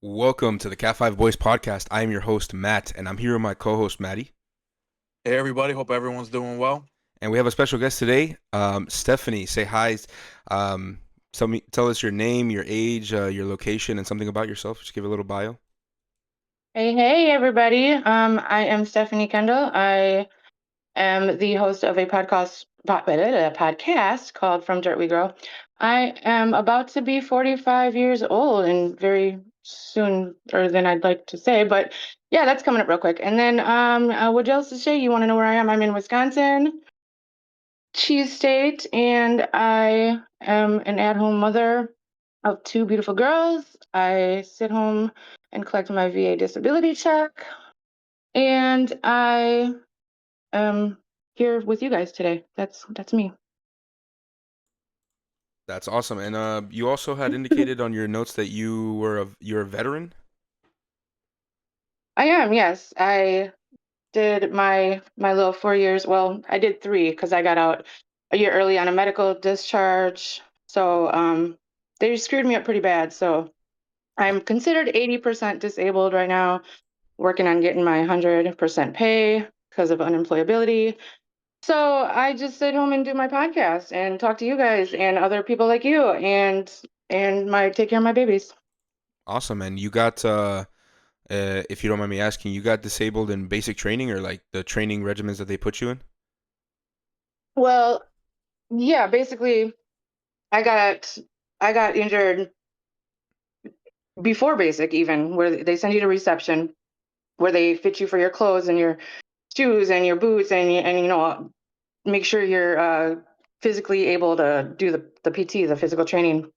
Welcome to the CatFiveBoys podcast. I am your host, Matt, and I'm here with my co-host, Maddie. Hey everybody, hope everyone's doing well. And we have a special guest today, Stephanie. Say hi. Um, tell us your name, your age, your location, and something about yourself. Just give a little bio. Hey, everybody. I am Stephanie Kendall. I am the host of a podcast called From Dirt We Grow. I am about to be 45 years old and very soon, or than I'd like to say, but yeah, that's coming up real quick. And then, what else to say? You want to know where I am? I'm in Wisconsin, Cheese State, and I am an at-home mother of two beautiful girls. I sit home and collect my VA disability check. And I am here with you guys today. That's me. That's awesome. And you also had indicated on your notes that you're a veteran. I am, yes. I did my little 4 years. Well, I did three because I got out a year early on a medical discharge. So they screwed me up pretty bad. So Uh, I'm considered 80% disabled right now, working on getting my 100% pay because of unemployability. So I just sit home and do my podcast and talk to you guys and other people like you and my take care of my babies. awesome. And you got, if you don't mind me asking, you got disabled in basic training or like the training regimens that they put you in? Well, yeah, basically I got I got injured before basic even where they send you to reception where they fit you for your clothes and your shoes and your boots and make sure you're physically able to do the PT, the physical training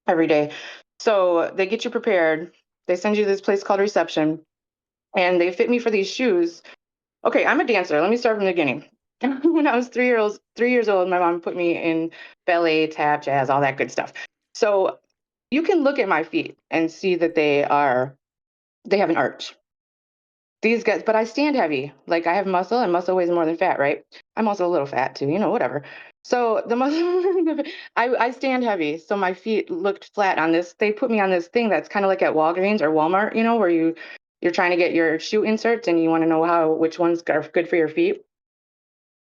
every day. So they get you prepared. They send you to this place called reception and they fit me for these shoes. Okay, I'm a dancer. Let me start from the beginning. When I was 3 years old, my mom put me in ballet, tap, jazz, all that good stuff. So you can look at my feet and see that they have an arch. These guys, but I stand heavy. Like I have muscle, and muscle weighs more than fat, right? I'm also a little fat too, whatever. So the muscle, I stand heavy, so my feet looked flat on this. They put me on this thing that's kind of like at Walgreens or Walmart, where you're trying to get your shoe inserts and you want to know which ones are good for your feet.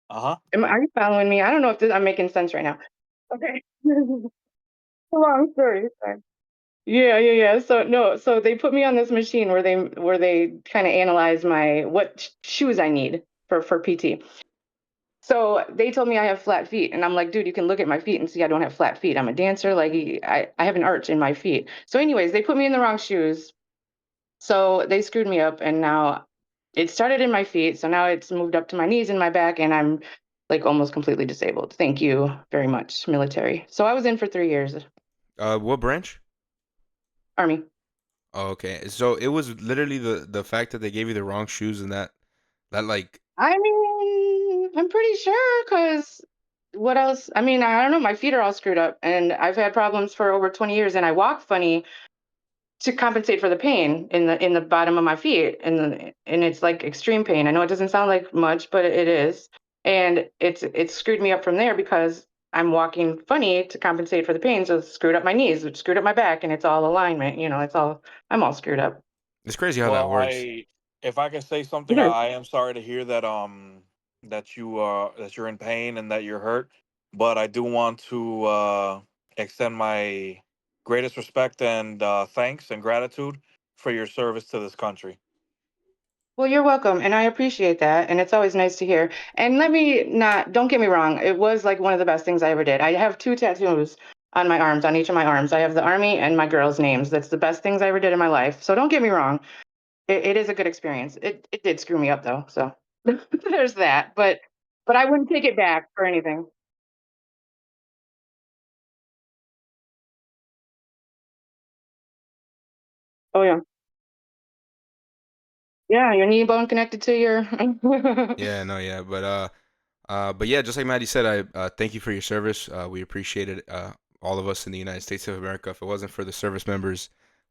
Uh-huh. Are you following me? I don't know if I'm making sense right now. Okay. Long story. Sorry. Yeah, yeah, yeah. So no, so they put me on this machine where they kind of analyze my what shoes I need for PT. So they told me I have flat feet, and I'm like, dude, you can look at my feet and see I don't have flat feet. I'm a dancer, like I have an arch in my feet. So, anyways, they put me in the wrong shoes, so they screwed me up, and now it started in my feet, so now it's moved up to my knees and my back, and I'm like almost completely disabled. Thank you very much, military. So I was in for 3 years, What branch? Army. Oh, okay. So it was literally the fact that they gave you the wrong shoes and that like I mean, I'm pretty sure because what else? I mean, I don't know. My feet are all screwed up, and I've had problems for over 20 years, and I walk funny to compensate for the pain in the bottom of my feet, and it's like extreme pain. I know it doesn't sound like much, but it is, and it's screwed me up from there because I'm walking funny to compensate for the pain, so it's screwed up my knees, which screwed up my back, and it's all alignment. It's all I'm all screwed up. it's crazy how that Well, works. if I can say something, It is. I am sorry to hear that that you're in pain and that you're hurt, but I do want to extend my greatest respect and thanks and gratitude for your service to this country. Well, you're welcome, and I appreciate that, and it's always nice to hear. And let me not, don't get me wrong, it was like one of the best things I ever did. I have two tattoos on my arms, on each of my arms. I have the Army and my girls' names. That's the best things I ever did in my life. So don't get me wrong, it is a good experience. It did screw me up though, so there's that. But I wouldn't take it back for anything. Oh yeah, yeah, your knee bone connected to your. Yeah, no, yeah, but yeah, just like Maddie said, I thank you for your service. We appreciate it. All of us in the United States of America. If it wasn't for the service members,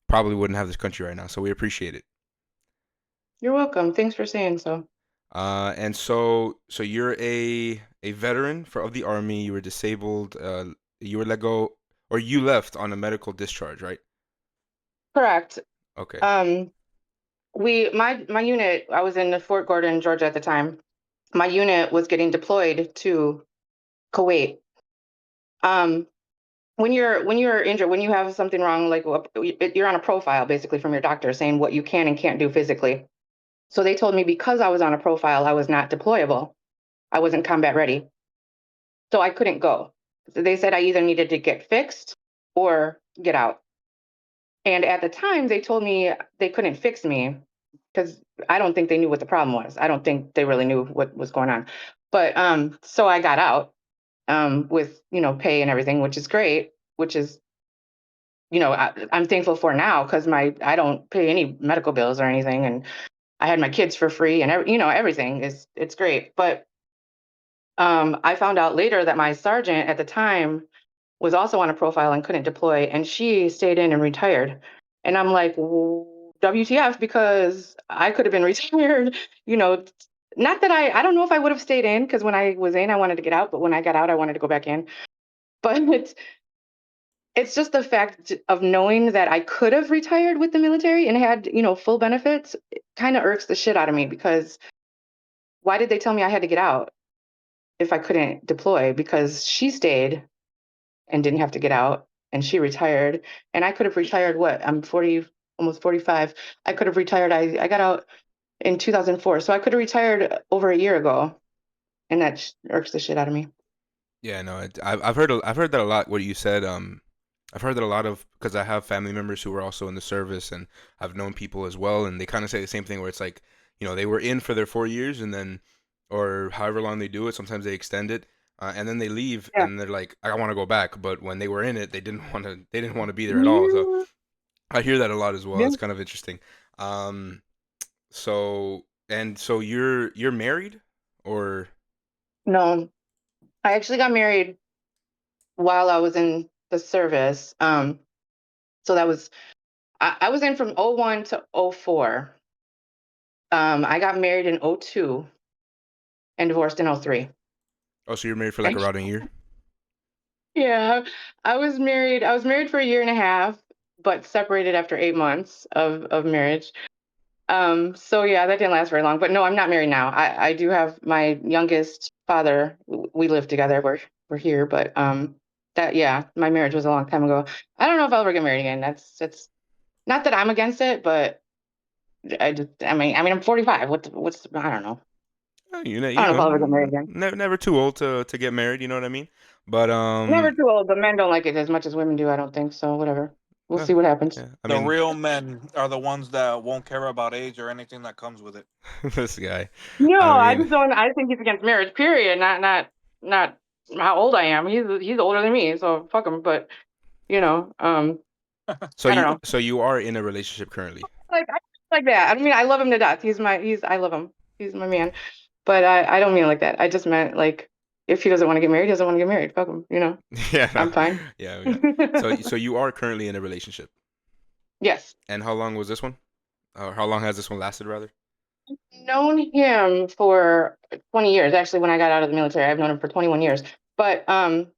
probably wouldn't have this country right now. So we appreciate it. You're welcome. Thanks for saying so. And so you're a veteran of the Army. You were disabled. You were let go, or you left on a medical discharge, right? Correct. Okay. Um, my unit, I was in Fort Gordon, Georgia at the time. My unit was getting deployed to Kuwait. Um, when you're injured, when you have something wrong, like you're on a profile basically from your doctor saying what you can and can't do physically. So they told me because I was on a profile, I was not deployable. I wasn't combat ready. So I couldn't go. So they said I either needed to get fixed or get out. And at the time, they told me they couldn't fix me because I don't think they knew what the problem was. I don't think they really knew what was going on. But so I got out with pay and everything, which is great. Which is I'm thankful for now because my I don't pay any medical bills or anything, and I had my kids for free, and everything is it's great. But I found out later that my sergeant at the time was also on a profile and couldn't deploy, and she stayed in and retired. And I'm like, WTF? Because I could have been retired. You know, not that I don't know if I would have stayed in because when I was in, I wanted to get out, but when I got out, I wanted to go back in. But it's just the fact of knowing that I could have retired with the military and had full benefits. It kind of irks the shit out of me because why did they tell me I had to get out if I couldn't deploy? Because she stayed and didn't have to get out and she retired and I could have retired. What, I'm 40, almost 45. I could have retired. I got out in 2004, so I could have retired over a year ago, and that irks the shit out of me. Yeah, no, I've heard that a lot. What you said, I've heard that a lot of because I have family members who were also in the service, and I've known people as well, and they kind of say the same thing where it's like, they were in for their 4 years, and then, or however long they do it, sometimes they extend it, and then they leave, Yeah. and they're like, I want to go back, but when they were in it, they didn't want to be there at all. So Yeah. I hear that a lot as well. Yeah. It's kind of interesting. Um, so you're married, or No, I actually got married while I was in the service. So that was I was in from '01 to '04. I got married in '02 and divorced in '03. oh, so you're married for like around a year? Yeah, I was married for a year and a half, but separated after 8 months of marriage. So yeah, that didn't last very long. But no, I'm not married now. I do have my youngest father. We live together. We're here, but that yeah, my marriage was a long time ago. I don't know if I'll ever get married again. That's not that I'm against it, but I mean I'm 45. What's I don't know. I don't know if I'll ever get married again. Never too old to get married. You know what I mean? But Never too old, but men don't like it as much as women do, I don't think. So whatever. We'll see what happens. yeah. I The mean, real men are the ones that won't care about age or anything that comes with it. this guy. No, I I mean, just don't. I think he's against marriage. Period. Not how old I am. He's older than me, so fuck him. But so I don't know. you are in a relationship currently. I like that. I mean, I love him to death. I love him. He's my man. But I don't mean it like that. I just meant like if he doesn't want to get married, he doesn't want to get married. Fuck him. Yeah. I'm fine. Yeah. Yeah. So you are currently in a relationship, Yes. and how long was this one? Or how long has this one lasted, rather? Known him for 20 years. Actually, when I got out of the military, I've known him for 21 years. But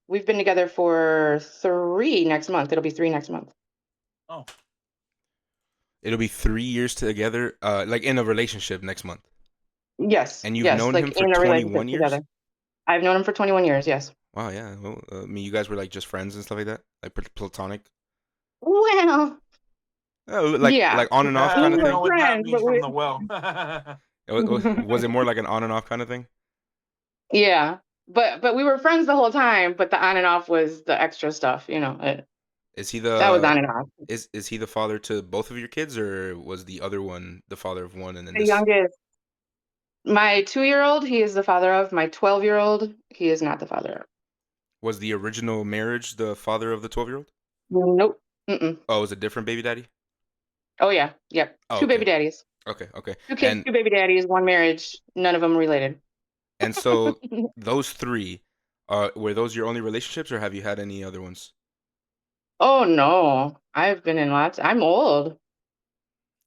we've been together for 3 next month. It'll be 3 next month. Oh, It'll be 3 years together, like in a relationship next month. Yes, And you've yes, known like him for in a 21 relationship years? together. I've known him for 21 years, yes. Wow, yeah. Well, I mean, you guys were like just friends and stuff like that, like platonic. Well, Like yeah, on and off we kind of you were thing. know what that friends, means but from the well. Was it more like an on and off kind of thing? yeah, but we were friends the whole time. But the on and off was the extra stuff, Is he that was the on and off. is he the father to both of your kids, or was the other one the father of one, and then The this youngest, my 2-year-old, he is the father of. My 12-year-old, he is not the father of. was the original marriage the father of the 12-year-old? Nope. Mm-mm. Oh, it was a different baby daddy? Oh yeah, yep. Oh, Two okay. baby daddies, Okay. 2 kids, And 2 baby daddies, one marriage. None of them related. so those three, were those your only relationships, or have you had any other ones? Oh no, I've been in lots. I'm old.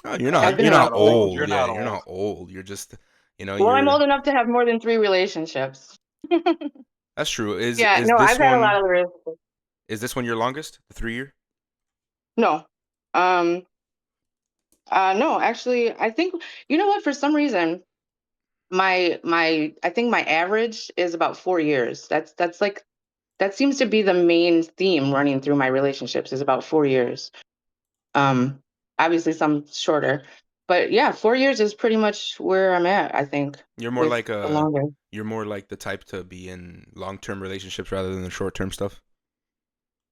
Oh, I've been You're in not lots of old. old. You're Yeah, not you're not old. old. You're just, Well, I'm you're. old enough to have more than 3 relationships. That's true. Is Yeah, is no, this I've had a lot one of relationships. is this one your longest? The 3 year? No. Um, No, actually, I think you know what? For some reason, I think my average is about 4 years. That's like that seems to be the main theme running through my relationships is about 4 years. Um, Obviously some shorter, but yeah, 4 years is pretty much where I'm at. I think You're more with like the a longer. you're more like the type to be in long-term relationships rather than the short-term stuff.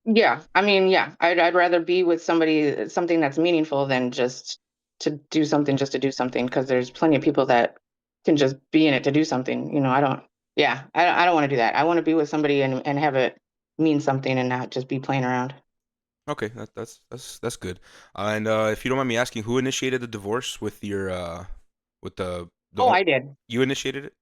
Yeah, I mean, yeah, I'd rather be with somebody something that's meaningful than just to do something because there's plenty of people that can just be in it to do something. I don't. Yeah, I don't want to do that. I want to be with somebody and have it mean something and not just be playing around. Okay, that's good. And if you don't mind me asking, who initiated the divorce with your with the Oh, I did. you initiated it?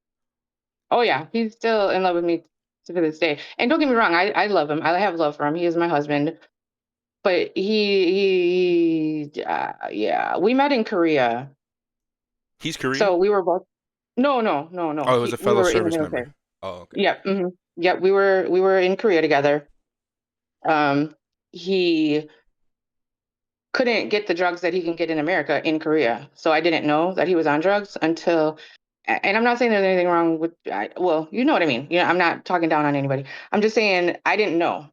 Oh yeah, he's still in love with me to this day. And don't get me wrong, I love him. I have love for him. He is my husband. But yeah, we met in Korea. He's Korean? So we were both. No, no, no, no. Oh, it was a We fellow were in the service member. military. Oh, okay. Yeah. Yeah, we were in Korea together. Um, he couldn't get the drugs that he can get in America in Korea. So I didn't know that he was on drugs until. And I'm not saying there's anything wrong with. Well, you know what I mean. I'm not talking down on anybody. I'm just saying I didn't know.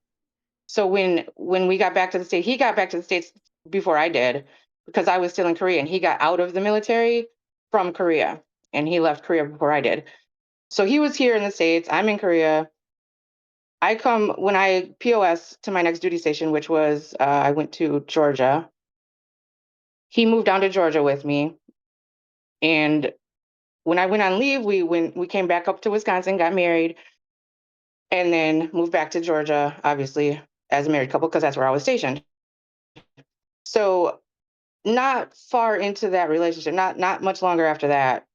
So when we got back to the States, he got back to the States before I did because I was still in Korea, and he got out of the military from Korea, and he left Korea before I did. So he was here in the States. I'm in Korea. I come when I POS to my next duty station, which was I went to Georgia. He moved down to Georgia with me, and when I went on leave, we came back up to Wisconsin, got married, and then moved back to Georgia, obviously as a married couple because that's where I was stationed. So not far into that relationship, not much longer after that,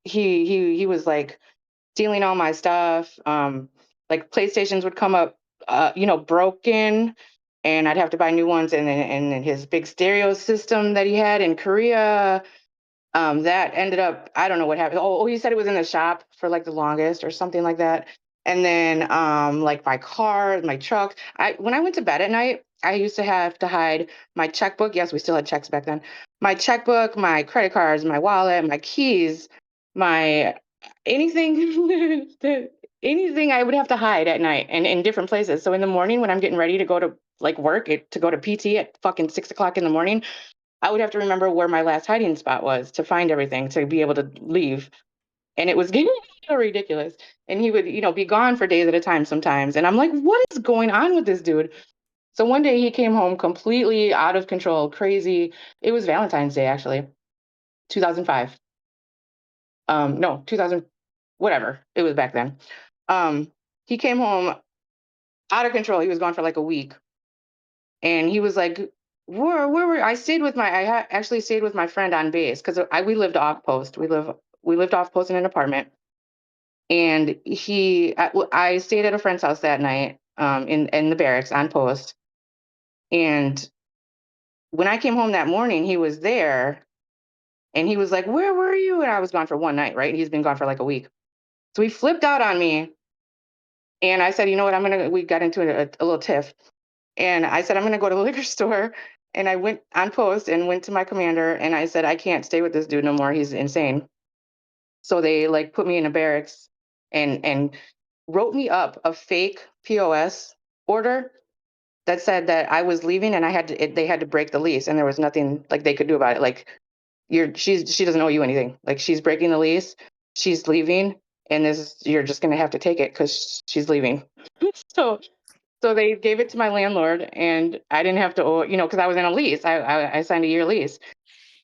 he was like stealing all my stuff. Like PlayStations would come up, broken, and I'd have to buy new ones. And then his big stereo system that he had in Korea, that ended up, I don't know what happened. Oh, he said it was in the shop for like the longest or something like that. And then like my car, my truck. When I went to bed at night, I used to have to hide my checkbook. Yes, we still had checks back then. My checkbook, my credit cards, my wallet, my keys, my anything anything I would have to hide at night and in different places. So in the morning when I'm getting ready to go to like work, to go to PT at fucking 6 o'clock in the morning, I would have to remember where my last hiding spot was to find everything to be able to leave. And it was getting ridiculous. And he would, be gone for days at a time sometimes. And I'm like, what is going on with this dude? So one day he came home completely out of control, crazy. It was Valentine's Day, actually, 2005. No, 2000, whatever. It was back then. He came home out of control. He was gone for like a week. And he was like, where were I stayed with my actually stayed with my friend on base because we lived off post. We lived off post in an apartment, and I stayed at a friend's house that night, in the barracks on post. And when I came home that morning, he was there, and he was like, "Where were you?" And I was gone for one night, right? He's been gone for like a week, so he flipped out on me, and I said, "You know what? We got into a little tiff." And I said, I'm going to go to the liquor store. And I went on post and went to my commander and I said, I can't stay with this dude no more. He's insane. So they like put me in a barracks and wrote me up a fake POS order that said that I was leaving and they had to break the lease and there was nothing like they could do about it. Like she doesn't owe you anything. Like she's breaking the lease, she's leaving, and you're just going to have to take it because she's leaving. So so they gave it to my landlord, and I didn't have to owe, because I was in a lease. I signed a year lease.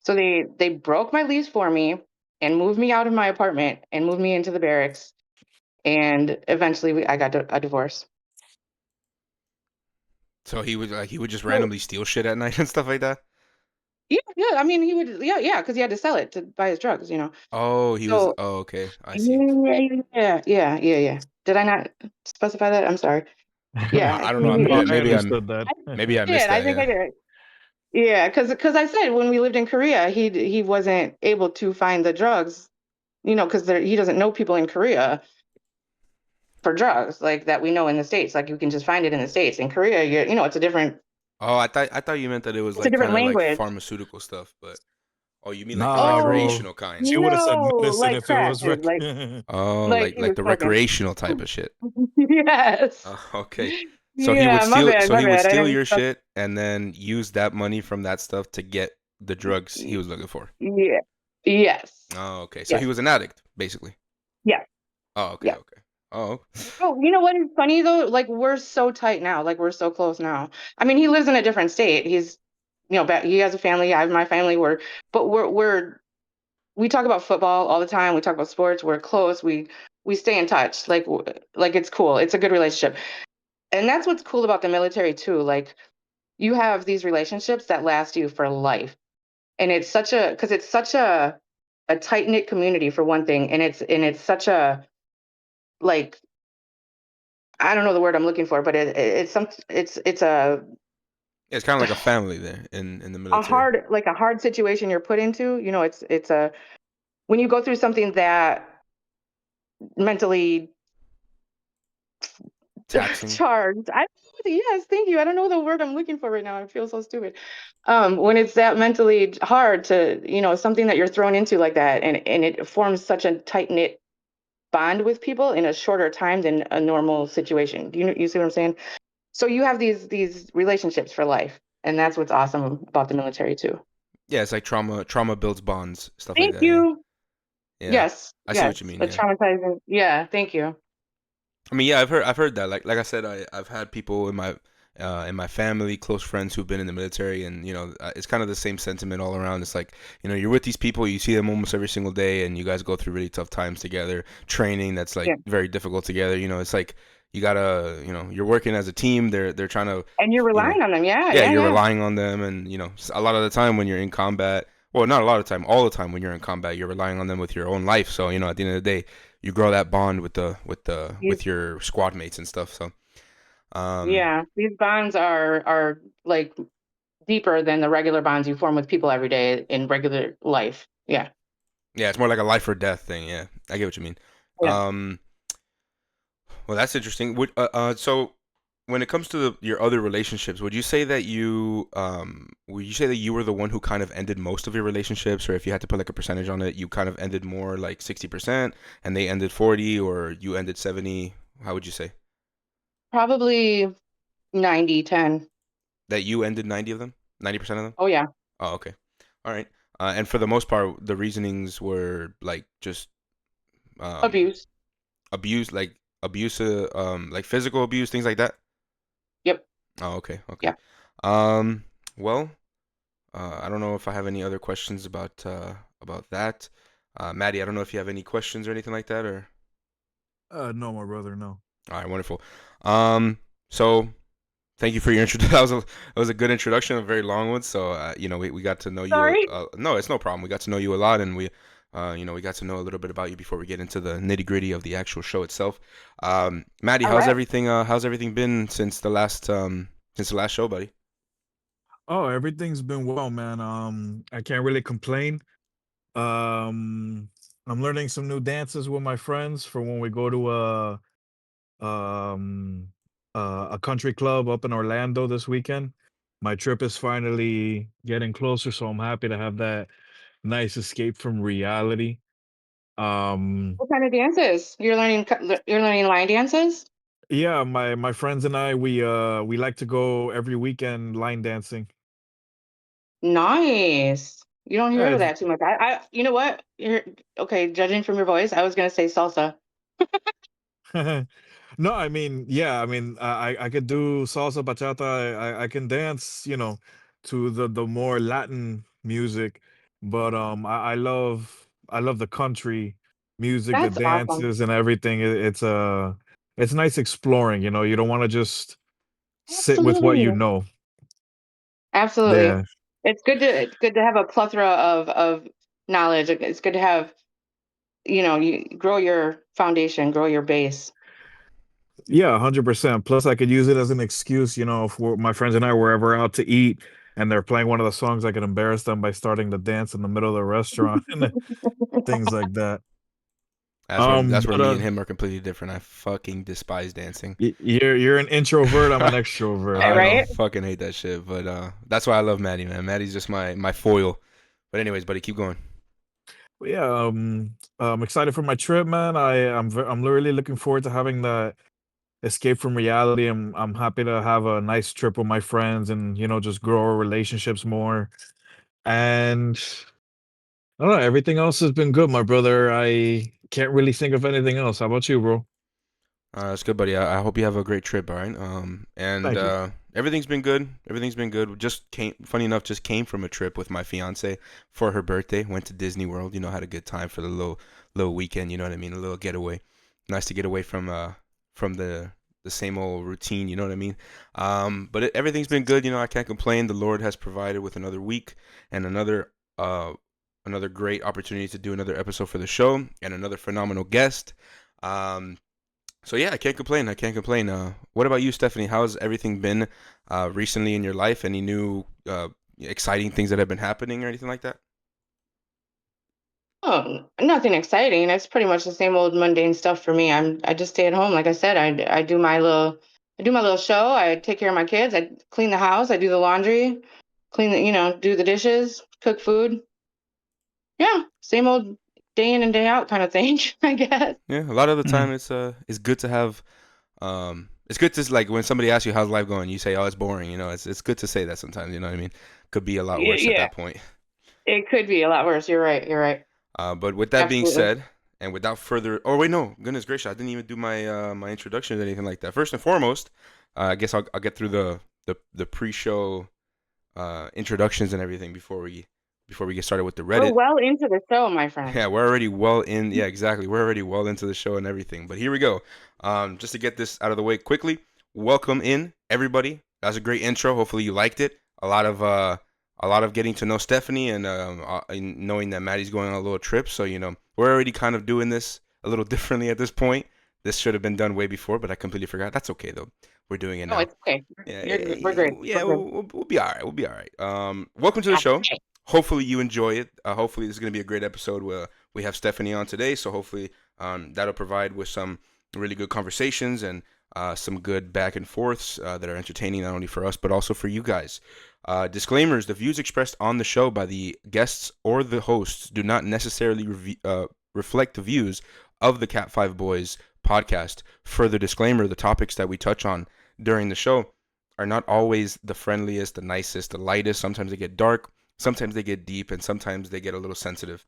So they broke my lease for me and moved me out of my apartment and moved me into the barracks. And eventually, I got a divorce. So he would just So randomly steal shit at night and stuff like that. yeah, yeah. I mean, he would, yeah, because he had to sell it to buy his drugs. Oh, he was. So Oh, okay. I see. yeah. Did I not specify that? I'm sorry. Yeah, I don't know. No, Maybe I maybe I'm understood that. maybe I missed did. I that. think I Yeah. did. Yeah, because I said when we lived in Korea, he wasn't able to find the drugs, because he doesn't know people in Korea for drugs like that we know in the States. Like you can just find it in the States. In Korea, it's a different. Oh, I thought you meant that it was It's a like different kind of like language. pharmaceutical stuff, but oh, you mean like the Nah, Oh bro. recreational kind? She would have said no, medicine like if it crack, was dude. Oh, Like like he was the smoking. recreational type of shit. Yes. Okay. So he would Yeah, my steal bad, so my he would bad. I steal didn't. your shit and then use that money from that stuff to get the drugs he was looking for. Yeah. Yes. Oh, okay. So he Yes. was an addict, basically. Yes. Oh, okay, Yes. okay. Oh, Oh, you know what is funny though? Like we're so tight now. Like we're so close now. I mean, he lives in a different state. He's, he has a family. I have my family. But we talk about football all the time. We talk about sports. We're close. We stay in touch. Like it's cool. It's a good relationship. And that's what's cool about the military too. Like you have these relationships that last you for life. And it's such a tight knit community for one thing. And it's such a, like, I don't know the word I'm looking for, but it's it's kind of like a family there in the a military. hard, like a hard situation you're put into. It's a, when you go through something that mentally Taxing. charged. Yes, thank you. I don't know the word I'm looking for right now. I feel so stupid. When it's that mentally hard to, something that you're thrown into like that, and it forms such a tight knit bond with people in a shorter time than a normal situation. You see what I'm saying? So you have these relationships for life, and that's what's awesome about the military too. Yeah, it's like trauma builds bonds, stuff like Thank that, yeah. you. Yeah. Yes, I see yes. what you mean, A yeah. traumatizing. Yeah, thank you. I mean, yeah, I've heard that. Like I said, I've had people in my family, close friends who've been in the military, and it's kind of the same sentiment all around. It's like you're with these people, you see them almost every single day, and you guys go through really tough times together, training that's like Yeah, very difficult together. It's like you gotta, you're working as a team. They're trying to, and you're you know, relying on them. Yeah, yeah, yeah, you're yeah. relying on them, and a lot of the time when you're in combat, well, not a lot of time, all the time when you're in combat, you're relying on them with your own life. So at the end of the day, you grow that bond with the These, with your squad mates and stuff. So um, yeah, these bonds are like deeper than the regular bonds you form with people every day in regular life. Yeah, yeah, it's more like a life or death thing. Yeah, I get what you mean. yeah. Um, well, that's interesting. So when it comes to your other relationships, would you say that you were the one who kind of ended most of your relationships, or if you had to put like a percentage on it, you kind of ended more like 60%, and they ended 40, or you ended 70? How would you say Probably 90-10. that you ended 90 of them, 90% of them? Oh yeah, Oh, okay, all right. And for the most part, the reasonings were like just um, abuse. abuse, like physical abuse, things like that. Yep. Oh, okay, okay. Yeah. Well, I don't know if I have any other questions about that. Maddie, I don't know if you have any questions or anything like that, or No, my brother, no. all right, wonderful. So thank you for your intro. That was a good introduction, a very long one. So we got to know you. Sorry. No, it's no problem. We got to know you a lot, and we got to know a little bit about you before we get into the nitty gritty of the actual show itself. Maddie, All right. how's everything been since the last show, buddy? Oh, everything's been well, man. I can't really complain. Um, I'm learning some new dances with my friends for when we go to um a country club up in Orlando this weekend. My trip is finally getting closer, so I'm happy to have that nice escape from reality. Um, What kind of dances? You're learning line dances? yeah, my friends and I we like to go every weekend line dancing. Nice. You don't Yeah, hear that too much. You know what? You're okay, judging from your voice, I was gonna say salsa. no, I mean, yeah, I mean, I could do salsa, bachata. I can dance, to the more Latin music, but I love the country music, the That's awesome. dances and everything. It's nice exploring. You don't want to just sit with what you Absolutely. know. Absolutely. Yeah, It's good to have a plethora of knowledge. It's good to have, you grow your foundation, grow your base. yeah, 100%. Plus, I could use it as an excuse, if my friends and I were ever out to eat and they're playing one of the songs, I could embarrass them by starting to dance in the middle of the restaurant and things like that. That's where But me and him are completely different. I fucking despise dancing. you're an introvert. I'm an extrovert. I Right? fucking hate that shit. But that's why I love Maddie, man. Maddie's just my foil. But anyways, buddy, keep going. Yeah, I'm excited for my trip, man. I'm really looking forward to having that escape from reality. I'm happy to have a nice trip with my friends and just grow our relationships more. And I don't know, everything else has been good, my brother. I can't really think of anything else. How about you, bro? That's good, buddy. I hope you have a great trip, all right? And Thank you. everything's been good. Everything's been good. Funny enough, just came from a trip with my fiance for her birthday. Went to Disney World. Had a good time for the little weekend. You know what I mean? A little getaway. Nice to get away from the same old routine. You know what I mean? But everything's been good. I can't complain. The Lord has provided with another week and another great opportunity to do another episode for the show and another phenomenal guest. So yeah, I can't complain. I can't complain. What about you, Stephanie? How's everything been recently in your life? Any new exciting things that have been happening or anything like that? Oh, nothing exciting. It's pretty much the same old mundane stuff for me. I just stay at home. Like I said, I do my little show. I take care of my kids. I clean the house. I do the laundry, do the dishes, cook food. Yeah, same old day in and day out kind of thing, I guess. Yeah, a lot of the Mhm. time it's good to have it's good to like when somebody asks you how's life going, you say, "Oh, it's boring." It's good to say that sometimes. You know what I mean? Could be a lot worse at Yeah, that point. it could be a lot worse. You're right. You're right. But with that being Absolutely. said, and without further, oh wait, no, goodness gracious, I didn't even do my introduction or anything like that. First and foremost, I guess I'll get through the pre-show introductions and everything before we get started with the We're Reddit. well into the show, my friend. Yeah, we're already well in. Yeah, exactly. We're already well into the show and everything. But here we go. Just to get this out of the way quickly, welcome in everybody. That was a great intro. Hopefully you liked it. A lot of getting to know Stephanie and knowing that Maddie's going on a little trip. So we're already kind of doing this a little differently at this point. This should have been done way before, but I completely forgot. That's okay though. We're doing it Oh, now. it's okay. Yeah, You're yeah, good. We're great. yeah. We're good. We'll be all right. We'll be all right. Welcome to the show. Okay. Hopefully you enjoy it. Hopefully this is going to be a great episode where we have Stephanie on today. So hopefully that'll provide with some really good conversations and some good back and forths that are entertaining not only for us but also for you guys. Disclaimers: the views expressed on the show by the guests or the hosts do not necessarily reflect the views of the Cat Five Boys podcast. Further disclaimer: the topics that we touch on during the show are not always the friendliest, the nicest, the lightest. Sometimes they get dark, sometimes they get deep, and sometimes they get a little sensitive.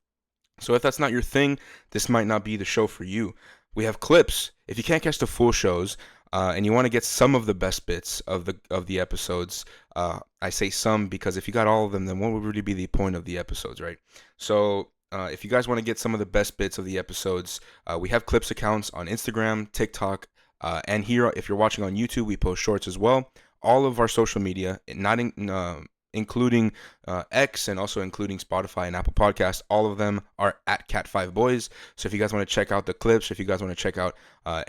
So if that's not your thing, this might not be the show for you. We have clips. If you can't catch the full shows and you want to get some of the best bits of the episodes, I say some because if you got all of them, then what would really be the point of the episodes, right? So if you guys want to get some of the best bits of the episodes, we have clips accounts on Instagram, TikTok, and here, if you're watching on YouTube, we post shorts as well. All of our social media, including X and also including Spotify and Apple Podcasts, all of them are at CatFiveBoys. So if you guys want to check out the clips, if you guys want to check out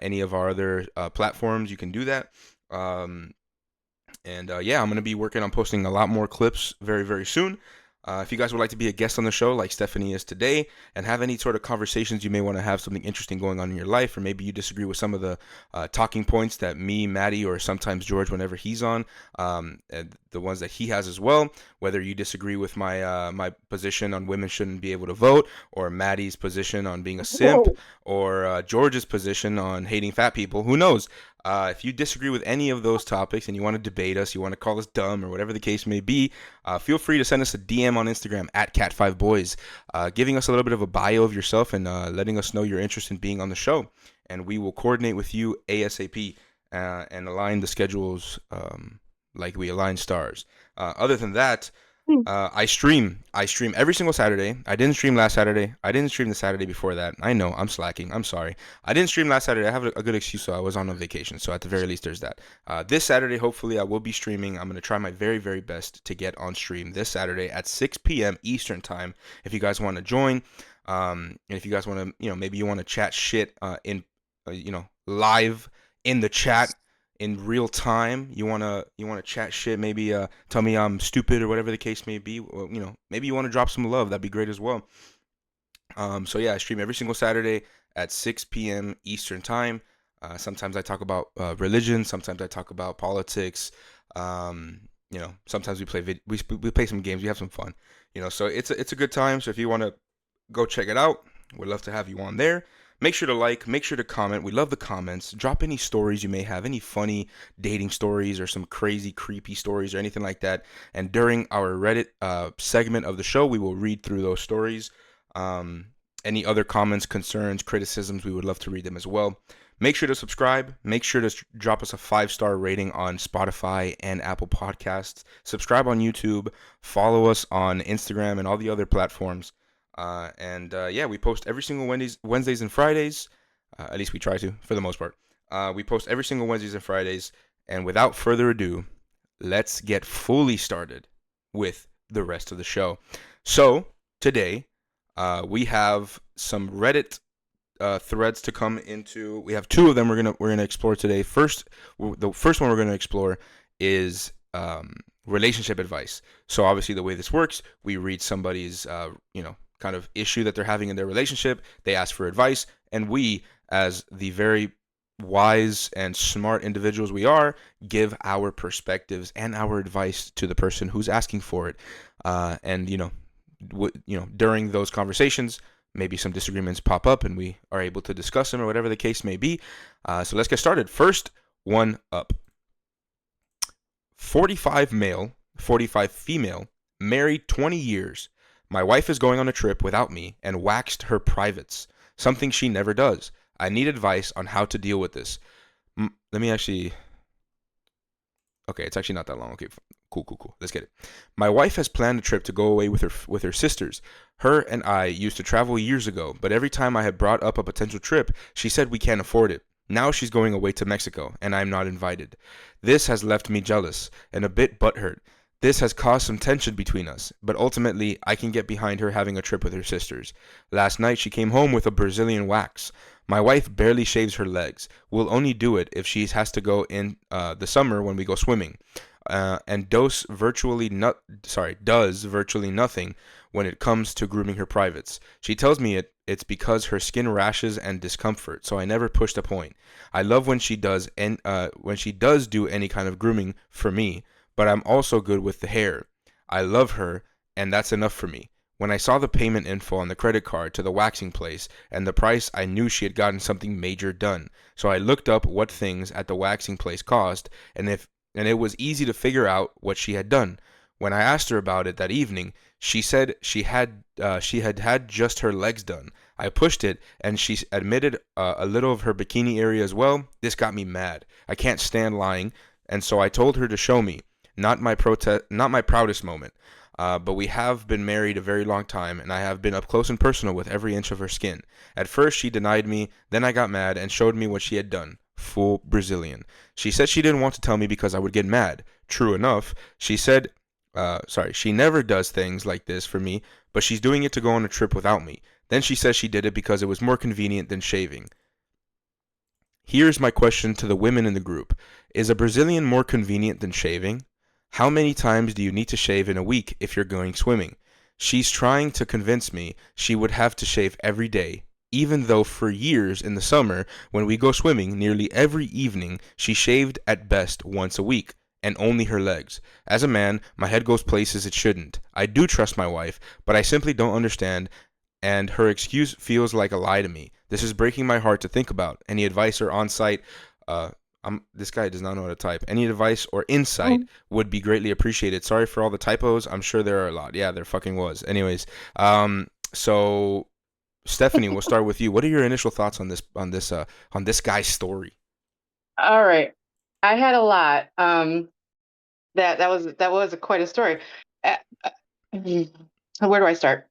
any of our other platforms, you can do that. Yeah, I'm going to be working on posting a lot more clips very, very soon. If you guys would like to be a guest on the show like Stephanie is today and have any sort of conversations you may want to have, something interesting going on in your life, or maybe you disagree with some of the talking points that me, Maddie, or sometimes George, whenever he's on, the ones that he has as well, whether you disagree with my position on women shouldn't be able to vote, or Maddie's position on being a simp, Whoa. or George's position on hating fat people, who knows? If you disagree with any of those topics and you want to debate us, you want to call us dumb or whatever the case may be, feel free to send us a DM on Instagram at Cat5Boys, giving us a little bit of a bio of yourself and letting us know your interest in being on the show. And we will coordinate with you ASAP and align the schedules like we align stars. Other than that, I stream every single Saturday. I didn't stream last Saturday. I didn't stream the Saturday before that. I know, I'm slacking. I'm sorry. I didn't stream last Saturday. I have a good excuse, so I was on a vacation. So at the very least, there's that. This Saturday, hopefully, I will be streaming. I'm going to try my very, very best to get on stream this Saturday at 6 p.m. Eastern time. If you guys want to join, and if you guys want to, maybe you want to chat shit live in the chat in real time, you wanna chat shit, maybe tell me I'm stupid or whatever the case may be. Well, maybe you want to drop some love. That'd be great as well. So yeah, I stream every single Saturday at 6 p.m. Eastern Time. Sometimes I talk about religion. Sometimes I talk about politics. Sometimes we play we play some games. We have some fun. So it's a good time. So if you want to go check it out, we'd love to have you on there. Make sure to like, make sure to comment. We love the comments. Drop any stories you may have, any funny dating stories or some crazy, creepy stories or anything like that. And during our Reddit segment of the show, we will read through those stories. Any other comments, concerns, criticisms, we would love to read them as well. Make sure to subscribe. Make sure to drop us a 5-star rating on Spotify and Apple Podcasts. Subscribe on YouTube. Follow us on Instagram and all the other platforms. We post every single Wednesdays and Fridays. At least we try to, for the most part. We post every single Wednesdays and Fridays. And without further ado, let's get fully started with the rest of the show. So today, we have some Reddit threads to come into. We have 2 of them we're gonna explore today. The first one we're gonna explore is relationship advice. So obviously the way this works, we read somebody's kind of issue that they're having in their relationship. They ask for advice, and we, as the very wise and smart individuals we are, give our perspectives and our advice to the person who's asking for it. During those conversations, maybe some disagreements pop up, and we are able to discuss them or whatever the case may be. So let's get started. First one up: 45 male, 45 female, married 20 years. My wife is going on a trip without me and waxed her privates, something she never does. I need advice on how to deal with this. Let me actually... Okay, it's actually not that long. Okay, cool. Let's get it. My wife has planned a trip to go away with her sisters. Her and I used to travel years ago, but every time I had brought up a potential trip, she said we can't afford it. Now she's going away to Mexico, and I'm not invited. This has left me jealous and a bit butthurt. This has caused some tension between us, but ultimately I can get behind her having a trip with her sisters. Last night she came home with a Brazilian wax. My wife barely shaves her legs. Will only do it if she has to go in the summer when we go swimming. And does virtually nothing when it comes to grooming her privates. She tells me it's because her skin rashes and discomfort, so I never push the point. I love when she does do any kind of grooming for me, but I'm also good with the hair. I love her, and that's enough for me. When I saw the payment info on the credit card to the waxing place and the price, I knew she had gotten something major done. So I looked up what things at the waxing place cost, and it was easy to figure out what she had done. When I asked her about it that evening, she said she had just her legs done. I pushed it, and she admitted a little of her bikini area as well. This got me mad. I can't stand lying, and so I told her to show me. Not my proudest moment. But we have been married a very long time, and I have been up close and personal with every inch of her skin. At first, she denied me, then I got mad and showed me what she had done. Full Brazilian. She said she didn't want to tell me because I would get mad. True enough, she said, she never does things like this for me, but she's doing it to go on a trip without me. Then she says she did it because it was more convenient than shaving. Here's my question to the women in the group. Is a Brazilian more convenient than shaving? How many times do you need to shave in a week if you're going swimming? She's trying to convince me she would have to shave every day, even though for years in the summer, when we go swimming, nearly every evening, she shaved at best once a week, and only her legs. As a man, my head goes places it shouldn't. I do trust my wife, but I simply don't understand, and her excuse feels like a lie to me. This is breaking my heart to think about. Any advice or on-site this guy does not know how to type. Any advice or insight would be greatly appreciated. Sorry for all the typos. I'm sure there are a lot. Yeah, there fucking was. Anyways, so Stephanie, we'll start with you. What are your initial thoughts on this guy's story? All right. I had a lot. That was quite a story. Where do I start?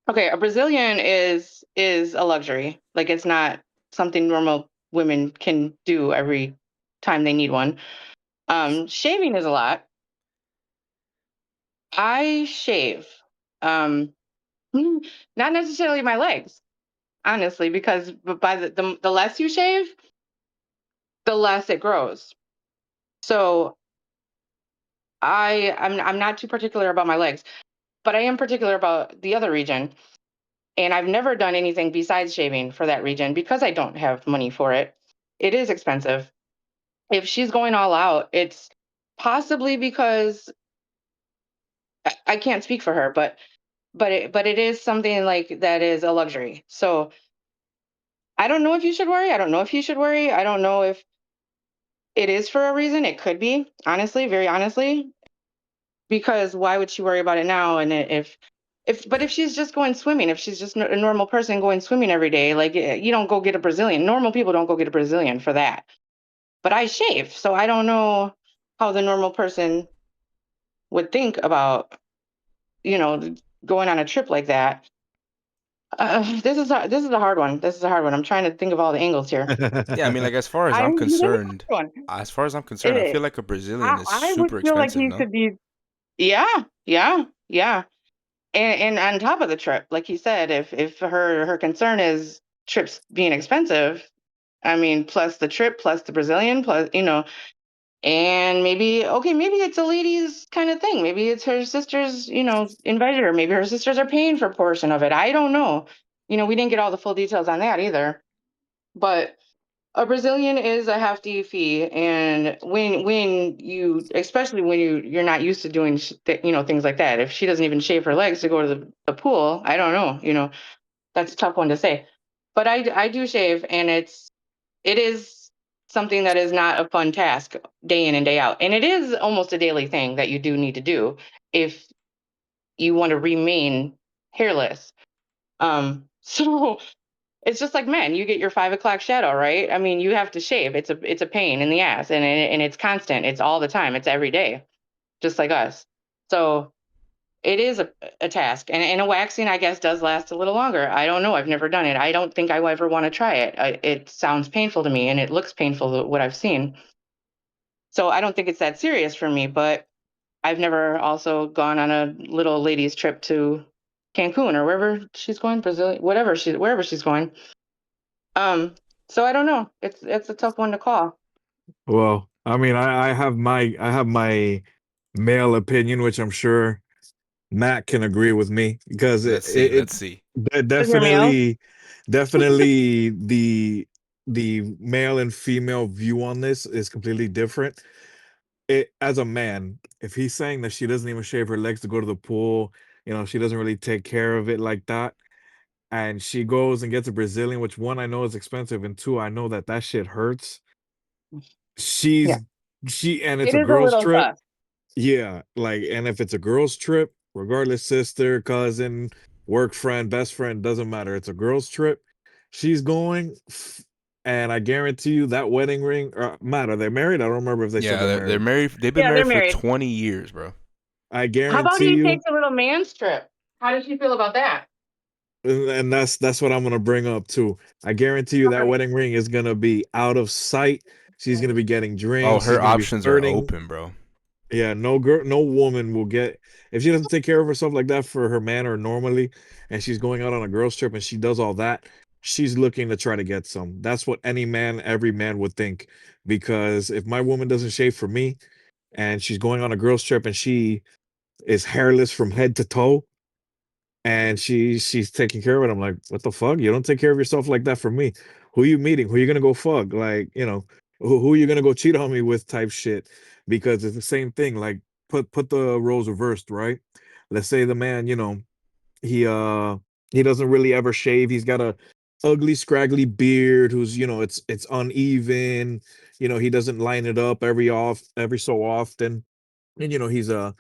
Okay, a Brazilian is a luxury. Like, it's not something normal women can do every time they need one. Shaving is a lot. I shave. Um, Not necessarily my legs, honestly, because by the less you shave, the less it grows. So I'm not too particular about my legs, but I am particular about the other region. And I've never done anything besides shaving for that region because I don't have money for it. It is expensive. If she's going all out, it's possibly because I can't speak for her, but it is something like that is a luxury. So I don't know if you should worry. I don't know if you should worry. I don't know if it is for a reason. It could be, honestly, very honestly, because why would she worry about it now? And but if she's just going swimming, if she's just a normal person going swimming every day, like you don't go get a Brazilian. Normal people don't go get a Brazilian for that. But I shave, so I don't know how the normal person would think about, you know, going on a trip like that. This is a hard one. This is a hard one. I'm trying to think of all the angles here. Yeah, I mean, like as far as I I'm This is a hard concerned, one. I feel It, like a Brazilian is I would super feel like expensive, he no? should be. Yeah, yeah, yeah. And on top of the trip, like he said, if her concern is trips being expensive, I mean, plus the trip, plus the Brazilian, plus and maybe okay, maybe it's a ladies kind of thing. Maybe it's her sisters, invited her. Maybe her sisters are paying for a portion of it. I don't know. We didn't get all the full details on that either. But a Brazilian is a hefty fee, and when you, especially when you're not used to doing things like that. If she doesn't even shave her legs to go to the pool, I don't know. That's a tough one to say. But I do shave, and it is something that is not a fun task day in and day out, and it is almost a daily thing that you do need to do if you want to remain hairless. So it's just like men. You get your 5 o'clock shadow, right? I mean, you have to shave. It's a pain in the ass, and it's constant. It's all the time. It's every day, just like us. So it is a task, and a waxing, I guess, does last a little longer. I don't know. I've never done it. I don't think I will ever want to try it. It sounds painful to me, and it looks painful what I've seen. So I don't think it's that serious for me. But I've never also gone on a little ladies trip to Cancun or wherever she's going, Brazil, wherever she's going. Um, so I don't know. It's a tough one to call. Well, I mean, I have my male opinion, which I'm sure Matt can agree with me because Let's see, let's see. Is your male? definitely the male and female view on this is completely different. As a man, if he's saying that she doesn't even shave her legs to go to the pool, she doesn't really take care of it like that, and she goes and gets a Brazilian, which one I know is expensive, and two I know that shit hurts. Yeah, She's she and it's it a is a girls little trip. tough. Yeah, like, and if it's a girls trip, regardless, sister, cousin, work friend, best friend, doesn't matter. It's a girls trip. She's going, and I guarantee you that wedding ring. Matt, are they married? I don't remember if they said Yeah, they're they're married. married. They've been Yeah, they're married for married. 20 years, bro. I How about guarantee he you, takes a little man's trip? How does she feel about that? and that's what I'm gonna bring up too. I guarantee you that Okay. wedding ring is gonna be out of sight. She's gonna be getting Oh, drinks. She's her gonna be options are flirting. open, bro. Yeah, no girl, no woman will get if she doesn't take care of herself like that for her man or normally, and she's going out on a girls trip and she does all that, she's looking to try to get some. That's what any man, every man would think. Because if my woman doesn't shave for me and she's going on a girls trip and she is hairless from head to toe, and she's taking care of it. I'm like, what the fuck? You don't take care of yourself like that for me. Who you meeting? Who you gonna go fuck? Like, who you gonna go cheat on me with type shit? Because it's the same thing. Like, put the roles reversed, right? Let's say the man, he he doesn't really ever shave. He's got a ugly, scraggly beard who's, it's uneven. He doesn't line it up every so often. And he's a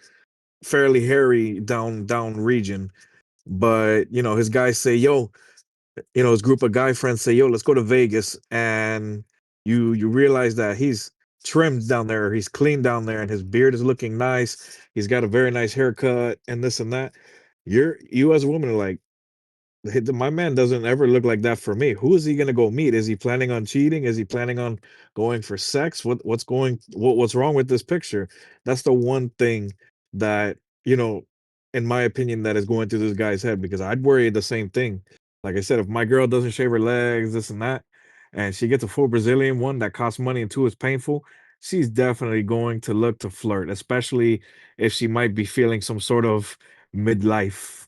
fairly hairy down region, but his guys say, yo, his group of guy friends say, yo, let's go to Vegas, and you realize that he's trimmed down there, he's clean down there, and his beard is looking nice, he's got a very nice haircut and this and that. You as a woman are like, my man doesn't ever look like that for me. Who is he gonna go meet? Is he planning on cheating? Is he planning on going for sex? What's wrong with this picture? That's the one thing that, in my opinion, that is going through this guy's head, because I'd worry the same thing. Like I said, if my girl doesn't shave her legs, this and that, and she gets a full Brazilian one that costs money and two is painful, she's definitely going to look to flirt, especially if she might be feeling some sort of midlife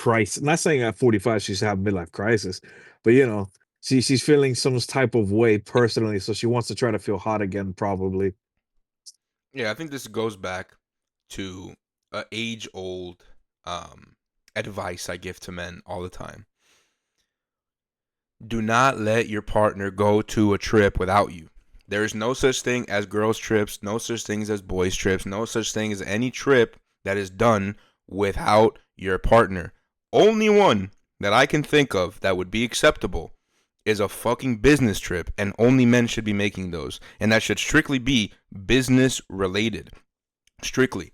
crisis. Not saying at 45 she's having midlife crisis, but you know, she's feeling some type of way personally, so she wants to try to feel hot again, probably. Yeah, I think this goes back to a age old advice I give to men all the time. Do not let your partner go to a trip without you. There is no such thing as girls' trips, no such things as boys' trips, no such thing as any trip that is done without your partner. Only one that I can think of that would be acceptable is a fucking business trip, and only men should be making those. And that should strictly be business related. Strictly.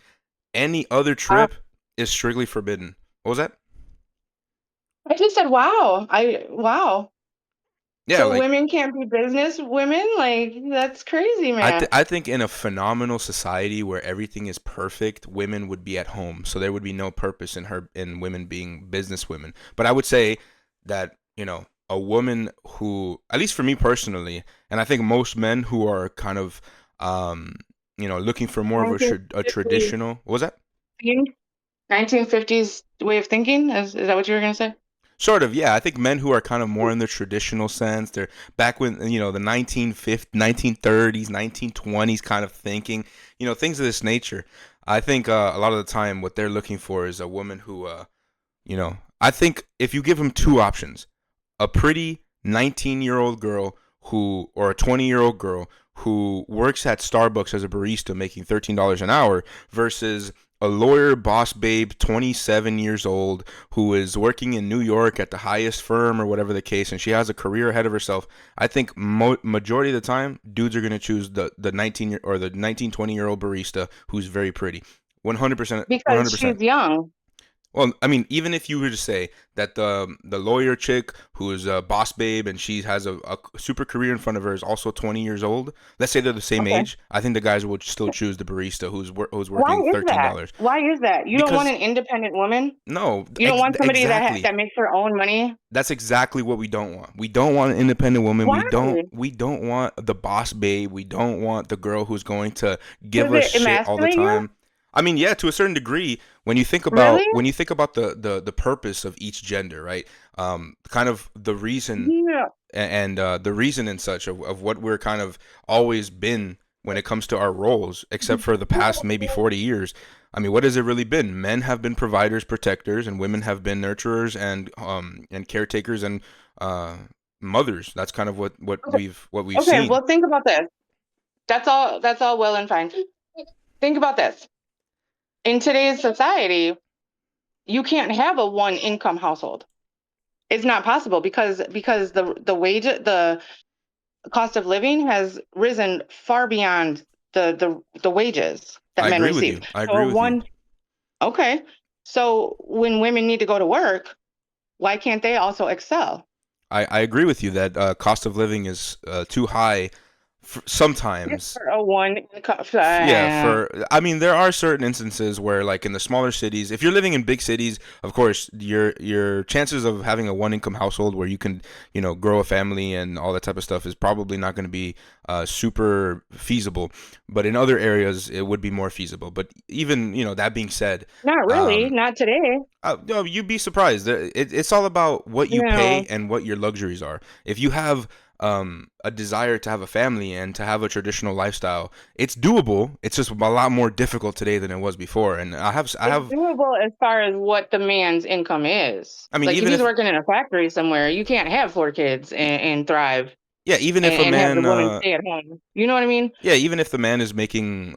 Any other Uh, trip is strictly forbidden. What was that? I just said, wow. Wow. Yeah, So like women can't be business women? Like, that's crazy, man. I think in a phenomenal society where everything is perfect, women would be at home. So there would be no purpose in women being business women. But I would say that, a woman who, at least for me personally, and I think most men who are kind of looking for more of a 1950s traditional, what was that? thing? 1950s way of thinking? Is that what you were going to say? Sort of, yeah. I think men who are kind of more in the traditional sense, they're back when, the 1950s, 1930s, 1920s kind of thinking, things of this nature. I think a lot of the time what they're looking for is a woman who, I think if you give them two options, a pretty 19-year-old girl or a 20-year-old girl who works at Starbucks as a barista making $13 an hour versus a lawyer boss babe 27 years old who is working in New York at the highest firm or whatever the case, and she has a career ahead of herself. I think majority of the time dudes are going to choose the 19 or the 19-20-year-old barista who's very pretty. 100%. Because 100%. she's young. Well, I mean, even if you were to say that the lawyer chick who is a boss babe and she has a super career in front of her is also 20 years old, let's say they're the same Okay. age, I think the guys will still choose the barista who's Why working is that? $13. Why is that? You don't want Because an independent woman? no, You don't want somebody exactly. that makes her own money? That's exactly what we don't want. We don't want an independent woman. Why? We don't want the boss babe. We don't want the girl who's going to give Does us it shit all the emasculate you? time. I mean, yeah, to a certain degree, when you think Really? about the purpose of each gender, right? Kind of the reason Yeah. and the reason and such of what we're kind of always been when it comes to our roles, except for the past maybe 40 years. I mean, what has it really been? Men have been providers, protectors, and women have been nurturers and caretakers and uh, mothers. That's kind of what Okay. we've Okay, seen. well, think about this. That's all well and fine. Think about this. In today's society, you can't have a one income household. It's not possible because the cost of living has risen far beyond the wages that I men agree with receive. you. I So agree with you. okay. So when women need to go to work, why can't they also excel? I agree with you that cost of living is too high sometimes. For a one income. Yeah, I mean there are certain instances where like in the smaller cities, if you're living in big cities, of course your chances of having a one income household where you can, grow a family and all that type of stuff is probably not going to be super feasible. But in other areas it would be more feasible. But even, that being said, Not really, um not today. no, you'd be surprised. It's all about what you pay No. and what your luxuries are. If you have a desire to have a family and to have a traditional lifestyle, it's doable. It's just a lot more difficult today than it was before. And I It's have. doable as far as what the man's income is. I mean, Like if even he's if working in a factory somewhere, you can't have 4 kids and thrive yeah, even if a and have the man woman stay at home. You know what I mean? yeah, even if the man is making,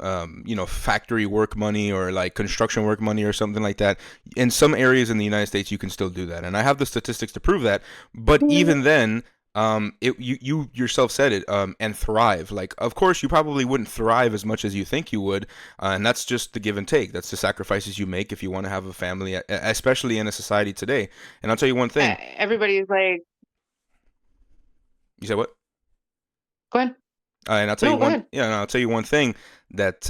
factory work money or like construction work money or something like that, in some areas in the United States, you can still do that, and I have the statistics to prove that. But even then, you yourself said it, and thrive. Like, of course, you probably wouldn't thrive as much as you think you would, and that's just the give and take. That's the sacrifices you make if you want to have a family, especially in a society today. And I'll tell you one thing. Everybody's like, You said what? go ahead. And I'll tell you No, go one. ahead. Yeah, and I'll tell you one thing that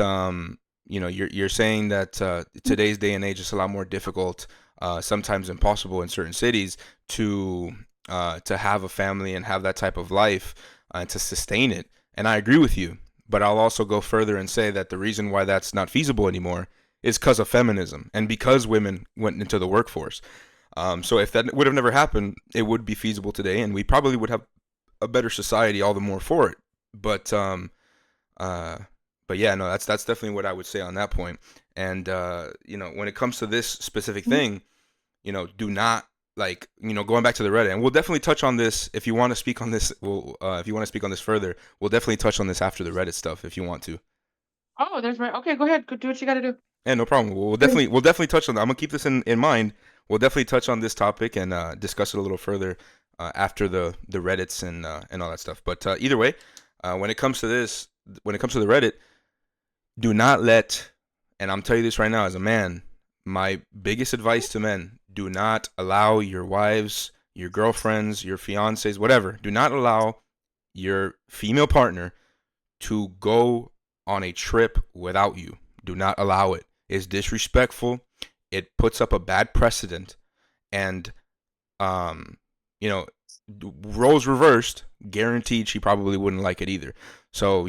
you're saying that today's day and age is a lot more difficult, sometimes impossible in certain cities to have a family and have that type of life and to sustain it. And I agree with you, but I'll also go further and say that the reason why that's not feasible anymore is because of feminism and because women went into the workforce. So if that would have never happened, it would be feasible today, and we probably would have a better society all the more for it. But uh, but yeah, no, that's definitely what I would say on that point. And when it comes to this specific thing, do not like going back to the Reddit, and we'll definitely touch on this if you want to speak on this. If you want to speak on this further, we'll definitely touch on this after the Reddit stuff if you want to. Oh, there's right. Okay, go ahead. Go do what you got to do. Yeah, no problem. We'll definitely touch on that. I'm gonna keep this in mind. We'll definitely touch on this topic and discuss it a little further after the Reddits and all that stuff. But either way, when it comes to this, when it comes to the Reddit, do not let, and I'm telling you this right now as a man, my biggest advice to men: do not allow your wives, your girlfriends, your fiancés, whatever. Do not allow your female partner to go on a trip without you. Do not allow it. It's disrespectful. It puts up a bad precedent, and um, you know, roles reversed, guaranteed she probably wouldn't like it either. So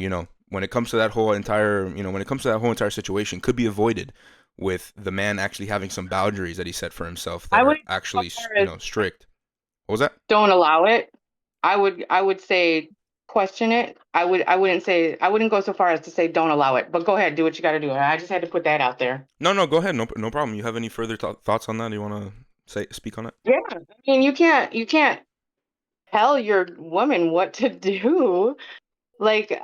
when it comes to that whole entire, situation, could be avoided with the man actually having some boundaries that he set for himself that I are wouldn't go actually, as far as strict. What was that? don't allow it. I would say question it. I wouldn't go so far as to say don't allow it. But go ahead, do what you got to do. I just had to put that out there. No, go ahead. No problem. You have any further thoughts on that? Do you want to speak on it? Yeah, I mean you can't tell your woman what to do. Like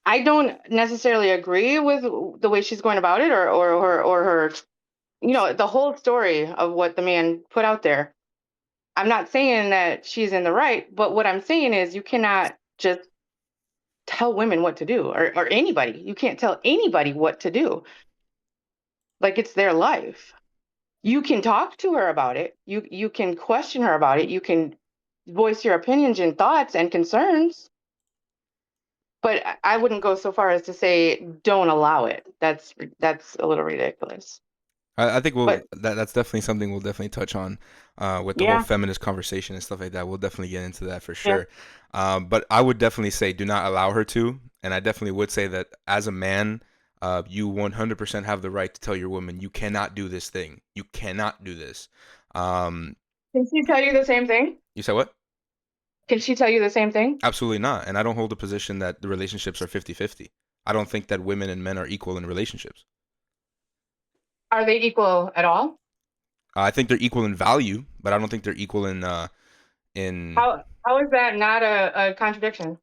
I don't necessarily agree with the way she's going about it, or her, the whole story of what the man put out there. I'm not saying that she's in the right, but what I'm saying is you cannot just tell women what to do, or anybody. You can't tell anybody what to do. Like it's their life. You can talk to her about it. You can question her about it. You can voice your opinions and thoughts and concerns. But I wouldn't go so far as to say don't allow it. That's a little ridiculous. I think But that's definitely something we'll definitely touch on with the whole yeah, feminist conversation and stuff like that. We'll definitely get into that for yeah. sure. But I would definitely say do not allow her to, and I definitely would say that as a man, you 100% have the right to tell your woman you cannot do this thing. You cannot do this. Um, Can she tell you the same thing? you said what? Can she tell you the same thing? Absolutely not. And I don't hold the position that the relationships are 50-50. I don't think that women and men are equal in relationships. Are they equal at all? I think they're equal in value, but I don't think they're equal in How is that not a contradiction?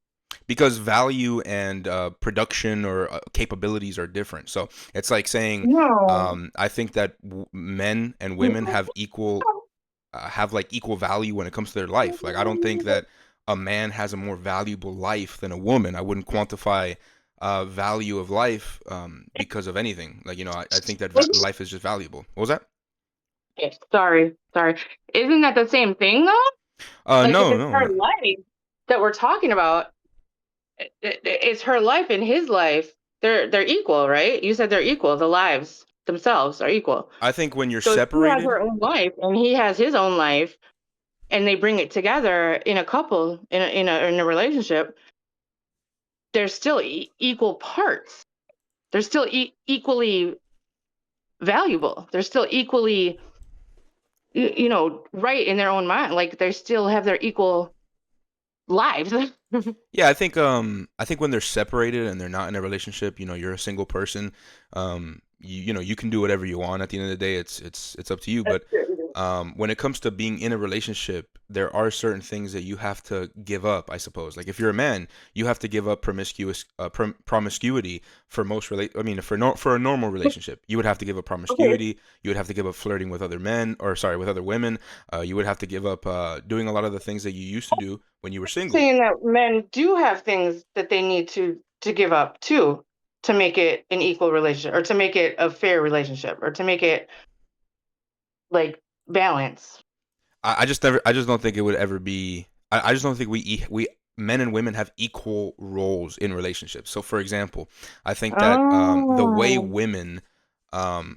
because value and production or capabilities are different. So it's like saying, No. I think that men and women have like equal value when it comes to their life. Like I don't think that a man has a more valuable life than a woman. I wouldn't quantify value of life because of anything. Like I think that life is just valuable. What was that? Okay, sorry. Isn't that the same thing though? Like if No, it's no, her no. life that we're talking about, it's her life and his life. They're equal, right? You said they're equal. The lives themselves are equal. I think when you're So she has separated, her own life and he has his own life, and they bring it together in a couple, in a relationship. They're still equal parts. They're still equally valuable. They're still equally, right in their own mind. Like they still have their equal lives. yeah, I think when they're separated and they're not in a relationship, you're a single person. You can do whatever you want. At the end of the day, it's up to you. But when it comes to being in a relationship, there are certain things that you have to give up. I suppose, like if you're a man, you have to give up promiscuity for most I mean, for a normal relationship, you would have to give up Okay, promiscuity. You would have to give up flirting with other men, or sorry, with other women. You would have to give up doing a lot of the things that you used to do when you were single. saying that men do have things that they need to give up too, to make it an equal relationship, or to make it a fair relationship, or to make it like balance. I just don't think it would ever be. I just don't think we men and women have equal roles in relationships. So, for example, I think that the way Oh, women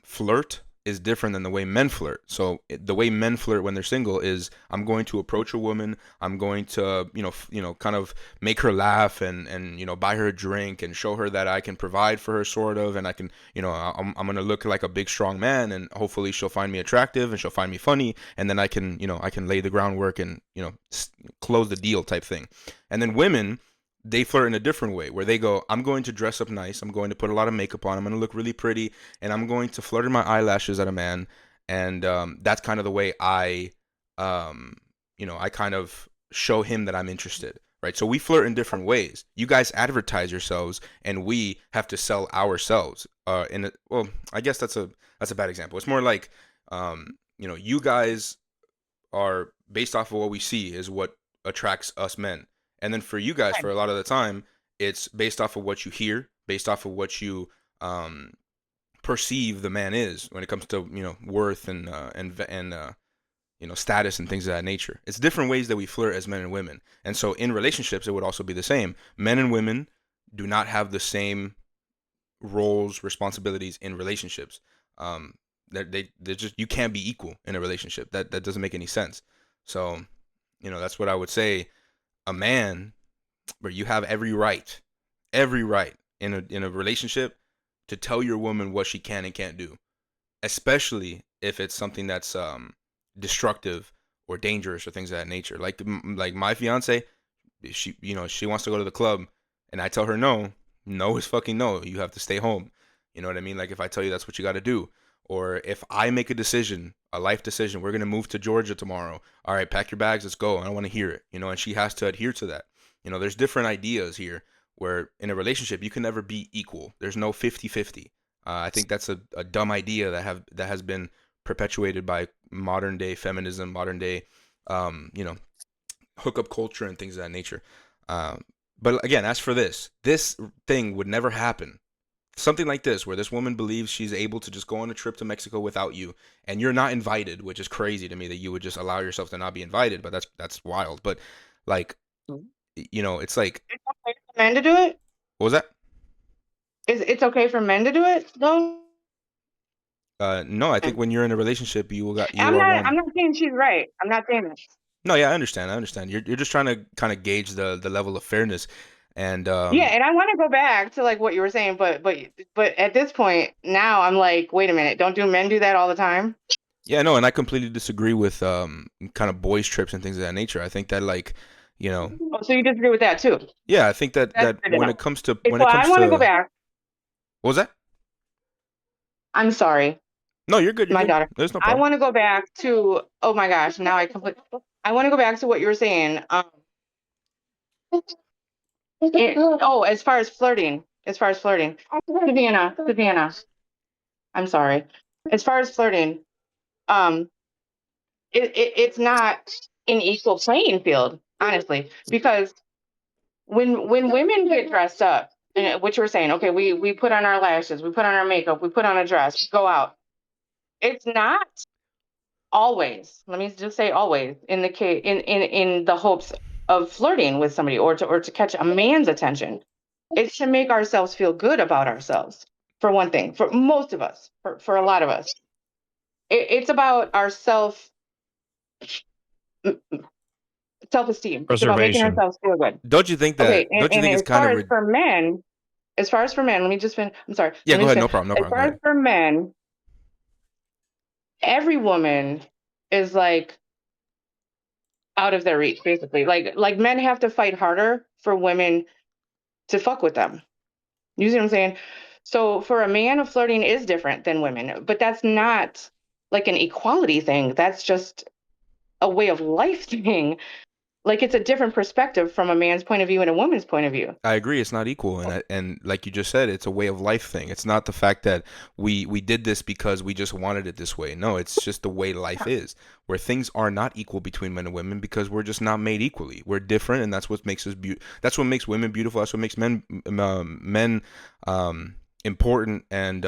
flirt is different than the way men flirt. So the way men flirt when they're single is, I'm going to approach a woman, I'm going to, kind of make her laugh and buy her a drink and show her that I can provide for her, sort of, and I can, I'm going to look like a big strong man, and hopefully she'll find me attractive and she'll find me funny, and then I can, I can lay the groundwork and, close the deal type thing. And then women, they flirt in a different way, where they go, I'm going to dress up nice, I'm going to put a lot of makeup on, I'm going to look really pretty, and I'm going to flirt my eyelashes at a man. And that's kind of the way I kind of show him that I'm interested, right? So we flirt in different ways. You guys advertise yourselves, and we have to sell ourselves. Well, I guess that's a bad example. It's more like, you guys are based off of what we see is what attracts us men. And then for you guys, for a lot of the time, it's based off of what you hear, based off of what you perceive the man is when it comes to worth and status and things of that nature. It's different ways that we flirt as men and women. And so in relationships, it would also be the same. Men and women do not have the same roles, responsibilities in relationships. They just, you can't be equal in a relationship. That doesn't make any sense. So, that's what I would say. A man, where you have every right in a relationship to tell your woman what she can and can't do, especially if it's something that's destructive or dangerous or things of that nature. Like my fiance, she wants to go to the club, and I tell her no. No is fucking no. You have to stay home. You know what I mean? Like, if I tell you that's what you got to do, or if I make a decision, a life decision, we're gonna move to Georgia tomorrow. All right, pack your bags, let's go. I don't want to hear it. And she has to adhere to that. There's different ideas here, where in a relationship you can never be equal. There's no 50-50. I think that's a dumb idea that has been perpetuated by modern day feminism, modern day, hookup culture and things of that nature. But again, as for this thing would never happen. Something like this, where this woman believes she's able to just go on a trip to Mexico without you, and you're not invited, which is crazy to me that you would just allow yourself to not be invited. But that's wild. But like, it's like, It's okay for men to do it. What was that? It's okay for men to do it though? No, I think when you're in a relationship, you are I'm one. not saying she's right. I'm not saying that. No, yeah, I understand. You're just trying to kind of gauge the level of fairness, and Yeah, and I want to go back to like what you were saying, but at this point now I'm like, wait a minute, don't men do that all the time? Yeah, no, and I completely disagree with kind of boys trips and things of that nature. I think that, like, Oh, so you disagree with that too? yeah, I think that That's good to when know. it comes to Okay, so I want to go back. What was that? I'm sorry, No, you're good. You're my good. daughter. There's no I problem. want to go back to, oh my gosh, now I want to go back to what you were saying. As far as flirting, Savannah, I'm sorry. As far as flirting, it's not an equal playing field, honestly, because when women get dressed up, and what you were saying, okay, we put on our lashes, we put on our makeup, we put on a dress, go out. It's not always, let me just say always, in the case in the hopes of flirting with somebody or to catch a man's attention. It's to make ourselves feel good about ourselves, for one thing, for most of us, for a lot of us. It's about our self-esteem. It's about making Preservation. ourselves feel good. Don't you think Okay, Don't you and think it's kind of as far as for men, let me just finish. I'm sorry. Yeah, Let go me ahead. just No finish. problem. No As problem. Go far as ahead. for men, every woman is like out of their reach, basically. Like men have to fight harder for women to fuck with them. You see what I'm saying? So for a man, flirting is different than women, but that's not like an equality thing. That's just a way of life thing. Like it's a different perspective from a man's point of view and a woman's point of view. I agree. It's not equal, and like you just said, it's a way of life thing. It's not the fact that we did this because we just wanted it this way. No, it's just the way life is, where things are not equal between men and women because we're just not made equally. We're different, and that's what makes us That's what makes women beautiful. That's what makes men important and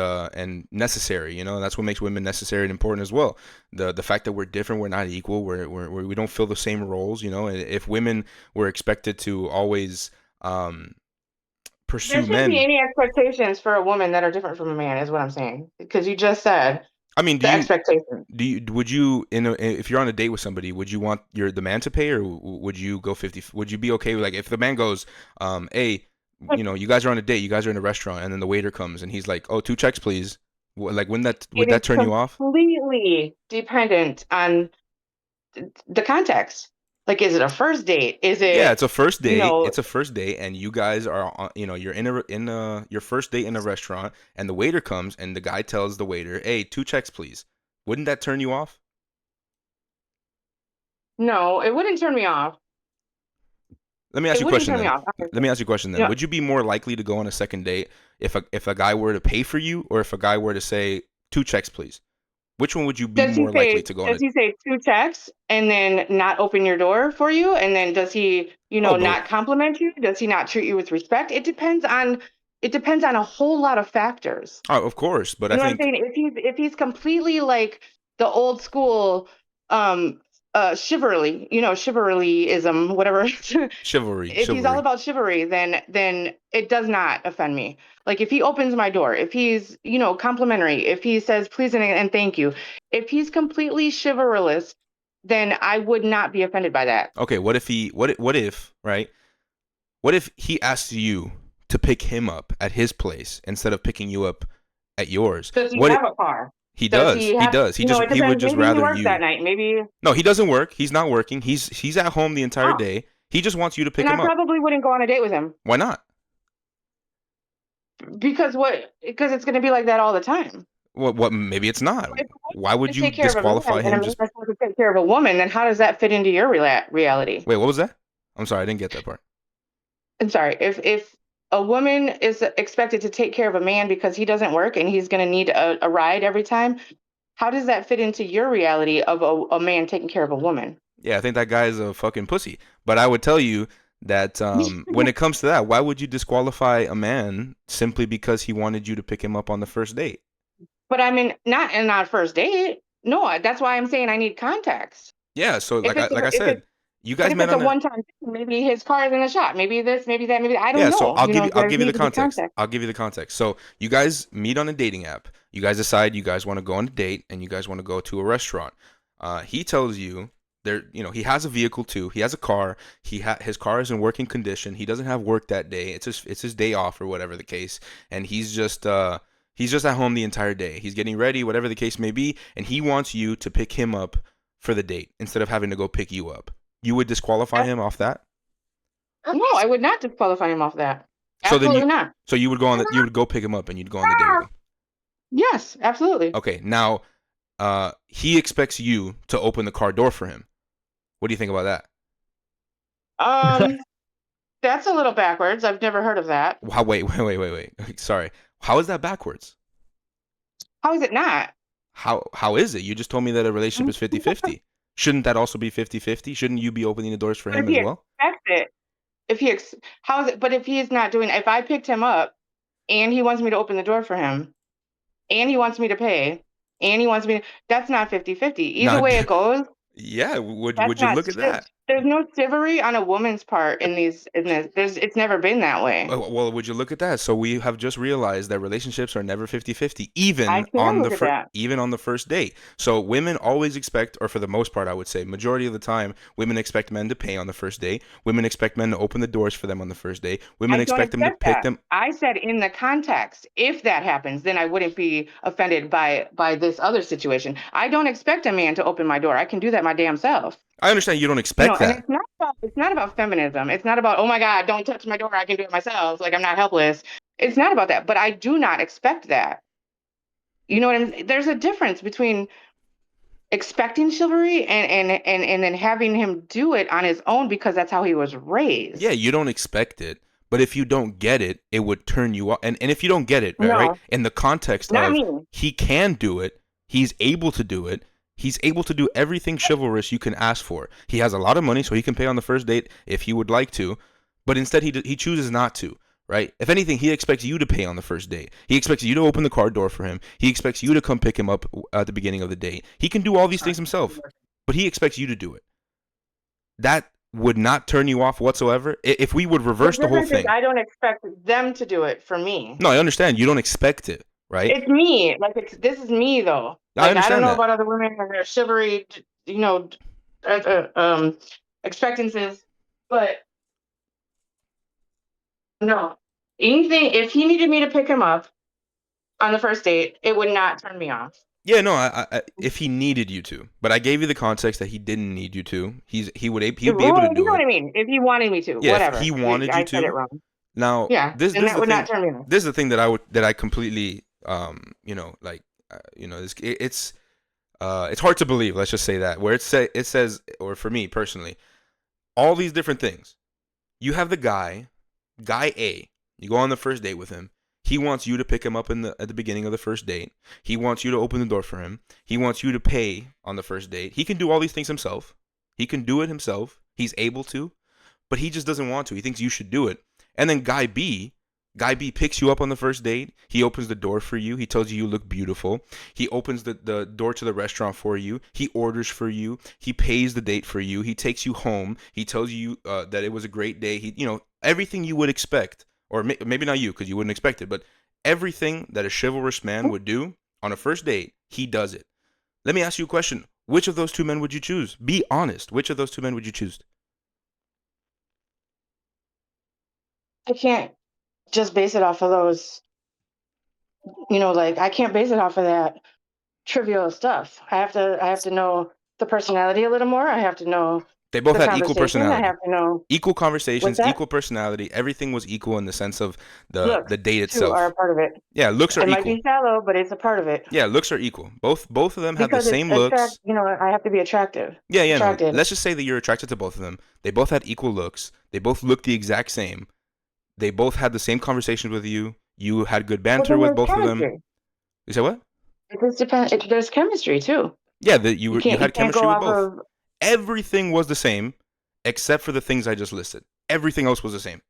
necessary. That's what makes women necessary and important as well. The fact that we're different, we're not equal, we don't fill the same roles. And if women were expected to always There pursue shouldn't be men. any expectations for a woman that are different from a man, is what I'm saying. Because you just said I mean, the expectation. would you if you're on a date with somebody, would you want the man to pay, or would you go 50? Would you be okay with, like, if the man goes, hey, you guys are on a date, you guys are in a restaurant, and then the waiter comes and he's like, oh, 2 checks, please. Like, would It that is turn you off? completely dependent on the context. Like, is it a first date? Is Yeah, it, it's a first you date. know, It's a first date, and you guys are, you're your first date in a restaurant, and the waiter comes, and the guy tells the waiter, "Hey, 2 checks, please." Wouldn't that turn you off? no, it wouldn't turn me off. Let me ask It you a wouldn't question turn me then. off. Let me ask you a question You then. know, Would you be more likely to go on a second date if a guy were to pay for you, or if a guy were to say 2 checks, please? Which one would you be more likely to go on does a? he say 2 checks and then not open your door for you? And then does he, Oh, but not compliment you? Does he not treat you with respect? It depends on a whole lot of factors. oh, of course. But You I know what I'm think saying? If he's completely like the old school chivalry, chivalryism, whatever. chivalry, If he's all chivalry. about chivalry, then it does not offend me. Like, if he opens my door, if he's, complimentary, if he says please and thank you, if he's completely chivalrous, then I would not be offended by that. Okay, what if right? What if he asks you to pick him up at his place instead of picking you up at yours? Does he What have it, a car? he Does does. he He have, does. it He would depends. just Maybe he rather works that you. night. Maybe, No, he doesn't work. He's not working. He's at home the entire oh, day. He just wants you to pick and I him up. probably wouldn't go on a date with him Why not? because what? Because it's going to be like that all the time. What maybe it's not. If a Why woman would to you take care of a man disqualify and a him man just? is supposed to take care of a woman, then how does that fit into your reality? Wait, what was that? I'm sorry, I didn't get that part. I'm sorry. If a woman is expected to take care of a man because he doesn't work and he's going to need a ride every time, how does that fit into your reality of a man taking care of a woman? Yeah, I think that guy is a fucking pussy. But I would tell you that when it comes to that, why would you disqualify a man simply because he wanted you to pick him up on the first date? But I mean, not in our first date. No, that's why I'm saying I need context. Yeah, so If it's like I if it's said, you but guys if met it's a on a. one-time thing, maybe his car is in the shop. Maybe this, maybe that, maybe I don't Yeah, so know. I'll There give you the needs to be context. context. I'll give you the context. So you guys meet on a dating app. You guys decide you guys want to go on a date and you guys want to go to a restaurant. He tells you he has a vehicle too. He has a car. His car is in working condition. He doesn't have work that day. It's his day off or whatever the case, and he's just at home the entire day. He's getting ready, whatever the case may be, and he wants you to pick him up for the date instead of having to go pick you up. You would disqualify him off that? No, I would not disqualify him off that. So then Absolutely not. you would you would go pick him up and you'd go on the date with him. Yes, absolutely. Okay, now he expects you to open the car door for him. What do you think about that? Um, that's a little backwards. I've never heard of that. How, wait. Sorry. How is that backwards? How is it not? How is it? You just told me that a relationship is 50-50. Shouldn't that also be 50-50? Shouldn't you be opening the doors for But if him he as well? expects it, how is it? But if he's not doing, if I picked him up and he wants me to open the door for him, and he wants me to pay, and he wants me to, that's not 50-50. Either Not way it goes, yeah, would that's you not, look at that? there's no chivalry on a woman's part in this. It's never been that way. Well, would you look at that? So we have just realized that relationships are never 50-50, I can look at that. even on the first date. So women always expect, or for the most part, I would say, majority of the time, women expect men to pay on the first date. Women expect men to open the doors for them on the first date. Women I don't expect them to expect pick that. them. I said in the context, if that happens, then I wouldn't be offended by this other situation. I don't expect a man to open my door. I can do that my damn self. I understand you don't expect And that. it's not about feminism. It's not about, oh my God, don't touch my door. I can do it myself. Like, I'm not helpless. It's not about that. But I do not expect that. You know what I'm There's a difference between expecting chivalry and then having him do it on his own because that's how he was Yeah, raised. you don't expect it, but if you don't get it, it would turn you off. And if you don't get it, right, No, in the context not of me. he can do it, he's able to do it, he's able to do everything chivalrous you can ask for. He has a lot of money, so he can pay on the first date if he would like to, but instead he chooses not to. Right? If anything, he expects you to pay on the first date. He expects you to open the car door for him. He expects you to come pick him up at the beginning of the date. He can do all these things himself, but he expects you to do it. That would not turn you off whatsoever. If we would The reverse the whole difference is thing. I don't expect them to do it for me. No, I understand. You don't expect it, right? It's me. Like this is me though. I Like I don't understand know that. about other women and their chivalry, uh, uh, um, expectancies, but no. Anything. If he needed me to pick him up on the first date, it would not turn me off. Yeah, no, if he needed you to, but I gave you the context that he didn't need you to. He would be able to Well, you do know what it. I mean. If he wanted me to, Yeah, if he whatever. wanted you I said it to. wrong. Now, Yeah, this and is that the would not thing. turn me off. This is the thing that I completely like it's hard to believe. Let's just say that where it says, or for me personally, all these different things. You have the guy A. You go on the first date with him. He wants you to pick him up at the beginning of the first date. He wants you to open the door for him. He wants you to pay on the first date. He can do all these things himself. He can do it himself. He's able to, but he just doesn't want to. He thinks you should do it. And then Guy B picks you up on the first date. He opens the door for you. He tells you look beautiful. He opens the door to the restaurant for you. He orders for you. He pays the date for you. He takes you home. He tells you that it was a great day. Everything you would expect, or maybe not you because you wouldn't expect it, but everything that a chivalrous man would do on a first date, he does it. Let me ask you a question. Which of those two men would you choose? Be honest. Which of those two men would you choose? I can't just base it off of those. Like I can't base it off of that trivial stuff. I have to know the personality a little more. I have to know They both the had equal conversation. I personality. have to know Equal what's conversations, that. equal personality. Everything was equal in the sense of Looks the date too are a itself. part of it. Yeah, looks are It might equal. be shallow, but it's a part of it Yeah, looks are equal. Both of them have the because it's same attract. looks. I have to be attractive. Yeah, yeah, no. Attracted Let's just say that you're attracted to both of them. They both had equal looks. They both looked the exact same. They both had the same conversations with you. You had good Well, banter then with there's both of them. chemistry. You say what? It just depends. There's chemistry too. Yeah, that you You had can't chemistry go with off both. of. Everything was the same except for the things I just listed. Everything else was the same.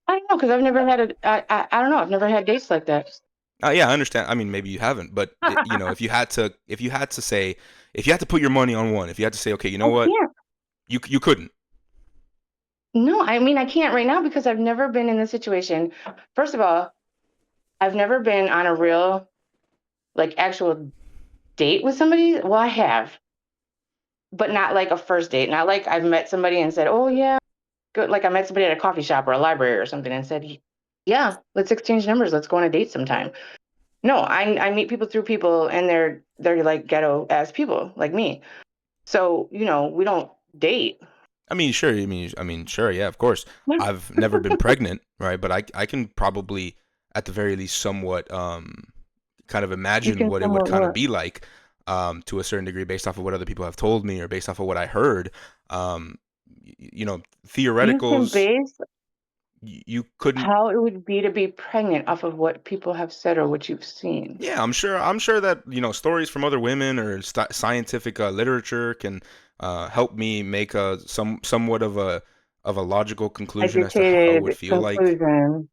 I don't know because I've never had a. I don't know. I've never had dates like that. Yeah, I understand. I mean, maybe you haven't, but if you had to put your money on one, if you had to say, okay, you I know what, can't. you couldn't. No, I mean I can't right now because I've never been in this situation. First of all, I've never been on a real, like, actual date with somebody. Well, I have, but not like a first date. Not like I've met somebody and said, "Oh yeah, good." Like I met somebody at a coffee shop or a library or something and said, "Yeah, let's exchange numbers. Let's go on a date sometime." No, I meet people through people, and they're like ghetto ass people like me. So we don't date. I mean, sure. Sure. Yeah, of course. I've never been pregnant, right? But I can probably, at the very least, somewhat kind of You imagine can what it would somewhat kind of what? be like, to a certain degree, based off of what other people have told me or based off of what I heard. Um, You can theoreticals, base you couldn't. how it would be to be pregnant off of what people have said or what you've seen. Yeah, I'm sure. I'm sure that stories from other women or scientific literature can help me make somewhat of a logical conclusion as to how it would Educated feel like. conclusion.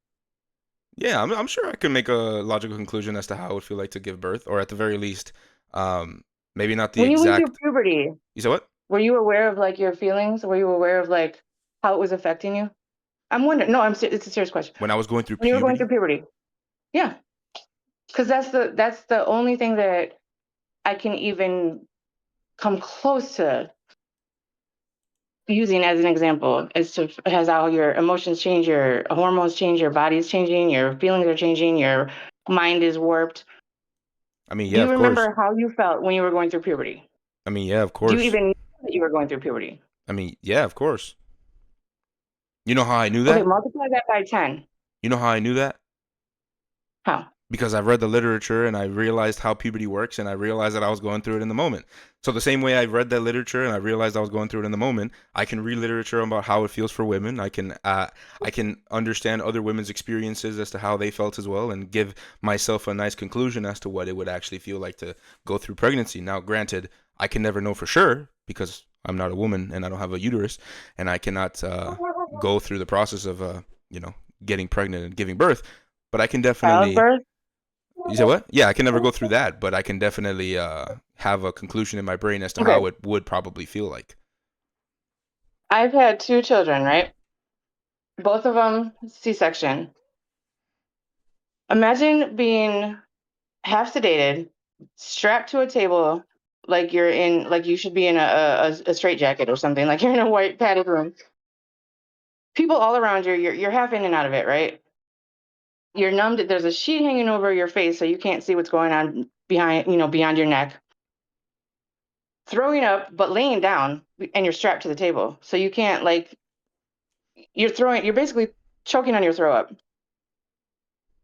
Yeah, I'm sure I can make a logical conclusion as to how it would feel like to give birth, or at the very least, um, maybe not the When you went through exact. puberty, You said what? were you aware of like your feelings? Were you aware of like how it was affecting you? I'm wondering. No, it's a serious question. When I was going through When you were going through puberty. puberty, yeah, because that's the only thing that I can even come close to using as an example is to has how your emotions change, your hormones change, your body's changing, your feelings are changing, your mind is warped. I mean, Do yeah, you of course. remember how you felt when you were going through puberty? I mean, yeah, of Do you course. even know that you were going through puberty? I mean, yeah, of course. You know how I knew Okay, that? multiply that by 10. You know how I knew that? How? Because I've read the literature and I realized how puberty works and I realized that I was going through it in the moment. So the same way I read that literature and I realized I was going through it in the moment, I can read literature about how it feels for women. I can understand other women's experiences as to how they felt as well and give myself a nice conclusion as to what it would actually feel like to go through pregnancy. Now, granted, I can never know for sure because I'm not a woman and I don't have a uterus and I cannot go through the process of getting pregnant and giving birth, but I can definitely. Childbirth? You say what? Yeah, I can never go through that, but I can definitely have a conclusion in my brain as to Okay. how it would probably feel like. I've had two children, right? Both of them C-section. Imagine being half sedated, strapped to a table, like you should be in a straitjacket or something, like you're in a white padded room. People all around you, you're half in and out of it, right? You're numbed. There's a sheet hanging over your face, so you can't see what's going on beyond your neck. Throwing up, but laying down, and you're strapped to the table, so you can't you're basically choking on your throw up,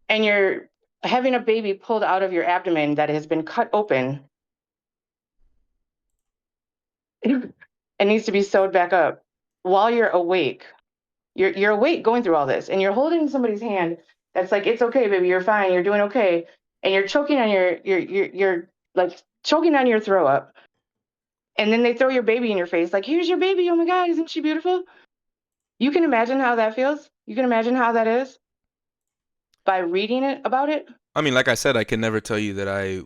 and you're having a baby pulled out of your abdomen that has been cut open. It needs to be sewed back up while you're awake. You're awake going through all this, and you're holding somebody's hand that's like, it's okay, baby, you're fine, you're doing okay, and you're choking on you're like choking on your throw up, and then they throw your baby in your face, like, here's your baby, oh my God, isn't she beautiful? You can imagine how that feels. You can imagine how that is by reading it about it. I mean, like I said, I can never tell you that I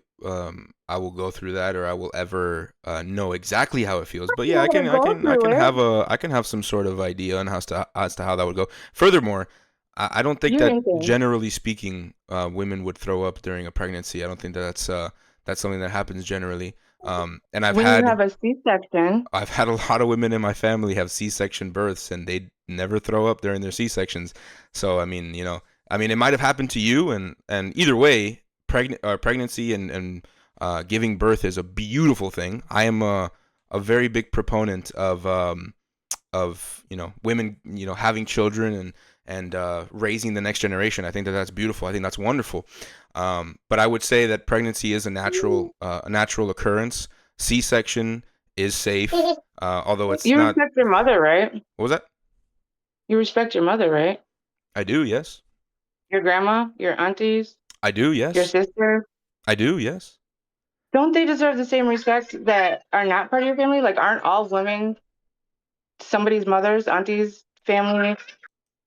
will go through that or I will ever know exactly how it feels. But You yeah, gotta go I can through it. have some sort of idea on as to how that would go. Furthermore, I don't think You're that insane. generally speaking, women would throw up during a pregnancy. I don't think that that's something that happens generally. And When you have a C-section, I've had a lot of women in my family have C-section births, and they never throw up during their C-sections. So I mean, it might have happened to you, and either way, pregnancy and giving birth is a beautiful thing. I am a very big proponent of women having children and raising the next generation. I think that that's beautiful. I think that's wonderful. But I would say that pregnancy is a natural occurrence. C-section is safe, although it's you not. respect your mother, right? What was that? You respect your mother, right? I do, yes. Your grandma, your aunties, I do, your yes. sister. I do, yes. Don't they deserve the same respect that are not part of your family? Like, aren't all women somebody's mothers, aunties, family,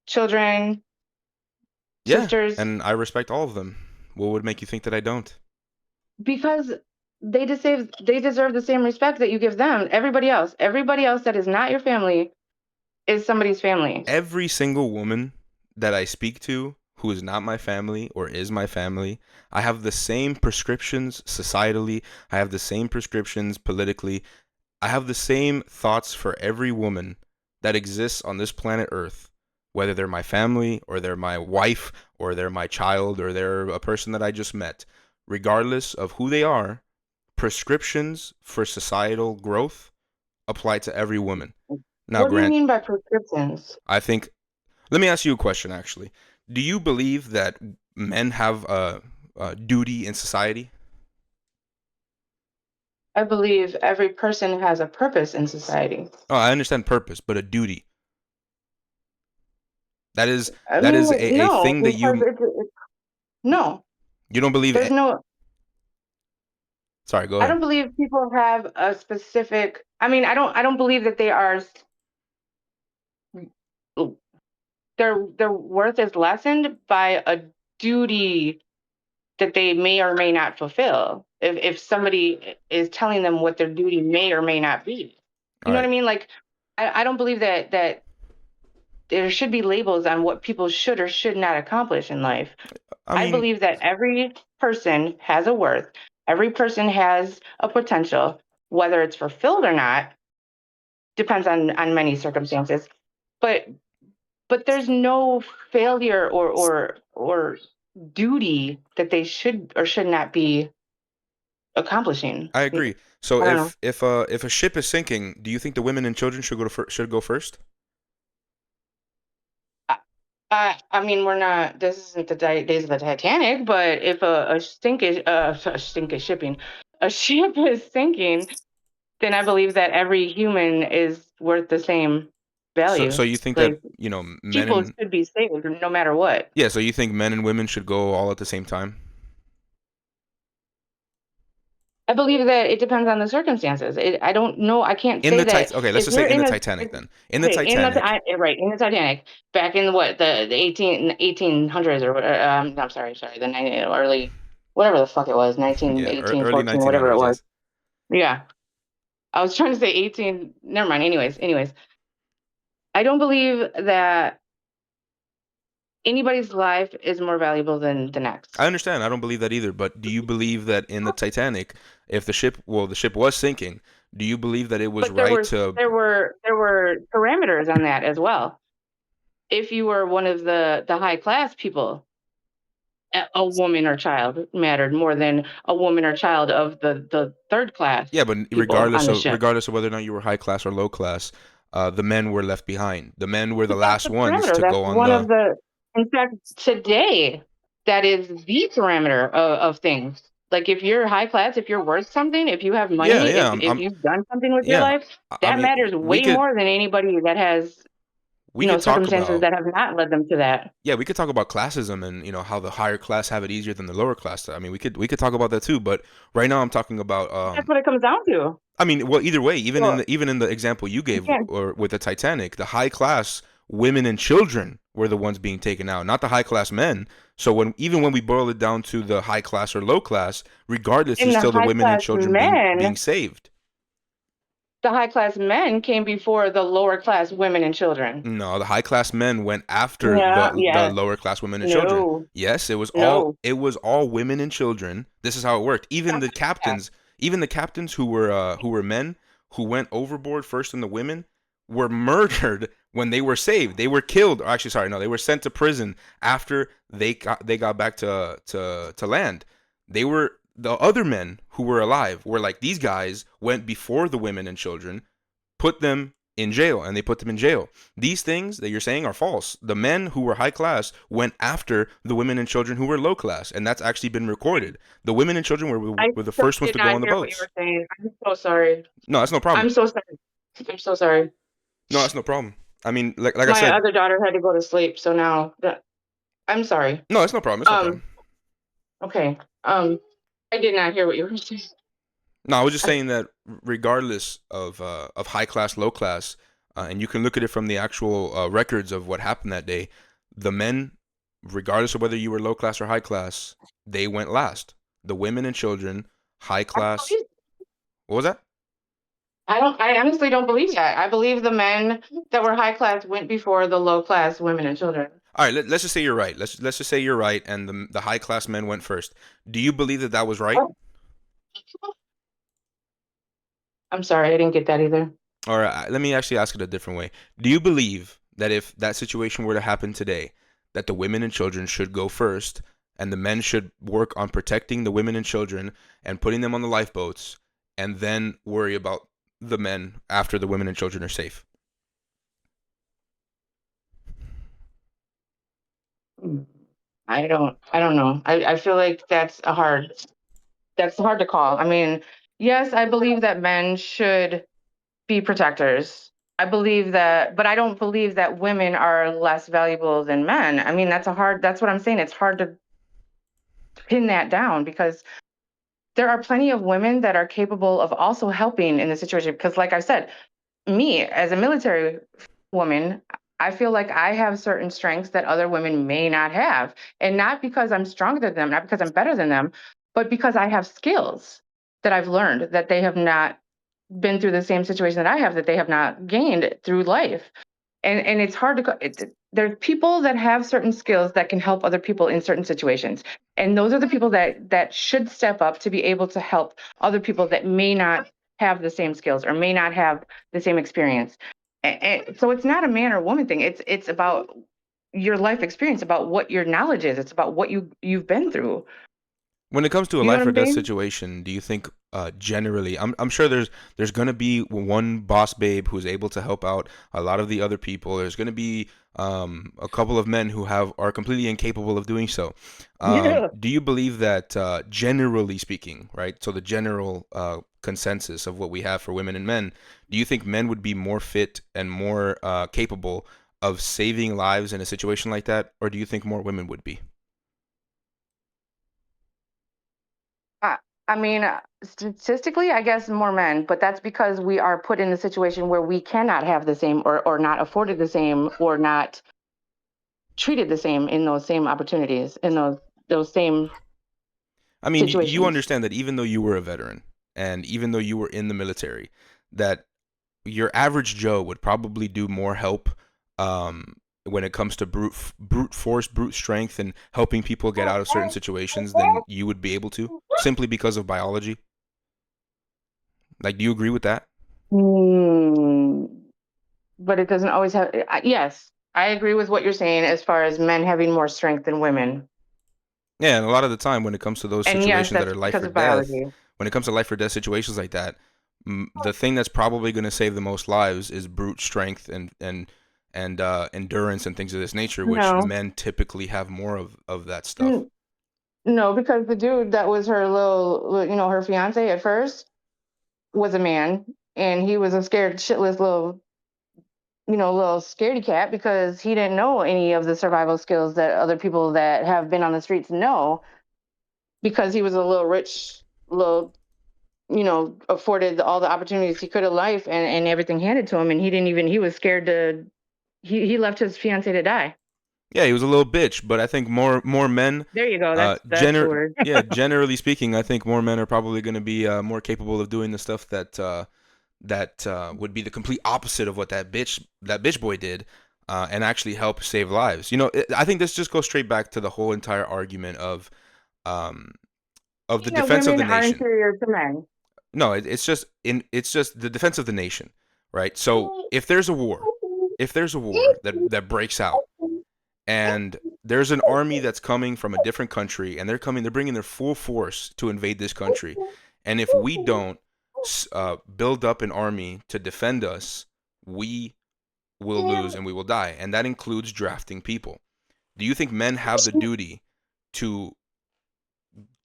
children, Yeah, sisters? and I respect all of them. What would make you think that I don't? Because they deserve the same respect that you give them. Everybody else that is not your family is somebody's family. Every single woman that I speak to who is not my family or is my family, I have the same prescriptions societally, I have the same prescriptions politically, I have the same thoughts for every woman that exists on this planet Earth, whether they're my family or they're my wife or they're my child or they're a person that I just met. Regardless of who they are, prescriptions for societal growth apply to every woman. Now, What do you Grant, mean by prescriptions? I think, let me ask you a question actually. Do you believe that men have a duty in society? I believe every person has a purpose in society. Oh, I understand purpose, but a duty. That is I that mean, is a no, thing that because no, you don't believe there's it. no. Sorry, go I ahead. don't believe people have a specific. I mean, I don't believe that they are. Their worth is lessened by a duty that they may or may not fulfill. If somebody is telling them what their duty may or may not be, you All know what right. I mean? Like, I don't believe that there should be labels on what people should or should not accomplish in life. I I mean, believe that every person has a worth. Every person has a potential, whether it's fulfilled or not, depends on many circumstances. But there's no failure or duty that they should or should not be accomplishing. I I agree. So don't know. if a ship is sinking, do you think the women and children should go first? I mean, we're not. This isn't the days of the Titanic, but if a stink is shipping, a ship is sinking, then I believe that every human is worth the same So value. you think that Like, men people and should be saved no matter what. yeah, so you think men and women should go all at the same time? I believe that it depends on the circumstances. I don't know. I can't say that Okay, let's if just say you're in the in a Titanic if, then. In the okay Titanic. right in the Titanic back in what the 1800s or what I'm sorry the early whatever the fuck it was Yeah, 1918 early 14 whatever it 1900s, was. yes. Yeah, I was trying to say 18. Never mind. Anyways, I don't believe that anybody's life is more valuable than the next. I understand. I don't believe that either. But do you believe that in the Titanic, if the ship was sinking, do you believe that it was But there right were to? there were there were parameters on that as well. If you were one of the high class people, a woman or child mattered more than a woman or child of the third class Yeah, but people on the ship. regardless of whether or not you were high class or low class, the men were left behind. The men were the But that's last the ones parameter. to That's go on one of the. the, in fact, today, that is the parameter of things. Like if you're high class, if you're worth something, if you have Yeah, money, yeah. if you've done something with your Yeah. life, I that mean, matters we way could more than anybody that has, we could talk circumstances about. that have not led them to that. Yeah, we could talk about classism and how the higher class have it easier than the lower class. I mean, we could talk about that too. But right now, I'm talking about. That's what it comes down to. I mean, well, either way, So even in the example you you gave, can't. or with the Titanic, the high class women and children were the ones being taken out, not the high class men. So when we boil it down to the high class or low class, regardless, And it's still the women and children being saved. the high class men came before the lower class women and children. No, the high class men went after Yeah, the yeah. lower class women and children. No, Yes, no. it was all women and children. This is how it worked. Yeah. Even the captains who were men who went overboard first than the women were murdered when they were saved. They were killed. Or actually, sorry, no, they were sent to prison after they got back to land. They were the other men who were alive were like these guys went before the women and children, put them in jail, and they put them in jail. These things that you're saying are false. The men who were high class went after the women and children who were low class, and that's actually been recorded. The women and children I were the still first ones did to go not on the hear what you boats. were saying. I'm so sorry. No, that's no problem. I'm so sorry. I'm so sorry. No, that's no problem. I mean, like I My said, other daughter had to go to sleep, so now I'm sorry. no, it's no problem. It's no Um, problem. okay. I did not hear what you were saying. No, I was just I, saying that regardless of high class, low class, and you can look at it from the actual records of what happened that day, the men, regardless of whether you were low class or high class, they went last. The women and children, high I don't class. believe, What was that? I honestly don't believe that. I believe the men that were high class went before the low class women and children. All right, let's just say you're right. Let's just say you're right, and the high class men went first. Do you believe that that was right? Oh, I'm sorry, I didn't get that either. Or let me actually ask it a different way. Do you believe that if that situation were to happen today, that the women and children should go first, and the men should work on protecting the women and children and putting them on the lifeboats, and then worry about the men after the women and children are safe? I don't know. I feel like that's hard to call. I mean, yes, I believe that men should be protectors. I believe that, but I don't believe that women are less valuable than men. I mean, that's what I'm saying. It's hard to pin that down because there are plenty of women that are capable of also helping in the situation. Because, like I said, me as a military woman, I feel like I have certain strengths that other women may not have. And not because I'm stronger than them, not because I'm better than them, but because I have skills that I've learned that they have not been through the same situation that I have, that they have not gained through life. And it's hard to there's people that have certain skills that can help other people in certain situations. And those are the people that should step up to be able to help other people that may not have the same skills or may not have the same experience. And so it's not a man or woman thing. It's about your life experience, about what your knowledge is. It's about what you've been through. When it comes to a You know life what or I'm death saying? situation, do you think generally, I'm sure there's gonna be one boss babe who's able to help out a lot of the other people. There's gonna be a couple of men who are completely incapable of doing so. Yeah. Do you believe that generally speaking, right? So the general consensus of what we have for women and men, do you think men would be more fit and more capable of saving lives in a situation like that, or do you think more women would be? I, I mean, statistically, I guess more men, but that's because we are put in a situation where we cannot have the same or not afforded the same or not treated the same in those same opportunities, in those same I mean, you situations. understand that even though you were a veteran and even though you were in the military, that your average Joe would probably do more help, um, when it comes to brute force, brute strength, and helping people get out of certain situations than you would be able to, simply because of biology? Like, do you agree with that? But it doesn't always have. Yes, I agree with what you're saying as far as men having more strength than women. Yeah, and a lot of the time when it comes to those And yes, situations that that's are life because or of death, biology. when it comes to life or death situations like that, the thing that's probably going to save the most lives is brute strength and endurance and things of this nature, which No, men typically have more of that stuff. no, because the dude that was her her fiance at first was a man, and he was a scared shitless little scaredy cat because he didn't know any of the survival skills that other people that have been on the streets know, because he was a little rich, little, afforded all the opportunities he could in life, and everything handed to him, and he was scared to, he left his fiance to die. Yeah, he was a little bitch, but I think more men, There you go. That's the word. yeah, generally speaking, I think more men are probably going to be more capable of doing the stuff that would be the complete opposite of what that bitch boy did, and actually help save lives. I think this just goes straight back to the whole entire argument um, of the That defense of women the are nation. inferior to men. No, it's just the defense of the nation, right? So if there's a war that breaks out, and there's an army that's coming from a different country, and they're bringing their full force to invade this country, and if we don't build up an army to defend us, we will lose and we will die, and that includes drafting people. Do you think men have the duty to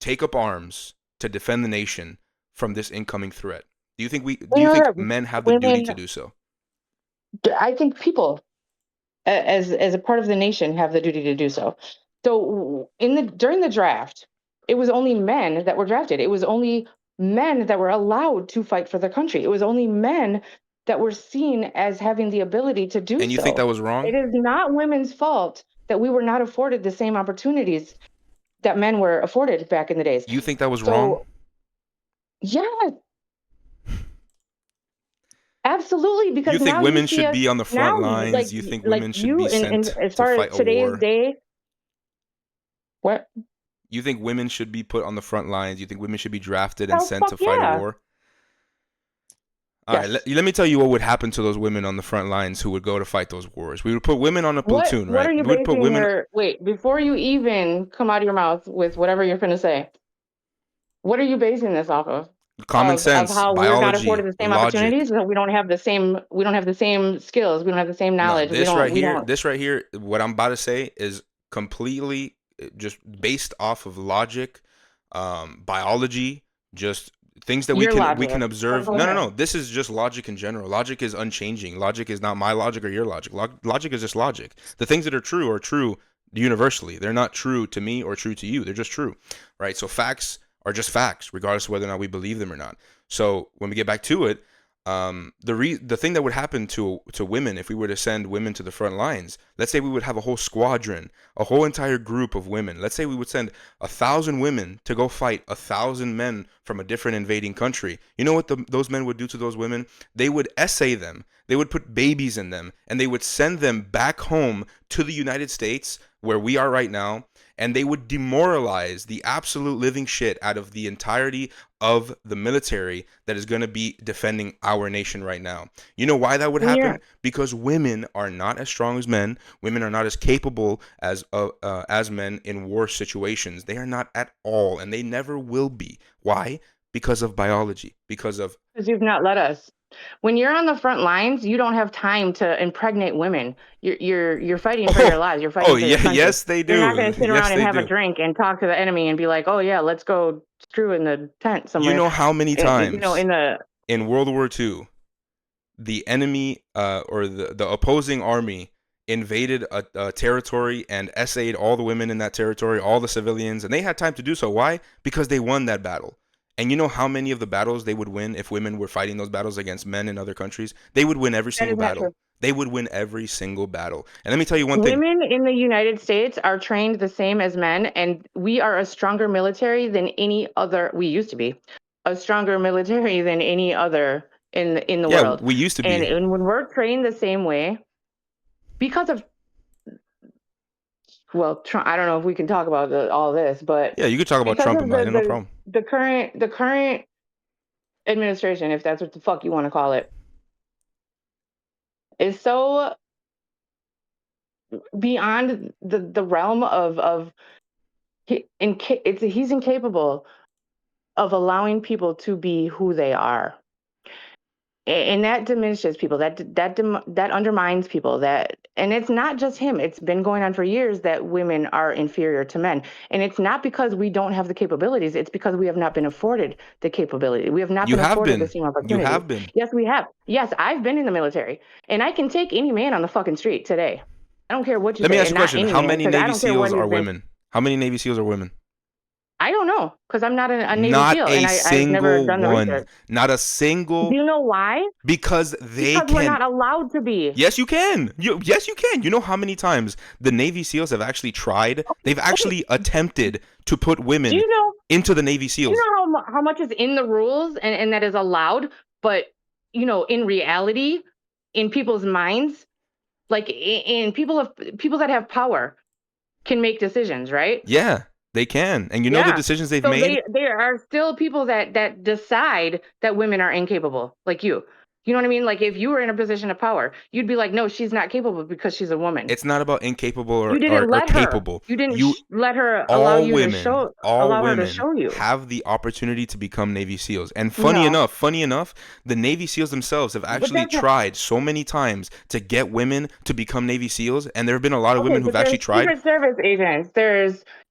take up arms to defend the nation from this incoming threat? Do you think men have the duty to Women, do so? I think people, as a part of the nation, have the duty to do so. So during the draft, it was only men that were drafted. It was only men that were allowed to fight for their country. It was only men that were seen as having the ability to do And you think so. that was wrong? It is not women's fault that we were not afforded the same opportunities that men were afforded back in the days. You think that was wrong? So, yes, absolutely, You because think now you women see should us be on the front now, lines? You think like women should you be in sent as to far as fight a today's war? day. What? You think women should be put on the front lines? You think women should be drafted and Oh sent fuck to fight a yeah. war? All right, let, Yes. let me tell you what would happen to those women on the front lines who would go to fight those wars. We would put women on a platoon, What right? are you We would put basing women. your wait, before you even come out of your mouth with whatever you're gonna say, what are you basing this off of? Common Of sense, how we're not afforded biology, the same logic. opportunities, that we don't have the same skills, we don't have the same No, knowledge, this right here, what I'm about to say is completely just based off of logic, biology, just things that we your can we logic. can But observe. go No, no, ahead. no. This is just logic in general. Logic is unchanging. Logic is not my logic or your logic. Logic is just logic. The things that are true universally. They're not true to me or true to you. They're just true, right? So facts are just facts, regardless of whether or not we believe them or not. So when we get back to it, the thing that would happen to women if we were to send women to the front lines, let's say we would have a whole squadron, a whole entire group of women. Let's say we would send 1,000 women to go fight 1,000 men from a different invading country. You know what those men would do to those women? They would essay them. They would put babies in them, and they would send them back home to the United States, where we are right now, and they would demoralize the absolute living shit out of the entirety of the military that is going to be defending our nation right now. You know why that would Yeah. happen? Because women are not as strong as men. Women are not as capable as men in war situations. They are not at all, and they never will be. Why? Because of biology. Because of Because you've not let us. When you're on the front lines, you don't have time to impregnate women. You're fighting for your oh lives. You're oh fighting for your yeah, country. yes they You're not do. going to sit Yes around and they have a do. drink and talk to the enemy and be like, "Oh yeah, let's go screw in the tent You somewhere." know how many times In the in World War II the enemy or the opposing army invaded a territory and essayed all the women in that territory, all the civilians, and they had time to do so. Why? Because they won that battle. And you know how many of the battles they would win if women were fighting those battles against men in other countries? They would win every That single is not battle. true. They would win every single battle. And let me tell you one thing. Women in the United States are trained the same as men, and we are a stronger military than any other. We used to be a stronger military than any other in the Yeah, world. we used to And, be. and when we're trained the same way, because of well, Trump, I don't know if we can talk about all this, but Yeah, you could talk about because Trump of about it, no problem. the current administration, if that's what the fuck you want to call it, is so beyond the realm of he's incapable of allowing people to be who they are. And that diminishes people, that undermines people, that, and it's not just him, it's been going on for years, that women are inferior to men. And it's not because we don't have the capabilities, it's because we have not been afforded the capability, we have not You been have afforded the been. same You opportunities. have been. Yes, we have. Yes, I've been in the military, and I can take any man on the fucking street today. I don't care what you Let me say, ask and you a not question. any How man, many because I Navy don't care what SEAls he's are been. women? How many Navy SEAls are women? I don't know, because I'm not a Navy Not SEAL, a and I've never single done the one. research. Not a Do single. you know why? Because they Because we're can. not allowed to be. Yes, you can. Yes, you can. You know how many times the Navy SEAls have actually tried? They've Okay, actually attempted to put do women you know? into the Navy Do you SEAls. know how much is in the rules, and that is allowed, but in reality, in people's minds, like in people that have power can make decisions, right? Yeah, they can. And you know the Yeah. decisions they've So made? there are still people that decide that women are incapable, like you. You know what I mean? Like if you were in a position of power, you'd be like, no, she's not capable because she's a woman. It's not about incapable You didn't or let her. capable. You didn't You let her all allow her to women show you. have the opportunity to become Navy SEAls. And No, funny enough, the Navy SEAls themselves have but actually that's not tried so many times to get women to become Navy SEAls, and there have been a lot of okay. women But who've there's actually tried. Secret Service agents.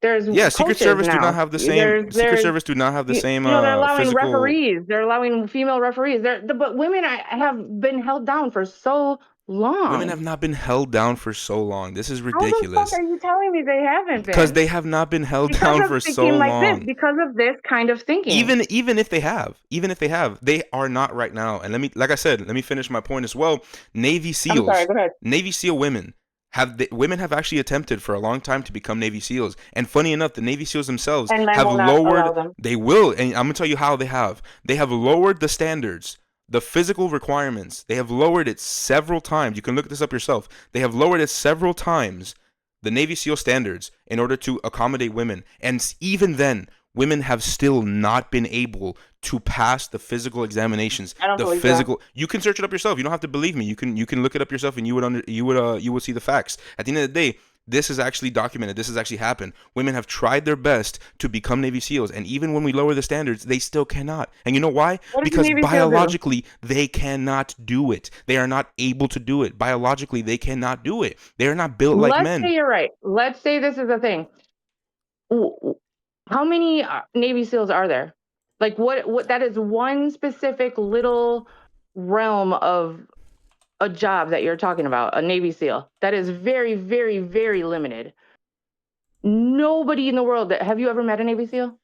There's Yeah, Secret coaches Service do not now. have the same Secret There's Service do not have the same they're allowing physical. referees. They're allowing female referees. But women have been held down for so Women long. have not been held down for so long. This is How the fuck ridiculous. are you telling me they haven't Because been? they have not been held Because down of for so thinking like this. long. Because of this kind of thinking. Even if they have, they are not right now. And like I said, let me finish my point as well. Navy I'm sorry. SEAls, Go ahead. Navy SEAL women women have actually attempted for a long time to become Navy SEAls. And funny enough, the Navy SEAls themselves And men have will not lowered. allow them. They will, and I'm gonna tell you how they have. They have lowered the standards. The physical requirements, they have lowered it several times. You can look this up yourself. They have lowered it several times, the Navy SEAL standards, in order to accommodate women. And even then, women have still not been able to pass the physical examinations. I don't The believe that. physical, you can search it up yourself. You don't have to believe me. You can look it up yourself, and you would see the facts. At the end of the day, this is actually documented. This has actually happened. Women have tried their best to become Navy SEAls, and even when we lower the standards, they still cannot. And you know why? What does the Because Navy SEAL do? biologically, they cannot do it. They are not able to do it. Biologically, they cannot do it. They are not built like Let's say men. you're right. Let's say this is the thing. How many Navy SEALs are there? Like what that is one specific little realm of a job that you're talking about, a Navy SEAL. That is very, very, very limited. Nobody in the world that have you ever met a Navy SEAL?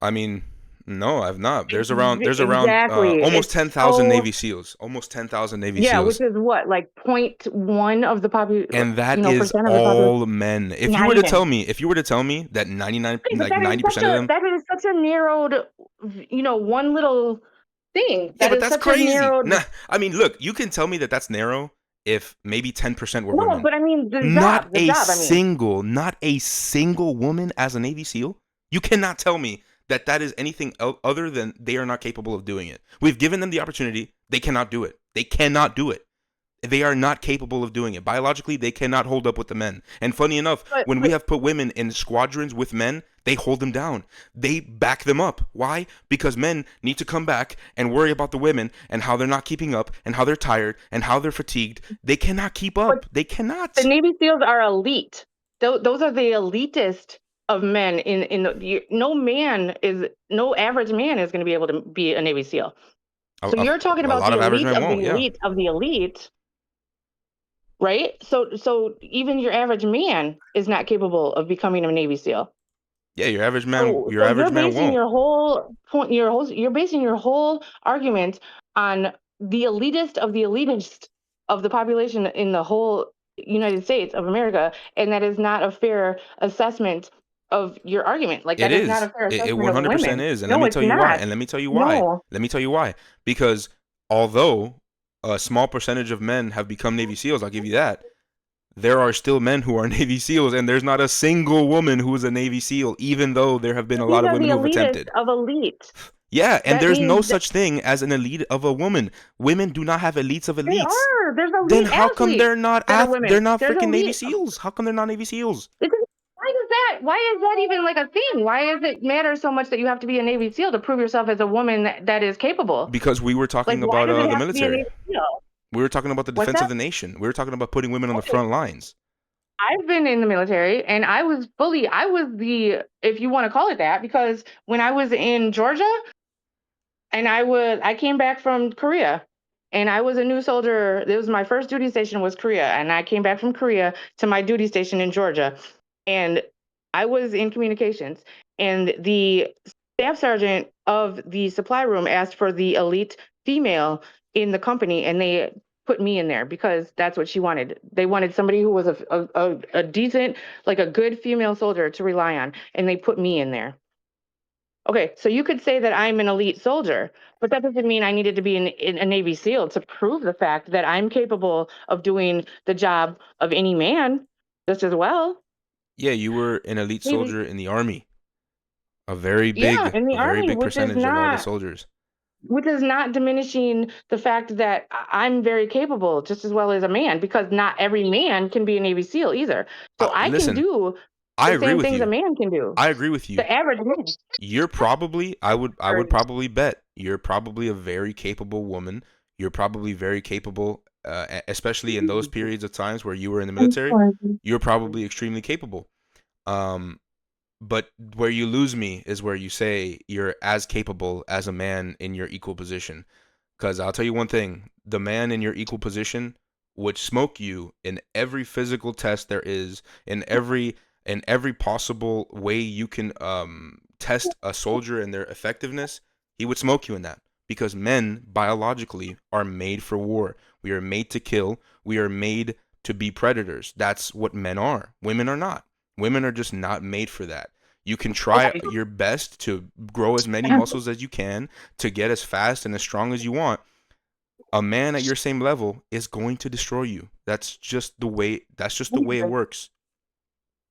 I mean, no, I've not. It's There's around exactly. almost It's 10,000 so Navy SEAls. Almost 10,000 Navy yeah, which SEAls. is what, like 0.1 of the And that is percent of the population. all men. Not even. If you were to tell me that 99 Okay, but like 90% of them. that is such a narrowed, one little thing. Yeah, That but is that's such a crazy. narrowed. Nah, I mean, look, you can tell me that that's narrow if maybe 10% were No, women. but I mean Not the a job. I mean, not a single woman as a Navy SEAL. You cannot tell me that that is anything other than they are not capable of doing it. We've given them the opportunity. They cannot do it. They cannot do it. They are not capable of doing it. Biologically, they cannot hold up with the men. And funny enough, but when we have put women in squadrons with men, they hold them down. They back them up. Why? Because men need to come back and worry about the women and how they're not keeping up and how they're tired and how they're fatigued. They cannot keep but up. They the cannot. Navy SEAls are elite. Those are the elitist of men. No average man is going to be able to be a Navy SEAL. So you're talking A about lot the of average elite men of won't. the Yeah. elite of the elite, right? So even your average man is not capable of becoming a Navy SEAL. Yeah, your So average man won't. you're basing your whole argument on the elitist of the population in the whole United States of America, and that is not a fair assessment of your argument. Like It that is not is. a fair It assessment of 100% women. is. And let No, me it's tell you why. not. And let me tell you why. No. Let me tell you why. Because although a small percentage of men have become Navy SEAls, I'll give you that. there are still men who are Navy SEALs, and there's not a single woman who is a Navy SEAL, even though there have been a These lot of are the women who have elitist attempted. of elite. Yeah, and That there's no means that such thing as an elite of a woman. Women do not have elites of they elites. are. There's Then elite how come athletes they're not that are women. they're not There's freaking Navy elite. SEAls? How come they're not Navy SEAls? Why is that even like a thing? Why does it matter so much that you have to be a Navy SEAL to prove yourself as a woman that is capable? Because we were Like, talking why about does it the have to be a military. Navy SEAL? We were talking about the What's defense of that? the nation. We were talking about putting women on the Okay. front lines. I've been in the military and I was the, if you want to call it that, because when I was in Georgia and I came back from Korea and I was a new soldier. It was my first duty station was Korea. And I came back from Korea to my duty station in Georgia. And I was in communications. And the staff sergeant of the supply room asked for the elite female in the company, and they put me in there because that's what she wanted. They wanted somebody who was a decent, like a good female soldier to rely on, and they put me in there. Okay, so you could say that I'm an elite soldier, but that doesn't mean I needed to be in a Navy SEAL to prove the fact that I'm capable of doing the job of any man just as well. Yeah, you were an elite Maybe, soldier in the army. yeah, in the A very army, big percentage of all the soldiers. which is not diminishing the fact that I'm very capable just as well as a man, because not every man can be a Navy SEAL either. So I can Listen, do I the agree same with things a you. man can do. I agree with you. The average man. You're probably I would probably bet you're probably a very capable woman. You're probably very capable, especially in those periods of times where you were in the military. You're probably extremely capable. Um, but where you lose me is where you say you're as capable as a man in your equal position. Because I'll tell you one thing: the man in your equal position would smoke you in every physical test there is, in every possible way you can test a soldier and their effectiveness. He would smoke you in that because men biologically are made for war. We are made to kill. We are made to be predators. That's what men are. Women are not. Women are just not made for that. You can try Okay. your best to grow as many muscles as you can, to get as fast and as strong as you want. A man at your same level is going to destroy you. That's just the way it works.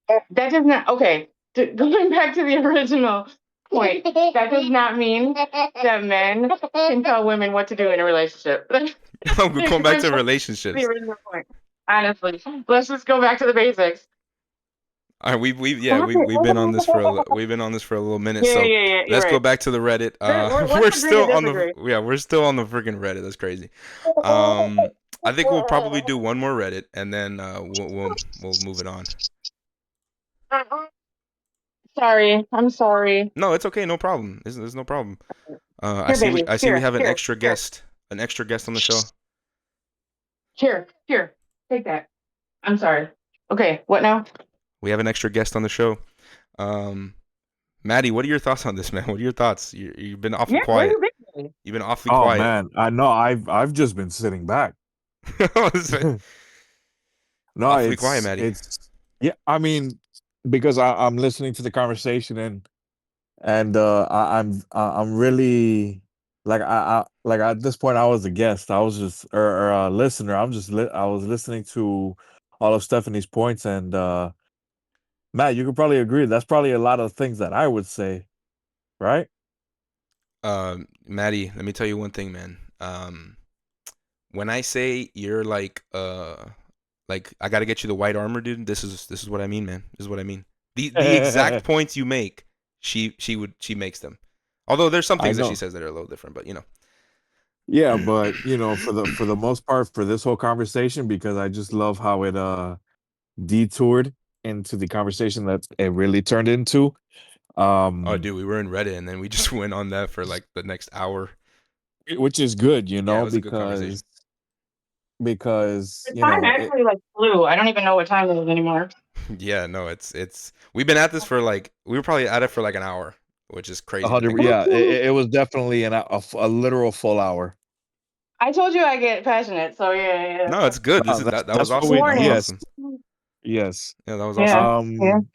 That does not, okay, going back to the original point, that does not mean that men can tell women what to do in a relationship. We're going back to The relationships. original point. Honestly, let's just go back to the basics. All right, we've been on this for a little minute, Yeah, so yeah, yeah. You're let's go right. back to the Reddit. Let's We're agree to still on the disagree. we're still on the freaking Reddit. That's crazy. I think we'll probably do one more Reddit, and then we'll move it on. Sorry, I'm sorry. No, it's okay. No problem. There's no problem. Here, baby. I see we Here, have here, here, an extra guest on the show. here. Take that. I'm sorry. Okay, what now? We have an extra guest on the show. Maddie, what are your thoughts on this, man? What are your thoughts? You've been awfully Yeah, where quiet. you been? You've been awfully Oh quiet. man, I know. I've just been sitting back. No, Awfully quiet, Maddie. it's yeah. I mean, because I'm listening to the conversation and I'm really like I like at this point I was a guest. I was just or a listener. I was listening to all of Stephanie's points and Matt, you could probably agree. That's probably a lot of things that I would say, right? Maddie, let me tell you one thing, man. When I say you're like I gotta get you the white armor, dude. This is what I mean, man. This is what I mean. The exact points you make, she makes them. Although there's some I things that she know. says that are a little different, but you know. Yeah, but you know, for the most part, for this whole conversation, because I just love how it detoured into the conversation that it really turned into. Oh, Um, dude, we were in Reddit and then we just went on that for like the next hour. which is good, you Yeah, it know, was a good conversation. because The you time know it, actually like flew. I don't even know what time it is anymore. Yeah, no, it's we've been at this for like we were probably at it for like an hour, which is crazy to 100. think about. Yeah, it was definitely a literal full hour. I told you I get passionate, so yeah. No, it's good. No, that was that's what we. awesome. That was Warning. Yes, awesome. yes. Yeah, that was awesome. Yeah, yeah. Um,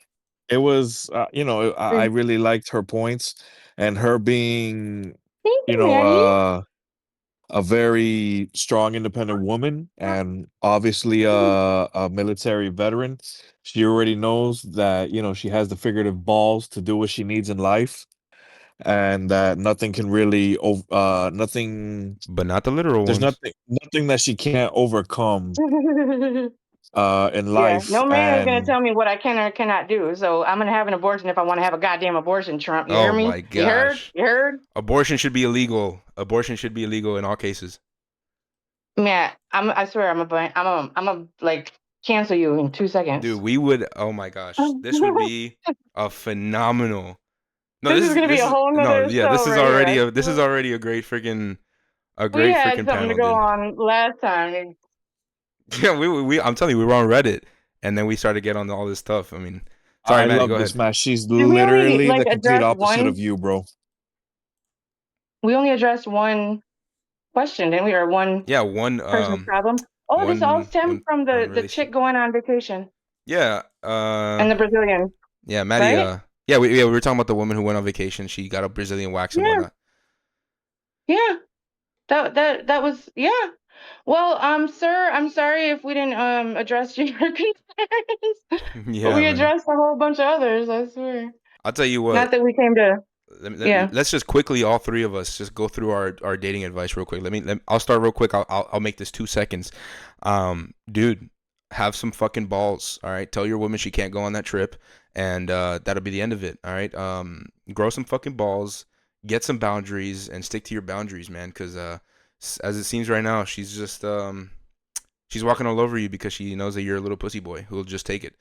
it was. You know, I really liked her points and her being. Thank You you, know, Maddie. a very strong, independent woman, and obviously a military veteran. She already knows that, you know, she has the figurative balls to do what she needs in life, and that nothing can really, nothing. But not the literal There's ones. nothing that she can't overcome in Yeah, life, no man is gonna and tell me what I can or cannot do. So I'm gonna have an abortion if I want to have a goddamn abortion, Trump. You hear Oh me? my You heard? gosh. You heard? Abortion should be illegal. Abortion should be illegal in all cases. Yeah, I swear I'm a like cancel you in 2 seconds. Dude, we would. Oh my gosh, this would be a phenomenal. No, This is gonna be a whole no, nother yeah, show right here. I this is swear. already a great We had something to panel, go dude. on last time. Yeah, I'm telling you, we were on Reddit, and then we started getting on all this stuff. I mean, sorry, I Maddie, go love this ahead. match. She's Did we only literally like the complete address opposite one? of you, bro. We only addressed one question, didn't we? Or one Yeah, person's problem? Oh, this all stemmed from one the relationship. chick going on vacation Yeah, and the Brazilian, yeah, Maddie. right? Yeah, we were talking about the woman who went on vacation. She got a Brazilian wax and Yeah, whatnot. yeah. That was yeah. Well, sir, I'm sorry if we didn't address your concerns, but Yeah, we man. addressed a whole bunch of others. I swear. I'll tell you Not what. that we came to. Yeah. Let's just quickly, all three of us, just go through our dating advice real quick. I'll start real quick. I'll make this 2 seconds. Dude, have some fucking balls. All right, tell your woman she can't go on that trip, and that'll be the end of it. All right, grow some fucking balls, get some boundaries, and stick to your boundaries, man. Because as it seems right now, she's just she's walking all over you because she knows that you're a little pussy boy who'll just take it.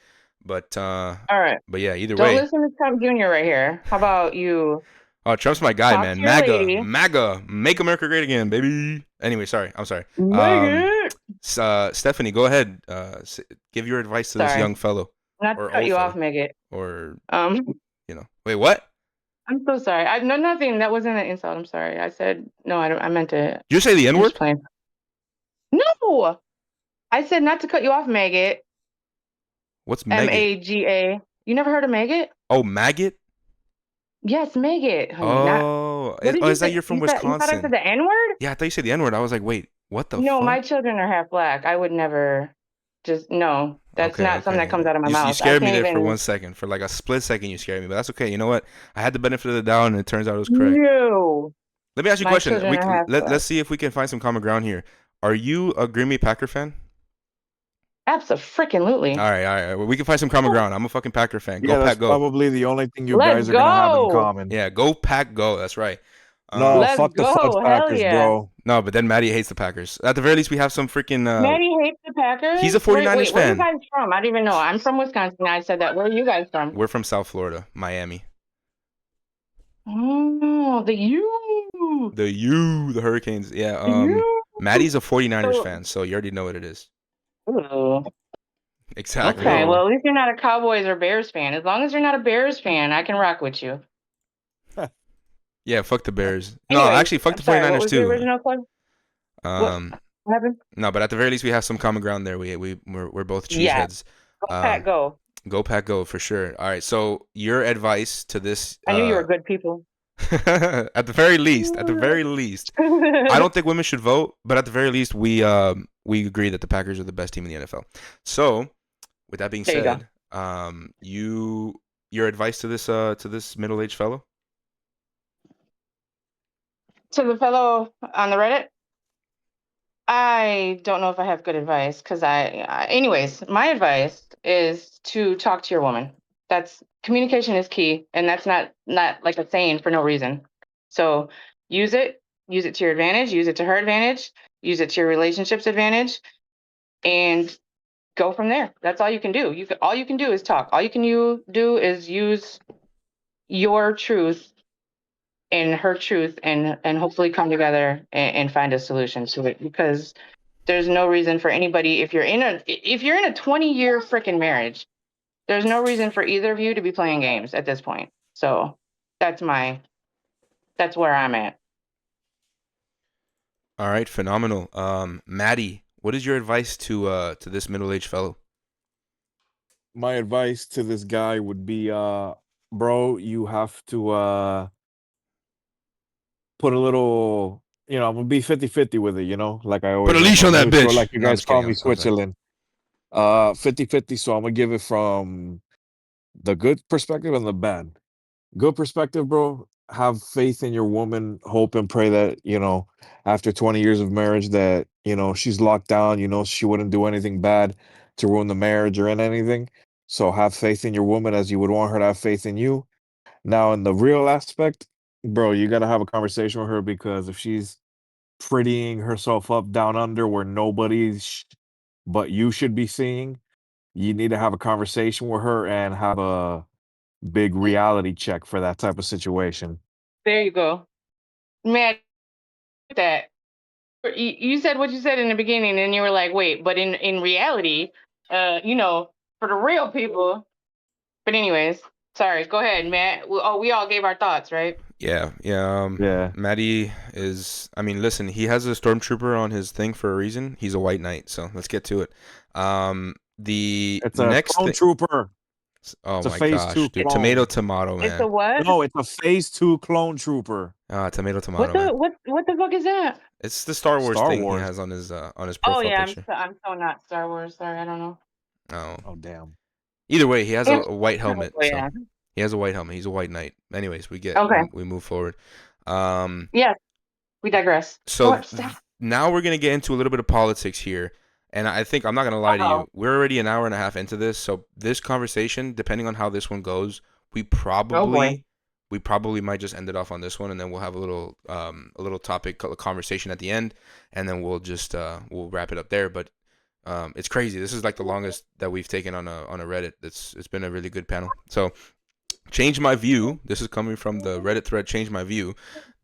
But All right. yeah, either Don't way. listen to Trump Jr. right here. How about you Oh, Trump's my guy, talk man. to your lady? MAGA, make America great again, baby. Anyway, sorry. I'm sorry. Make it. Stephanie, go ahead. Give your advice to this Sorry, young fellow not to or cut old you off, fellow, Megan. or Um, Wait, what? I'm so sorry. I no nothing. That wasn't an insult. I'm sorry. I said no. I don't. I meant to. Did you say the N I'm just word? playing. No, I said not to cut you off, Maggot. What's maggot? MAGA. You never heard of maggot? Oh, maggot. Yes, maggot, honey. Not. Oh, What did you is that say? you're from You thought I said Wisconsin? the N word? Yeah, I thought you said the N word. I was like, wait, what the No, my fuck? children are half black. I would never. Just no. That's Okay, not something that okay. comes out of my You mouth. I scared me can't there for even. 1 second. For like a split second, you scared me. But that's okay. You know what? I had the benefit of the doubt, and it turns out it was correct. No, Let me ask you a my question. children are half black. Let's see if we can find some common ground here. Are you a Green Bay Packer fan? Absolutely. All right. Well, we can find some common ground. I'm a fucking Packer fan. Go Yeah, that's Pack, go. probably the only thing you Let's guys are gonna have in go. common. Yeah, go Pack, go. That's right. No, Let's fuck the Fudge go. Hell Packers, yeah. bro. No, but then Maddie hates the Packers. At the very least, we have some freaking. Maddie hates the Packers. He's a 49ers wait, where are you fan. guys from? I don't even know. I'm from Wisconsin. I said that. Where are you guys from? We're from South Florida, Miami. Oh, The Hurricanes. Yeah. you. Maddie's a 49ers So, fan, so you already know what it is. ooh. Exactly. Okay, Yo. well, at least you're not a Cowboys or Bears fan. As long as you're not a Bears fan, I can rock with you. Yeah, fuck the Bears. No, Anyways, actually, fuck I'm the sorry. What 49ers was the too. original question? Um, What happened? no, but at the very least, we have some common ground there. We're both Yeah. cheeseheads. Go Pat, go. Go Pack, go for sure. All right. So your advice to this? I knew you were good people. At the very least, I don't think women should vote, but at the very least, we agree that the Packers are the best team in the NFL. So, with that being There you go. said, your advice to this middle-aged fellow? To the fellow on the Reddit, I don't know if I have good advice because anyways, my advice is to talk to your woman. That's communication is key, and that's not like a saying for no reason. So use it to your advantage, use it to her advantage, use it to your relationship's advantage, and go from there. That's all you can do. All you can do is talk. All you can do is use your truth and her truth and hopefully come together and find a solution to it, because there's no reason for anybody, if you're in a 20-year freaking marriage, there's no reason for either of you to be playing games at this point. So that's where I'm at. All right, phenomenal. Maddie, what is your advice to this middle-aged fellow? My advice to this guy would be, bro, you have to put a little I'm gonna be 50-50 with it, like I Put a always am. leash I'm on that neutral, bitch. like you No, I'm guys just call kidding. me I was like, Switzerland. 50-50, so I'm gonna give it from the good perspective and the bad. Good perspective, bro. Have faith in your woman. Hope and pray that, after 20 years of marriage that, she's locked down, she wouldn't do anything bad to ruin the marriage or in anything. So have faith in your woman as you would want her to have faith in you. Now, in the real aspect, bro, you got to have a conversation with her, because if she's prettying herself up down under where nobody's but you should be seeing, you need to have a conversation with her and have a big reality check for that type of situation. There you go. Man, that you said what you said in the beginning, and you were like, wait, but in reality, for the real people. But anyways, sorry. Go ahead, Matt. We all gave our thoughts, right? yeah. Yeah. Maddie is. I mean, listen, he has a stormtrooper on his thing for a reason. He's a white knight, so let's get to it. The It's a next clone thing. trooper. Oh It's a my phase gosh, 2 dude! clone. Tomato, It's a man. what? No, it's a phase 2 clone trooper. Tomato, man. What the fuck is that? It's the Star Wars Star thing he Wars. has on his Oh profile yeah, picture. I'm so not Star Wars. Sorry, I don't know. Oh. Oh, damn. Either way, he has Yeah. a white helmet, Oh, so yeah. he has a white helmet. He's a white knight. Anyways, Okay. we move forward. Um, Yes, we digress. so now we're gonna get into a little bit of politics here, and I think I'm not gonna lie to you. We're already an hour and a half into this, so this conversation, depending on how this one goes, we Oh boy. probably might just end it off on this one, and then we'll have a little topic conversation at the end, and then we'll just we'll wrap it up there. But it's crazy. This is like the longest that we've taken on a Reddit. It's been a really good panel. So, change my view. This is coming from the Reddit thread. Change my view.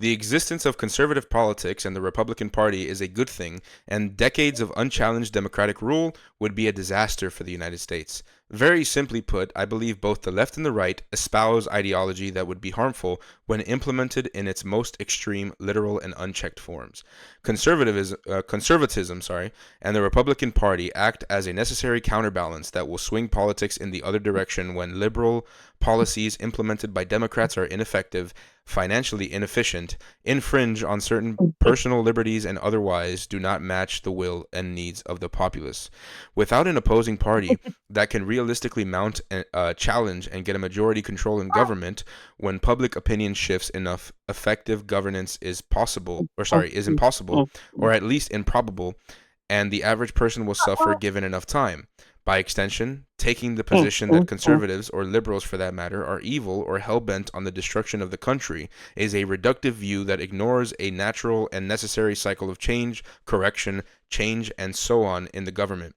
The existence of conservative politics and the Republican Party is a good thing, and decades of unchallenged democratic rule would be a disaster for the United States. Very simply put, I believe both the left and the right espouse ideology that would be harmful when implemented in its most extreme, literal, and unchecked forms. Conservatism, and the Republican Party act as a necessary counterbalance that will swing politics in the other direction when liberal policies implemented by Democrats are ineffective, financially inefficient, infringe on certain personal liberties, and otherwise do not match the will and needs of the populace. Without an opposing party that can realistically mount a challenge and get a majority control in government, when public opinion shifts enough, effective governance is impossible, or at least improbable, and the average person will suffer given enough time. By extension, taking the position that conservatives, or liberals for that matter, are evil or hell-bent on the destruction of the country is a reductive view that ignores a natural and necessary cycle of change, correction, change, and so on in the government.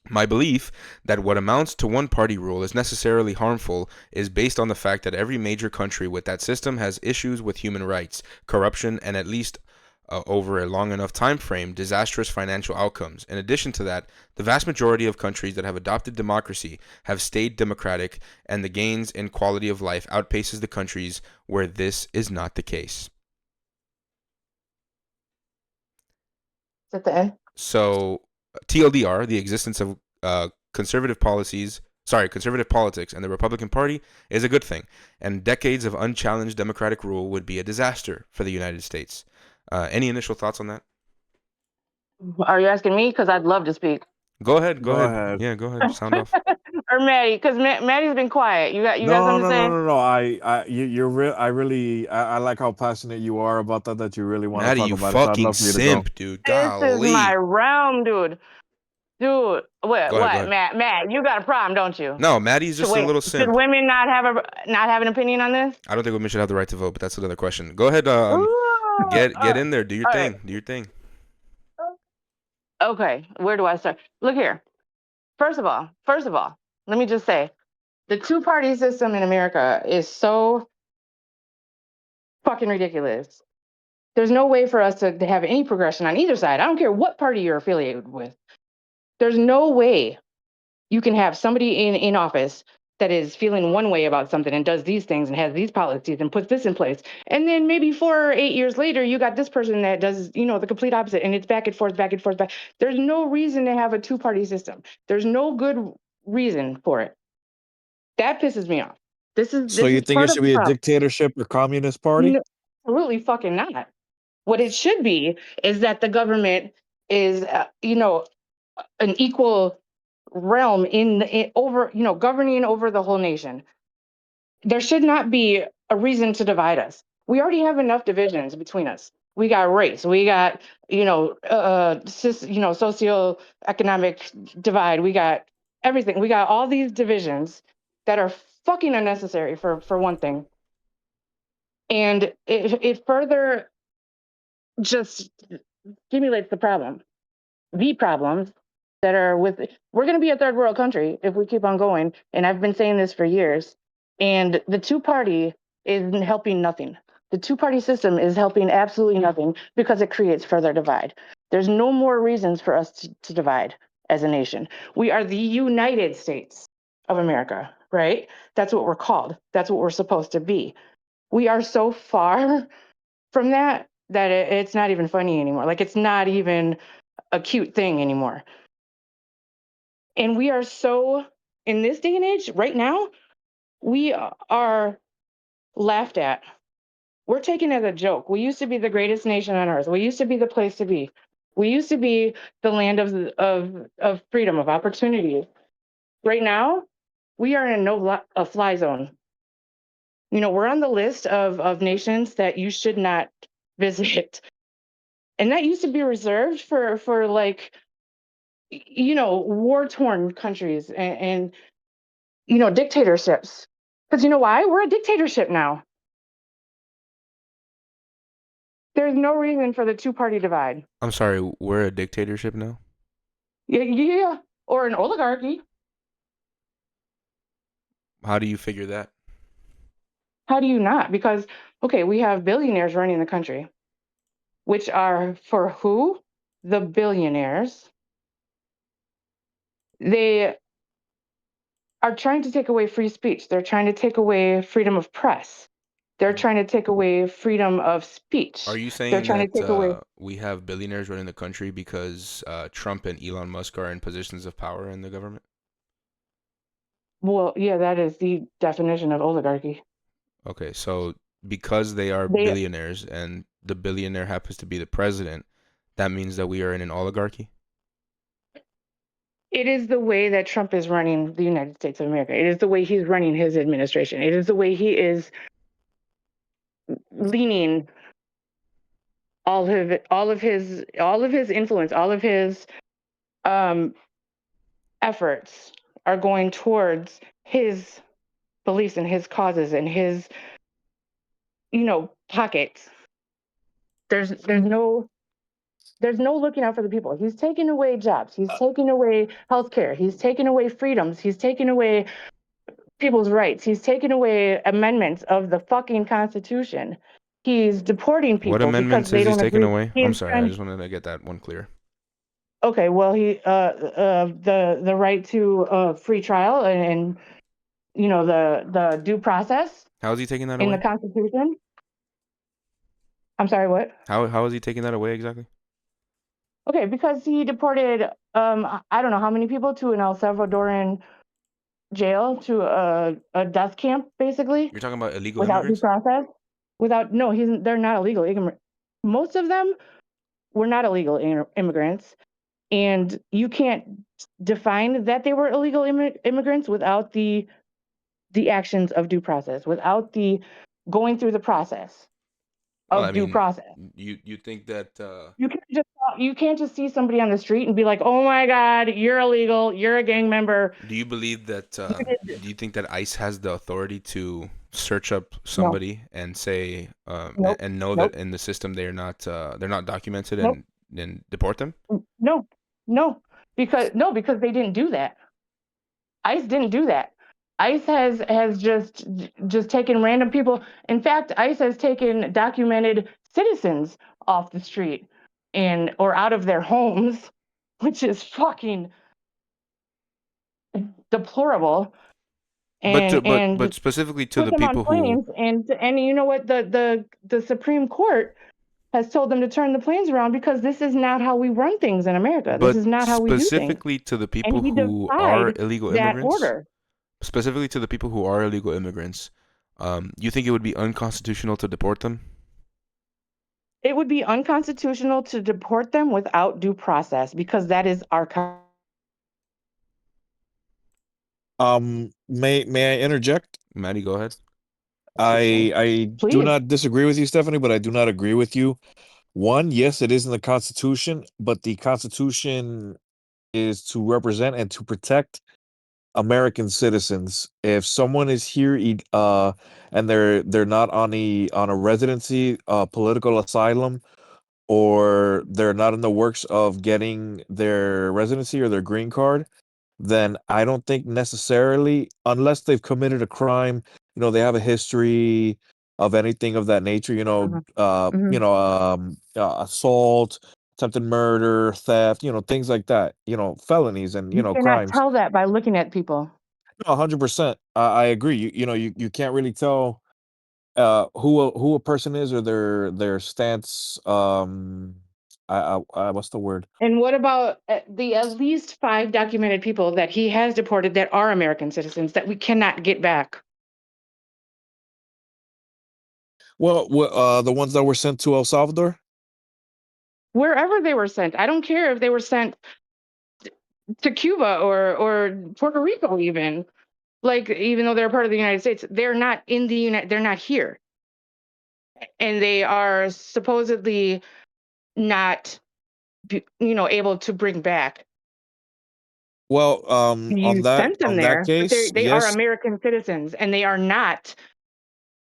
My belief that what amounts to one-party rule is necessarily harmful is based on the fact that every major country with that system has issues with human rights, corruption, and at least over a long enough time frame, disastrous financial outcomes. In addition to that, the vast majority of countries that have adopted democracy have stayed democratic, and the gains in quality of life outpaces the countries where this is not the case. Is that the end? So, TLDR, the existence of conservative politics and the Republican Party is a good thing, and decades of unchallenged democratic rule would be a disaster for the United States. Any initial thoughts on that? Are you asking me? Because I'd love to speak. Go ahead. Go ahead. Yeah, go ahead. Sound off. Or Maddie, because Maddie's been quiet. You got something to say? No. You're real. I like how passionate you are about that you really want to Maddie, talk you about it. So I'd fucking love for you to go. simp, dude. This is my Golly. realm, dude. Dude, Go ahead. what, Matt? You got a problem, don't you? No, Maddie's just a little Should simp. women not have an opinion on this? I don't think women should have the right to vote, but that's another question. Go ahead. Ooh, Get in there. Do your thing. right. Do your thing. Okay, where do I start? Look here. First of all, let me just say, the two-party system in America is so fucking ridiculous. There's no way for us to have any progression on either side. I don't care what party you're affiliated with. There's no way you can have somebody in office that is feeling one way about something and does these things and has these policies and puts this in place. And then maybe 4 or 8 years later, you got this person that does, the complete opposite. And it's back and forth, back and forth, back. There's no reason to have a two-party system. There's no good reason for it. That pisses me off. So you think it should be a dictatorship or communist party? No, absolutely fucking not. What it should be is that the government is, an equal realm over, governing over the whole nation. There should not be a reason to divide us. We already have enough divisions between us. We got race. We got, socioeconomic divide. We got everything. We got all these divisions that are fucking unnecessary for one thing, and it further just stimulates the problems that are with. We're going to be a third world country if we keep on going, and I've been saying this for years. And the two party is helping nothing. The two party system is helping absolutely nothing because it creates further divide. There's no more reasons for us to divide as a nation. We are the United States of America, right? That's what we're called. That's what we're supposed to be. We are so far from that it's not even funny anymore. Like, it's not even a cute thing anymore. And we are so, in this day and age, right now, we are laughed at. We're taken as a joke. We used to be the greatest nation on earth. We used to be the place to be. We used to be the land of freedom, of opportunity. Right now, we are in a fly zone. We're on the list of nations that you should not visit. And that used to be reserved for like, war-torn countries and dictatorships. Because you know why? We're a dictatorship now. There's no reason for the two-party divide. I'm sorry, we're a dictatorship now? Yeah, or an oligarchy. How do you figure that? How do you not? Because, okay, we have billionaires running the country, which are for who? The billionaires. They are trying to take away free speech. They're trying to take away freedom of press. They're trying to take away freedom of speech. Are you They're saying trying to take away. that we have billionaires running the country because Trump and Elon Musk are in positions of power in the government? Well, yeah, that is the definition of oligarchy. Okay, so because they are They, billionaires and the billionaire happens to be the president, that means that we are in an oligarchy? it is the way that Trump is running the United States of America. It is the way he's running his administration. It is the way he is leaning all of his influence, all of his um, efforts are going towards his beliefs and his causes and his pockets. There's no looking out for the people. He's taking away jobs. He's taking away healthcare. He's taking away freedoms. He's taking away people's rights. He's taking away amendments of the fucking Constitution. He's deporting What people because amendments they is he don't taking agree. away? I'm He's sorry, I trying. just wanted to get that one clear. Okay, well, the right to free trial and the due process How is he taking that in the away? Constitution. I'm sorry, what? How is he taking that away exactly? Okay, because he deported I don't know how many people to an El Salvadoran jail, to a death camp, basically, You're talking about illegal without due immigrants? process. They're not illegal immigrants. Most of them were not illegal immigrants, and you can't define that they were illegal immigrants without the actions of due process, without the going through the process Well, I of due mean, process. you think that You can't just see somebody on the street and be like, "Oh my God, you're illegal. You're a gang member." do you believe that You did this. do you think that ICE has the authority to search up No, somebody and say nope, and know that nope, in the system they're not documented nope, and deport them? no, no, because they didn't do that. ICE didn't do that. ICE has just taken random people. In fact, ICE has taken documented citizens off the street and or out of their homes, which is fucking deplorable. And Specifically to put the them on people who planes, and you know what, the Supreme Court has told them to turn the planes around because this is not how we run things in America. This but is not how we do things. specifically to the And people he who are defied illegal that immigrants, order. specifically to the people who are illegal immigrants, you think it would be unconstitutional to deport them? It would be unconstitutional to deport them without due process because that is our May I interject? Maddie, go ahead. I do Please. not disagree with you, Stephanie, but I do not agree with you. One, yes, it is in the Constitution, but the Constitution is to represent and to protect American citizens. If someone is here, and they're not on a residency, political asylum, or they're not in the works of getting their residency or their green card, then I don't think necessarily, unless they've committed a crime, they have a history of anything of that nature, Mhm. Mhm. assault, attempted murder, theft, things like that, felonies and, You cannot crimes. tell that by looking at people. No, 100%. I agree. You can't really tell who a person is or their stance. What's the word? And what about the at least 5 documented people that he has deported that are American citizens that we cannot get back? Well, the ones that were sent to El Salvador. Wherever they were sent. I don't care if they were sent to Cuba or Puerto Rico even. Like, even though they're part of the United States, they're not in the they're not here. And they are supposedly not able to bring back. Well, You sent them on that there, but case, they are yes. American citizens and they are not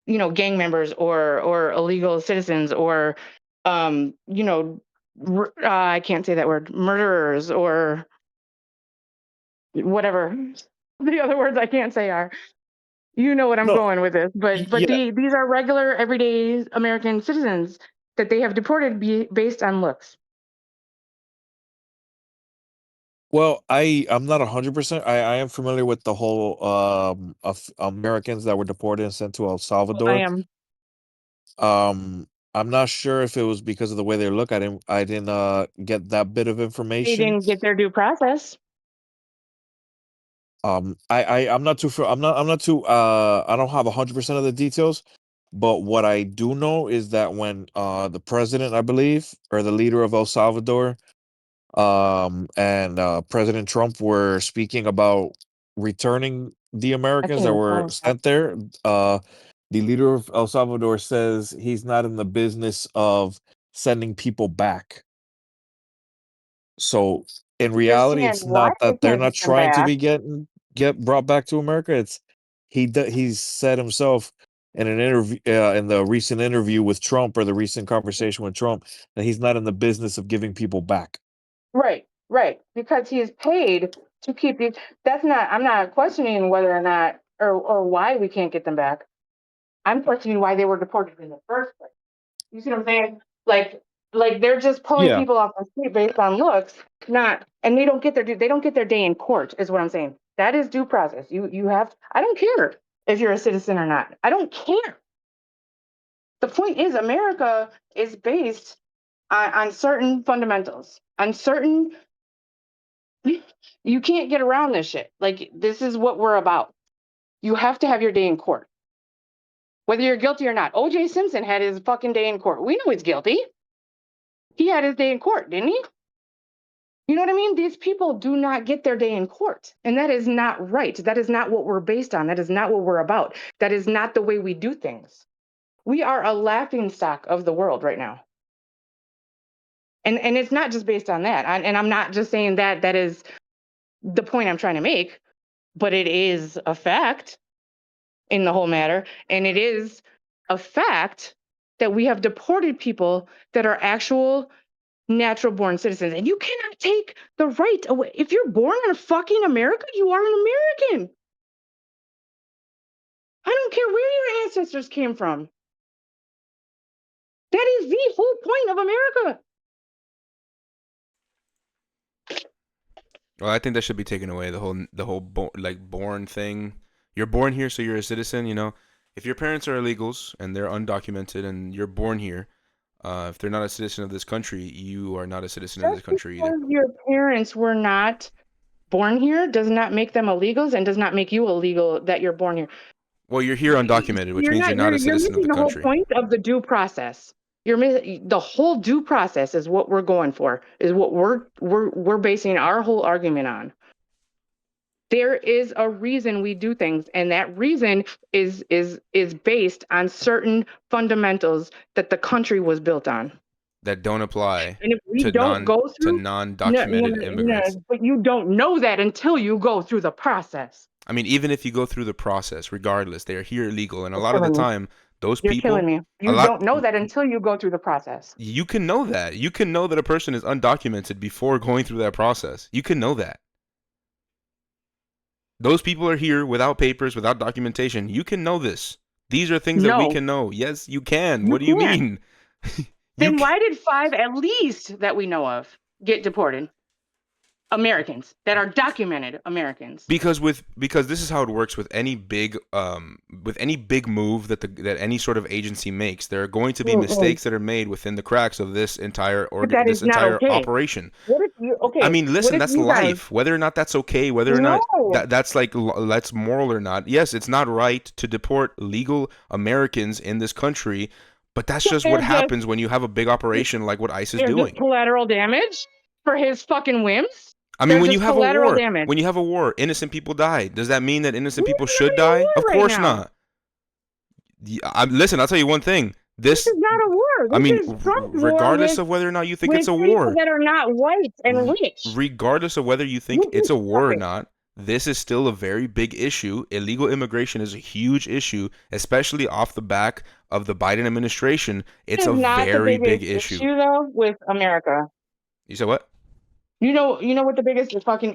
gang members or illegal citizens or I can't say that word, murderers or whatever the other words I can't say are. You know what I'm No, going with this, but yeah. these are regular everyday American citizens that they have deported based on looks. Well, I'm not 100%. I am familiar with the whole of Americans that were deported and sent to El I Salvador. am. I'm not sure if it was because of the way they look. I didn't get that bit of They information. didn't get their due process. I'm not too sure. I'm not too I don't have 100% of the details, but what I do know is that when the president, I believe, or the leader of El Salvador, and President Trump were speaking about returning the I Americans can't that even were follow that. sent there, the leader of El Salvador says he's not in the business of sending people back. So in reality, Understand it's why not they that they're can't not get them trying to back. be get brought back to America. It's he's said himself in an interview, in the recent interview with Trump, or the recent conversation with Trump, that he's not in the business of giving people back. Right, right. Because he is paid to keep you. That's not. I'm not questioning whether or not or why we can't get them back. I'm questioning why they were deported in the first place. You see what I'm saying? Like they're just pulling Yeah. people off the street based on looks, not, and they don't get their day in court, is what I'm saying. That is due process. You have. I don't care if you're a citizen or not. I don't care. The point is, America is based on certain fundamentals, on certain. You can't get around this shit. Like, this is what we're about. You have to have your day in court, whether you're guilty or not. OJ Simpson had his fucking day in court. We know he's guilty. He had his day in court, didn't he? You know what I mean? These people do not get their day in court. And that is not right. That is not what we're based on. That is not what we're about. That is not the way we do things. We are a laughing stock of the world right now. And it's not just based on that. And I'm not just saying that is the point I'm trying to make, but it is a fact in the whole matter. And it is a fact that we have deported people that are actual natural born citizens. And you cannot take the right away. If you're born in fucking America, you are an American. I don't care where your ancestors came from. That is the whole point of America. Well, I think that should be taken away. The whole born thing. You're born here, so you're a citizen. If your parents are illegals and they're undocumented, and you're born here, if they're not a citizen of this country, you are not a citizen of this Just country either. because your parents were not born here does not make them illegals and does not make you illegal that you're born here. Well, you're here undocumented, which You're means you're not not a you're citizen of missing the the whole country. point of the due process. The whole due process is what we're going for, is what we're basing our whole argument on. There is a reason we do things, and that reason is based on certain fundamentals that the country was built on. That don't apply And if we to don't go through, non-documented immigrants. but you don't know that until you go through the process. I mean, even if you go through the process, regardless, they are here illegal, and a You're lot of the killing me. time, those You're killing people, me. a You lot, don't know that until you go through the process. you can know that. You can know that a person is undocumented before going through that process. You can know that. Those people are here without papers, without documentation. You can know this. These are things that we No, can know. Yes, you can. you What do you can't. mean? Then why did 5, at least that we know of, get deported? Americans that are documented Americans. Because this is how it works with any big move that any sort of agency makes. There are going to be mistakes that are made within the cracks of this entire But that is not okay. operation. What if you I mean, listen, that's life. guys, Whether or not that's okay, whether or no, not that's moral or not. Yes, it's not right to deport legal Americans in this country, but that's just what happens when you have a big operation like what ICE is doing. Collateral damage for his fucking whims. I mean, when you have a war, innocent people die. Does that mean that innocent people should die? Of course not. Listen, I'll tell you one thing. This is not a war. I mean, regardless of whether or not you think it's a war, that are not white and rich. Regardless of whether you think it's a war or not, this is still a very big issue. Illegal immigration is a huge issue, especially off the back of the Biden administration. It's a very big issue. Though, with America. You said what? You know what the biggest fucking,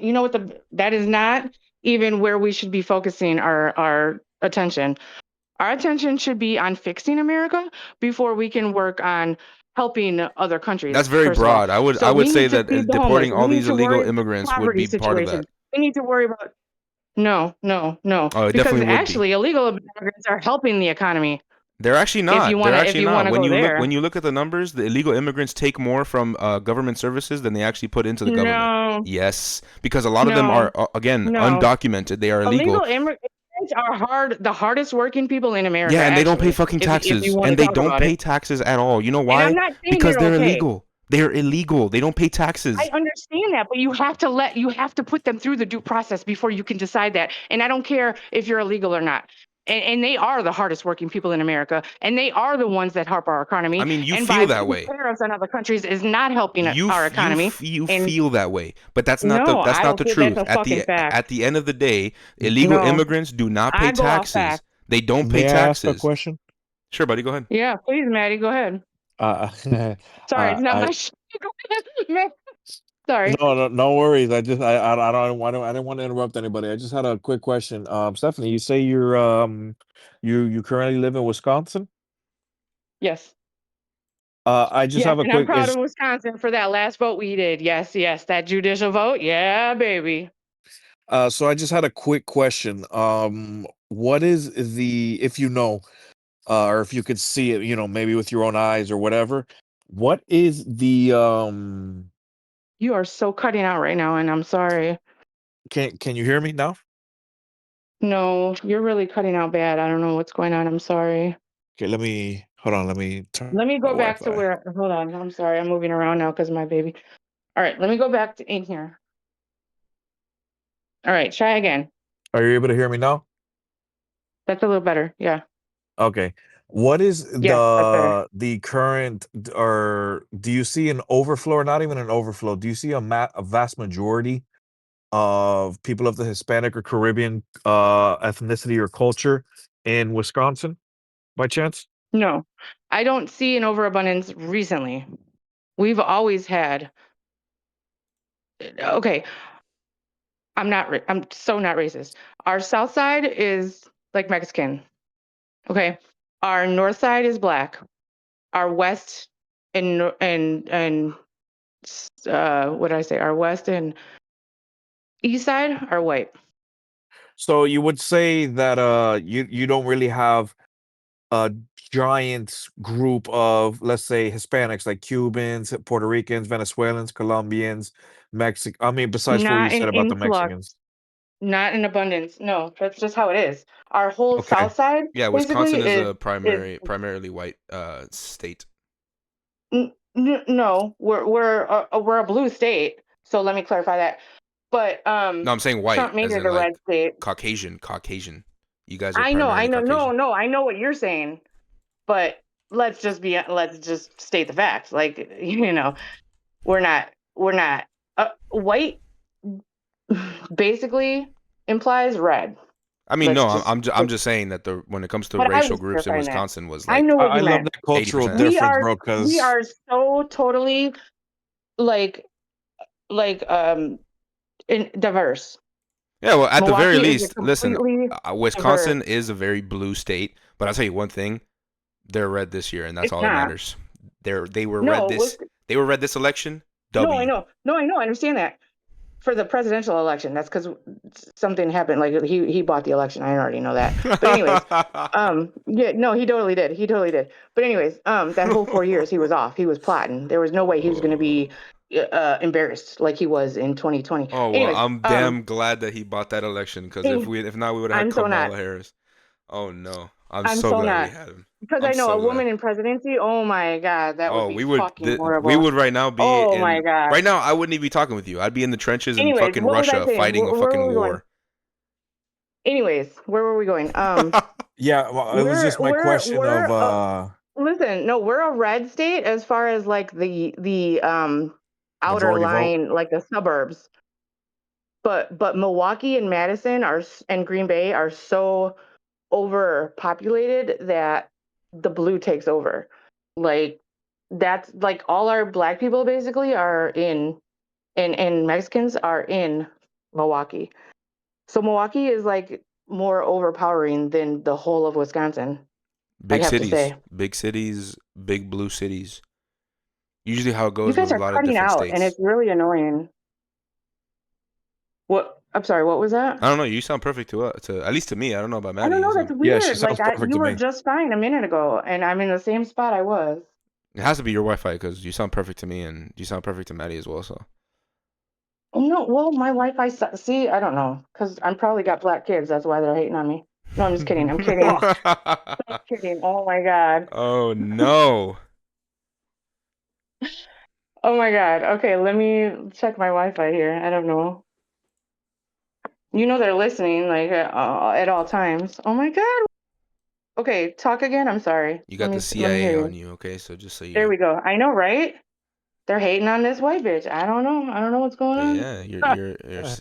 that is not even where we should be focusing our attention. Our attention should be on fixing America before we can work on helping other countries. That's very broad. I would say that deporting all these illegal immigrants would be part of that. We need to worry about no. Oh, it because definitely would actually illegal immigrants are helping the economy. They're actually not. They're actually not. When you look at the numbers, the illegal immigrants take more from government services than they actually put into the government. No. Yes, because a lot of them are undocumented. They are illegal. Illegal immigrants are the hardest working people in America. Yeah, and they don't pay fucking taxes, and they don't pay taxes at all. You know why? And I'm not saying because they're okay. illegal. They're illegal. They don't pay taxes. I understand that, but you have to put them through the due process before you can decide that. And I don't care if you're illegal or not. And they are the hardest working people in America, and they are the ones that help our economy. I mean, you and feel that way. Tariffs on other countries is not helping our economy. You feel that way, but that's not the truth. At the end of the day, illegal immigrants do not pay taxes. They don't pay taxes. May I ask a question? Sure, buddy, go ahead. Yeah, please, Maddie, go ahead. Sorry, it's not my shit. Sorry. No worries. I didn't want to interrupt anybody. I just had a quick question. Stephanie, you say you currently live in Wisconsin? Yes. I just have a quick. I'm proud of Wisconsin for that last vote we did. Yes, that judicial vote. Yeah, baby. So I just had a quick question. What is if you know, or if you could see it, maybe with your own eyes or whatever, what is the You are so cutting out right now, and I'm sorry. Can you hear me now? No, you're really cutting out bad. I don't know what's going on. I'm sorry. Okay, hold on. Let me go back to where. Hold on. I'm sorry. I'm moving around now because of my baby. All right, let me go back to in here. All right, try again. Are you able to hear me now? That's a little better. Yeah. Okay. What is the current, or do you see an overflow, or not even an overflow? Do you see a vast majority of people of the Hispanic or Caribbean ethnicity or culture in Wisconsin by chance? No, I don't see an overabundance recently. We've always had. Okay. I'm so not racist. Our south side is like Mexican. Okay. Our north side is black. Our west and what did I say? Our west and east side are white. So you would say that you don't really have a giant group of, let's say, Hispanics like Cubans, Puerto Ricans, Venezuelans, Colombians, besides what you said about the Mexicans. Not in abundance. No, that's just how it is. Our whole south side. Yeah, Wisconsin is a primarily white state. No, we're a blue state. So let me clarify that. But No, I'm saying white, Trump made as it in a red like state. Caucasian. You guys are I know, primarily no, Caucasian. no, I know what you're saying, but let's just state the facts. Like, we're not white basically implies red. I mean, Let's no, just, I'm just saying that when it comes to but I racial was groups in clarifying that. Wisconsin was I like know what I you love meant. that cultural 80%. We difference, are bro. we Because are so totally like like diverse. Yeah, well, at the very Milwaukee is a least, listen, completely diverse. Wisconsin is a very blue state, but I'll tell you one thing, they're red this year, and that's It's all that not. matters. They were red No, this they were red this election. no, I W. know. No, I know. I understand that. For the presidential election, that's because something happened. Like he bought the election. I already know that. But anyways, yeah, no, he totally did. He totally did. But anyways, that whole 4 years he was off. He was plotting. There was no way he was going to be embarrassed like he was in 2020. Oh well, Anyways, I'm damn glad that he bought that election because if not, we would have had I'm so not. Kamala Harris. Oh no, I'm I'm so so glad we not. had him. Because I'm I know a so glad. woman in presidency. Oh my God, that would Oh, be fucking we horrible. would right now be Oh my in God. right now. I wouldn't even be talking with you. I'd be in the trenches in Anyways, fucking what was I Russia saying? fighting a Where fucking were we going? war. Anyways, where were we going? yeah, well, it was We're just my we're question we're of listen, no, we're a red state as far as like the outer majority vote. line, like the suburbs. But Milwaukee and Madison and Green Bay are so overpopulated that the blue takes over. Like that's like all our black people basically are and Mexicans are in Milwaukee. So Milwaukee is like more overpowering than the whole of Wisconsin, I'd have to say. Big cities, big blue cities. Usually, how it You goes guys with a are lot of cutting different out and states. it's really annoying. What? I'm sorry, what was that? I don't know. You sound perfect to at least to me. I don't know about I Maddie. don't You know, sound. that's Yeah, she weird. sounds Like perfect you to were me. just fine a minute ago and I'm in the same spot I was. It has to be your Wi-Fi because you sound perfect to me and you sound perfect to Maddie as well. So. Oh no, well my Wi-Fi see, I don't know, because I'm probably got black kids, that's why they're hating on me. No, I'm just kidding. I'm kidding. Fuck. I'm kidding. Oh my God. Oh no. Oh my God. Okay, let me check my Wi-Fi here. I don't know. They're listening like at all times. Oh my God. Okay, talk again. I'm sorry. You Let got me the let me hear CIA on you. you, okay? So just so There you, we go. I know, right? They're hating on this white bitch. I don't know. I don't know what's going on. yeah,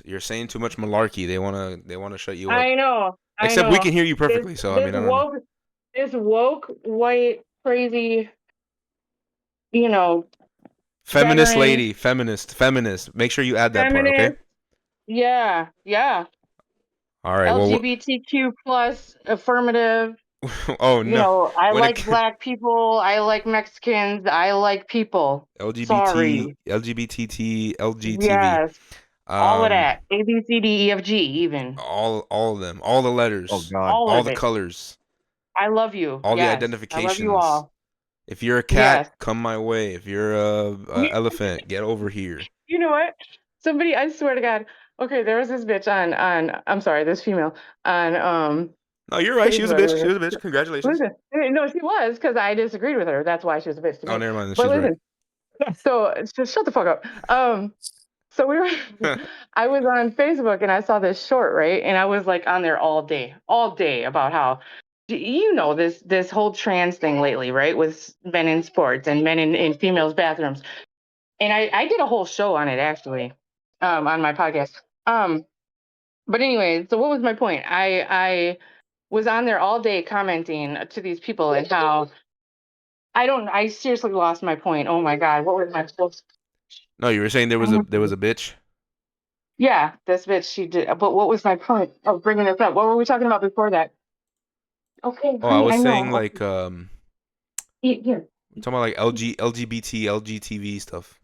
you're saying too much malarkey. They wanna shut you up. I know. I Except we know. can hear you This perfectly. So I this mean, I don't know. woke this woke white crazy, you know, Feminist veteran lady, feminist. Make sure you add that part, okay? feminist. Yeah, yeah. All right. Well, LGBTQ plus affirmative. oh no. I When like it black people. I like Mexicans. I like people. LGBT, Sorry. LGBTT, LGTV, Yes. All of um, that. A, B, C, D, E, F, G, even. all of them, all the Oh letters, God. All all of the it. colors, I love you. all the Yes. I love you identifications. all. If you're a cat, Yes. come my way. If you're a elephant, get over here. You know what? Somebody, I swear to God. Okay, there was this bitch I'm sorry, this female on No, you're right. She was a bitch. She Facebook. was a bitch. Congratulations. Listen, no, she was because I disagreed with her. That's why she was a bitch to Oh, me. never mind. But She's right. listen, so just shut the fuck up. So we were, I was on Facebook and I saw this short, right? And I was like on there all day about how, this whole trans thing lately, right? With men in sports and men in females' bathrooms. And I did a whole show on it actually, on my podcast. Um, but anyway, so what was my point? I was on there all day commenting to these people and how I seriously lost my point. Oh my God, what was my supposed No, you were saying there was a bitch. Yeah, this bitch, she did. But what was my point of bringing this up? What were we talking about before that? Okay, Oh, I honey, was I saying know. like Here. we're talking about like LGBT, LGTV stuff.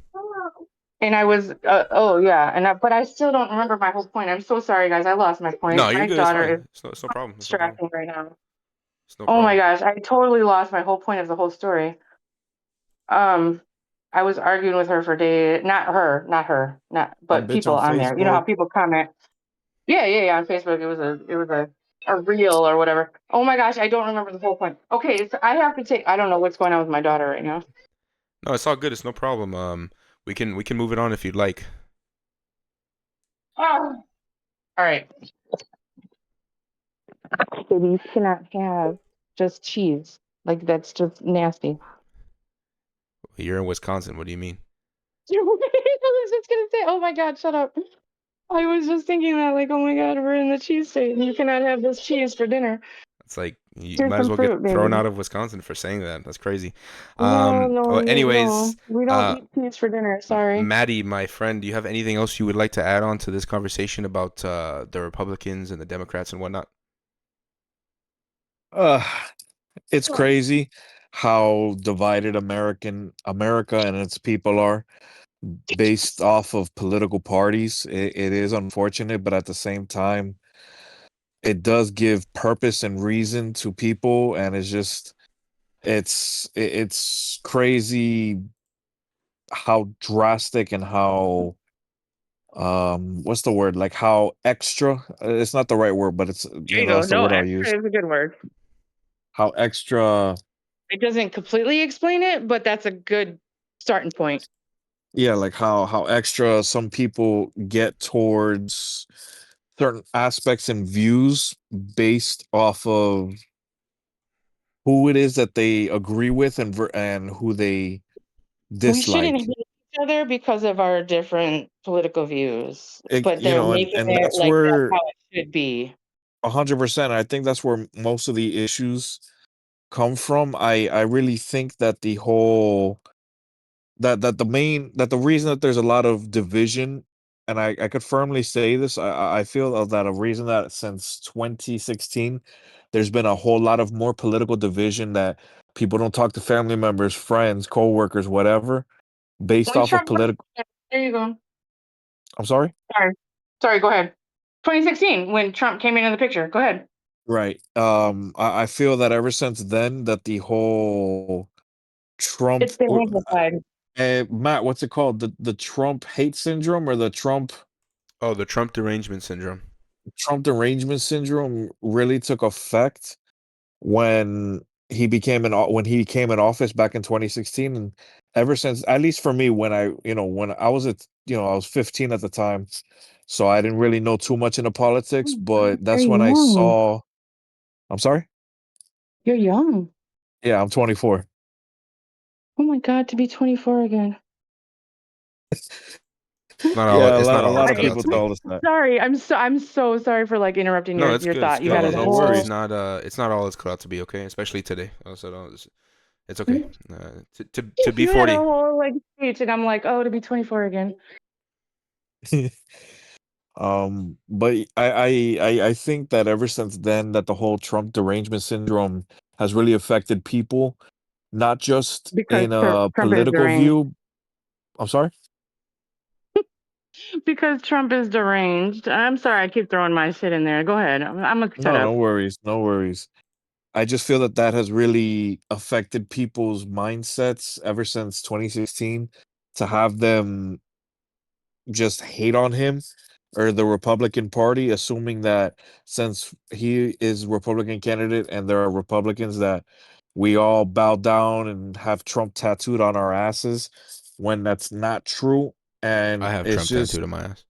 And I was, oh yeah, but I still don't remember my whole point. I'm so sorry, guys. I lost my No, point. you're My good. It's daughter is fine. It's no problem. It's no problem. distracting right now. It's no Oh my problem. gosh, I totally lost my whole point of the whole story. Um, I was arguing with her for days. That But bitch people on on there. You know how Facebook. people comment. Yeah. On Facebook, it was a reel or whatever. Oh my gosh, I don't remember the whole point. Okay, so I have to take. I don't know what's going on with my daughter right now. No, it's all good. It's no problem. We can move it on if you'd like. Oh. All right. Baby, you cannot have just cheese. Like that's just nasty. You're in Wisconsin. What do you mean? I was just gonna say, oh my God, shut up. I was just thinking that, like, oh my God, we're in the cheese state and you cannot have this cheese for dinner. It's like you Here's might as some well get fruit, thrown baby. out of Wisconsin for saying that. That's crazy. No, no, Well, no. anyways, We don't uh, eat cheese for dinner. Sorry. Maddie, my friend, do you have anything else you would like to add on to this conversation about the Republicans and the Democrats and whatnot? Uh, it's Sure. crazy how divided America and its people are based off of political parties. It is unfortunate, but at the same time, it does give purpose and reason to people, and it's crazy how drastic and how what's the word, like how extra, it's not the right word, but it's, There you go. that's the No, word I'll use, extra is a good word. how extra. It doesn't completely explain it, but that's a good starting point. Yeah, like how extra some people get towards certain aspects and views based off of who it is that they agree with and who they We shouldn't dislike. hate each other because of our different political views, but You they're know, and making it that's like that's where how it should be. 100%. I think that's where most of the issues come from. I really think that the whole that the reason that there's a lot of division, and I could firmly say this, I feel that a reason that since 2016 there's been a whole lot of more political division, that people don't talk to family members, friends, co-workers, whatever, based When off of Trump, political. there you go. I'm sorry. Sorry, sorry. Go ahead. 2016, when Trump came into the picture. Go ahead. Right. I feel that ever since then that the whole Trump It's been amplified. Matt, what's it called? The Trump hate syndrome, or the Oh, the Trump derangement syndrome. Trump derangement syndrome really took effect when when he came in office back in 2016, and ever since, at least for me, when I was I was 15 at the time, so I didn't really know too much into Oh politics, my God, but you're that's when I young. saw. I'm sorry. You're young. Yeah, I'm 24. Oh my God, to be 24 again. Yeah, It's not a all lot it's of cut out people to be. tell us that. sorry. I'm so sorry for like interrupting No, your it's thought. You good. had No, a no whole. worries. It's not all it's cut out to be. Okay, especially today. So it's okay. To be You had a 40. whole like speech, and I'm like, oh, to be 24 again. But I think that ever since then, that the whole Trump derangement syndrome has really affected people, not just Because in a Trump is political deranged. view. I'm sorry. Because Trump is deranged. I'm sorry, I keep throwing my shit in there. Go ahead. I'm gonna shut No, no up. worries, no worries. I just feel that that has really affected people's mindsets ever since 2016, to have them just hate on him or the Republican Party, assuming that since he is Republican candidate and there are Republicans, that we all bow down and have Trump tattooed on our asses, when that's not true. I And have it's Trump just, tattooed on my ass.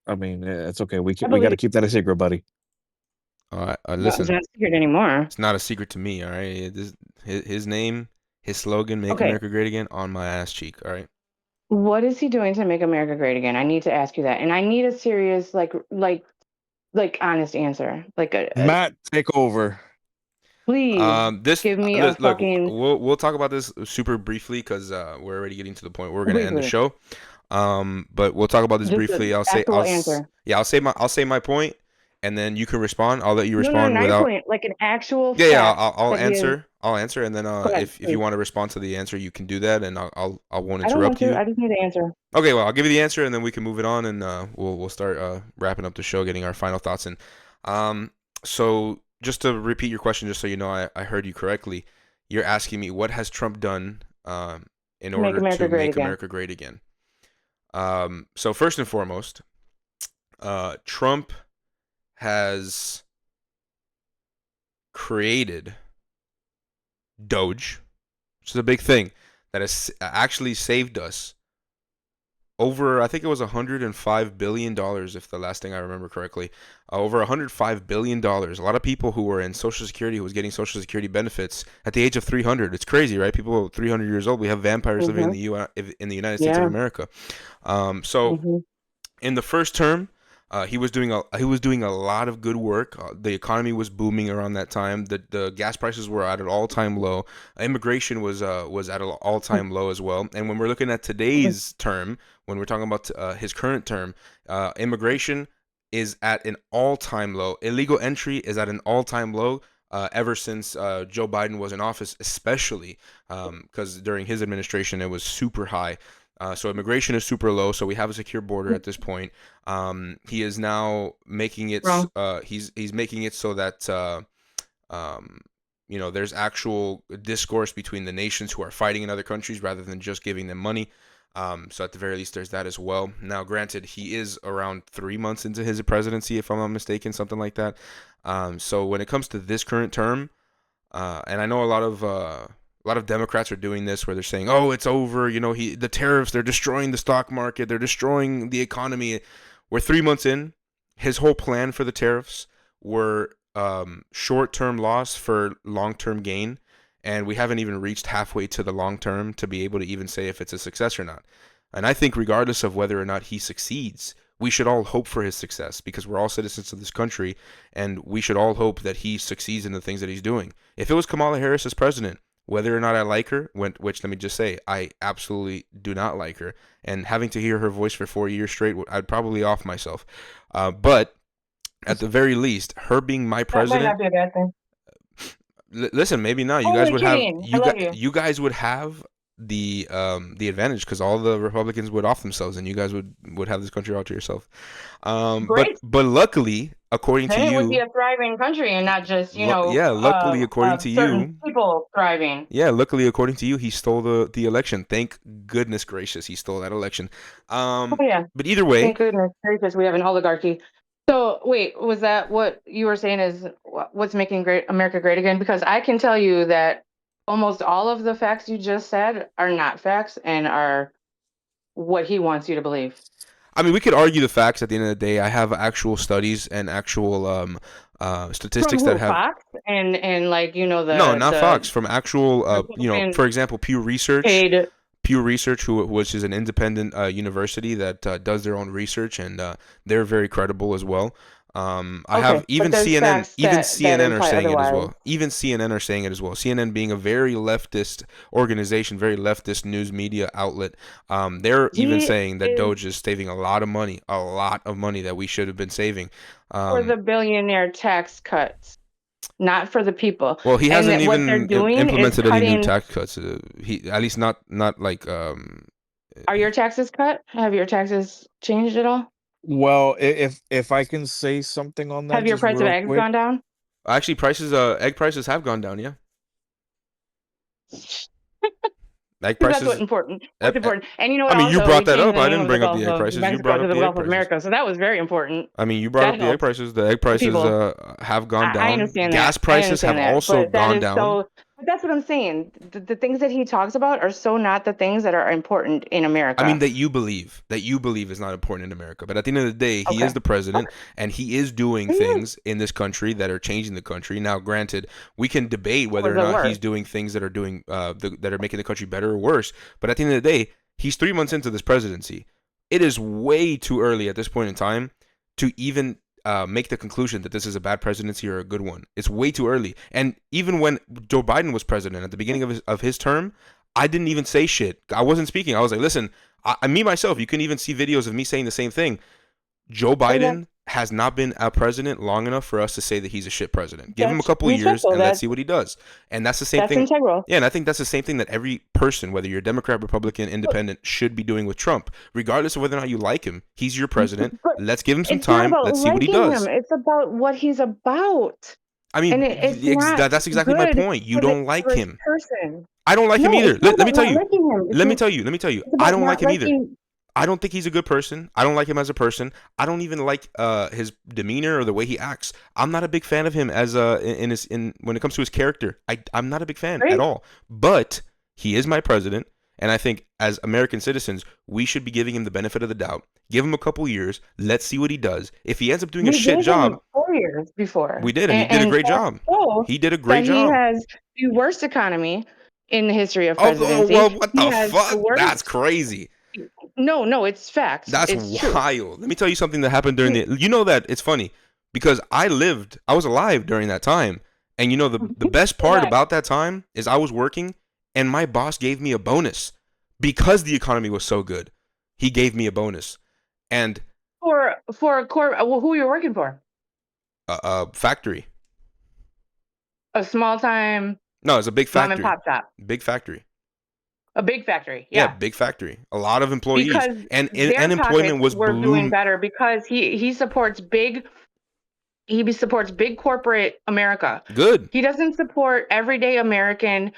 I mean, it's okay. I We got to believe keep that a secret, buddy. All right, it's listen. not secret anymore. It's not a secret to me. All right, his name, his slogan, "Make Okay, America Great Again," on my ass cheek. All right. what is he doing to make America great again? I need to ask you that, and I need a serious, like honest answer. Like a Matt, take over. please This give me a look, fucking we'll talk about this super briefly because we're already getting to the point where we're gonna end the briefly, show. But we'll talk about this just an briefly. actual answer. Yeah, I'll say my point, and then you can respond. I'll let you No, no, respond not your without. point. Like an actual Yeah, yeah. fact I'll that he is. answer. I'll answer, and then Go ahead, if you please. want to respond to the answer, you can do that, and I won't I don't want interrupt to. you. I just need the answer. Okay, well, I'll give you the answer, and then we can move it on, and we'll start wrapping up the show, getting our final thoughts in. Um, so just to repeat your question, just so you know, I heard you correctly. You're asking me what has Trump done in To make order America to great make again. America great again. So first and foremost, Trump has created Doge, which is a big thing. that has actually saved us over, I think it was $105 billion, if the last thing I remember correctly, over $105 billion. A lot of people who were in Social Security, who was getting Social Security benefits at the age of 300. It's crazy, right? People 300 years old. We have vampires living in Mhm. the in the United States of Yeah. America. So Mhm. in the first term, he was doing a lot of good work. The economy was booming around that time. The gas prices were at an all time low. Immigration was at an all time low as well. And when we're looking at today's term, when we're talking about his current term, immigration is at an all time low. Illegal entry is at an all time low. Ever since Joe Biden was in office, especially because during his administration it was super high. So immigration is super low. So we have a secure border at this point. He is now making it. Wrong. He's making it so that um, there's actual discourse between the nations who are fighting in other countries rather than just giving them money. So at the very least, there's that as well. Now, granted, he is around 3 months into his presidency, if I'm not mistaken, something like that. So when it comes to this current term, and I know a lot of Democrats are doing this where they're saying, "Oh, it's over." The tariffs, they're destroying the stock market, they're destroying the economy. We're 3 months in. His whole plan for the tariffs were short-term loss for long-term gain, and we haven't even reached halfway to the long term to be able to even say if it's a success or not. And I think regardless of whether or not he succeeds, we should all hope for his success because we're all citizens of this country, and we should all hope that he succeeds in the things that he's doing. If it was Kamala Harris as president, whether or not I like her, which let me just say, I absolutely do not like her, and having to hear her voice for 4 years straight, I'd probably off myself. But at the very least, her being my That might president, not be a bad thing. listen, maybe not. You guys Only would have kidding. I love you. you guys would have the advantage because all the Republicans would off themselves, and you guys would have this country all to yourself. But Great. luckily, according to Then it would be you, a thriving country and not just, yeah, luckily according to certain you, people thriving. yeah, luckily according to you, he stole the election. Thank goodness gracious, he stole that election. Oh yeah. But either way, Thank goodness gracious we have an oligarchy. So wait, was that what you were saying is what's making great America great again? Because I can tell you that almost all of the facts you just said are not facts and are what he wants you to believe. I mean, we could argue the facts at the end of the day. I have actual studies and actual From statistics that who? have Fox and like no, not Fox, the from actual Republican for example, Pew Research. paid. Pew Research, which is an independent university that does their own research, and they're very credible as well. I Okay, have but there's facts even that CNN are imply saying it as otherwise. well. Even CNN are saying it as well. CNN being a very leftist organization, very leftist news media outlet, they're even He saying that is Doge is saving a lot of money that we should have been saving. for Um, the billionaire tax cuts, not for the people. well, he And hasn't that what they're even doing is implemented any new cutting. tax cuts. He at least not like Are your taxes cut? Have your taxes changed at all? Well, if I can say something on that Have your just price of real eggs quick. gone down? actually egg prices have gone down. Yeah. Egg Because that's prices. what's important. And you know I what? mean, you Also, we brought that changed up. the I name didn't of the bring up Gulf the egg of prices. You Mexico brought to up the the egg Gulf of prices. America. So that was very important. I mean, you brought That up the egg helped prices. The egg prices people. have gone I down. understand Gas that. I prices have understand that. also But that gone is down. so. But that's what I'm saying. The things that he talks about are so not the things that are important in I mean, America. that you believe is not important in America. But at the end of the day, he is Okay. the president, Okay. and he is doing He is things in this country that are changing the country. Now, granted, we can debate for whether or the not he's worst. doing things that are that are making the country better or worse. But at the end of the day, he's 3 months into this presidency. It is way too early at this point in time to even make the conclusion that this is a bad presidency or a good one. It's way too early. And even when Joe Biden was president at the beginning of his term, I didn't even say shit. I wasn't speaking. I was like, listen, me myself, you can even see videos of me saying the same thing. Joe Oh yeah. Biden has not been a president long enough for us to say that he's a shit president. Give him a That's couple of years respectful. and let's see what he does. And that's the same That's thing. integral. Yeah, and I think that's the same thing that every person, whether you're Democrat, Republican, But, Independent, should be doing with Trump, regardless of whether or not you like him. He's your president. but Let's give him some it's not time. about Let's see what he liking him. does. It's about what he's about. I And mean, it's not that's exactly my good point. You for the don't like average him. person. I don't like him No, it's either. not Let me about tell not you. liking him. Let me tell you. It's I about don't like not him either. liking. I don't think he's a good person. I don't like him as a person. I don't even like his demeanor or the way he acts. I'm not a big fan of him as in when it comes to his character. I'm not a big fan at Right? all. But he is my president. And I think as American citizens, we should be giving him the benefit of the doubt. Give him a couple years. Let's see what he does. If he ends up doing a We shit gave him job, 4 years before, we did, and he did a great job. so He did a that great he job. has the worst economy in the history of Oh, presidency. well, what He the has fuck? the worst. That's crazy. No, it's facts. That's It's true. wild. Let me tell you something that happened during the. You know that it's funny because I was alive during that time, and you know the best part Right. about that time is I was working, and my boss gave me a bonus because the economy was so good. He gave me a bonus, and For a well, who are you working for? a factory. A small time No, it's a big mom and factory. pop shop. Big factory. A big factory. Yeah, Yeah. big factory. A lot of employees, Because and their unemployment pockets was were doing bloom. better because he supports big corporate America. Good. He doesn't support everyday American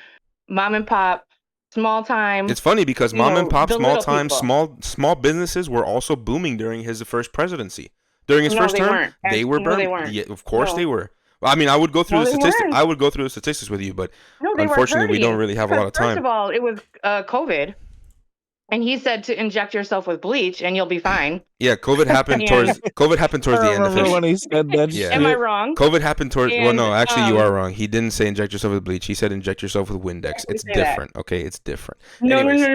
mom and pop, small time. It's funny because mom and pop, the small little time, people. small businesses were also booming during his first presidency. During his No, first they term, weren't. they were No, they booming. weren't. Yeah, of course they No. were. Well, I mean, I would go through No, the they statistics. weren't. I would go through the statistics with you, but No, they were unfortunately, we don't hurting. really have a lot of First time. of all, it was COVID, and he said to inject yourself with bleach and you'll be fine. Yeah, COVID happened And- towards I the end of remember his. when he said that Yeah. Am I shit. wrong? COVID happened towards. Well, And, no, actually, you are wrong. He didn't say inject yourself with bleach. He said inject yourself with Windex. It's say that. different. Okay, it's different. No, Anyways,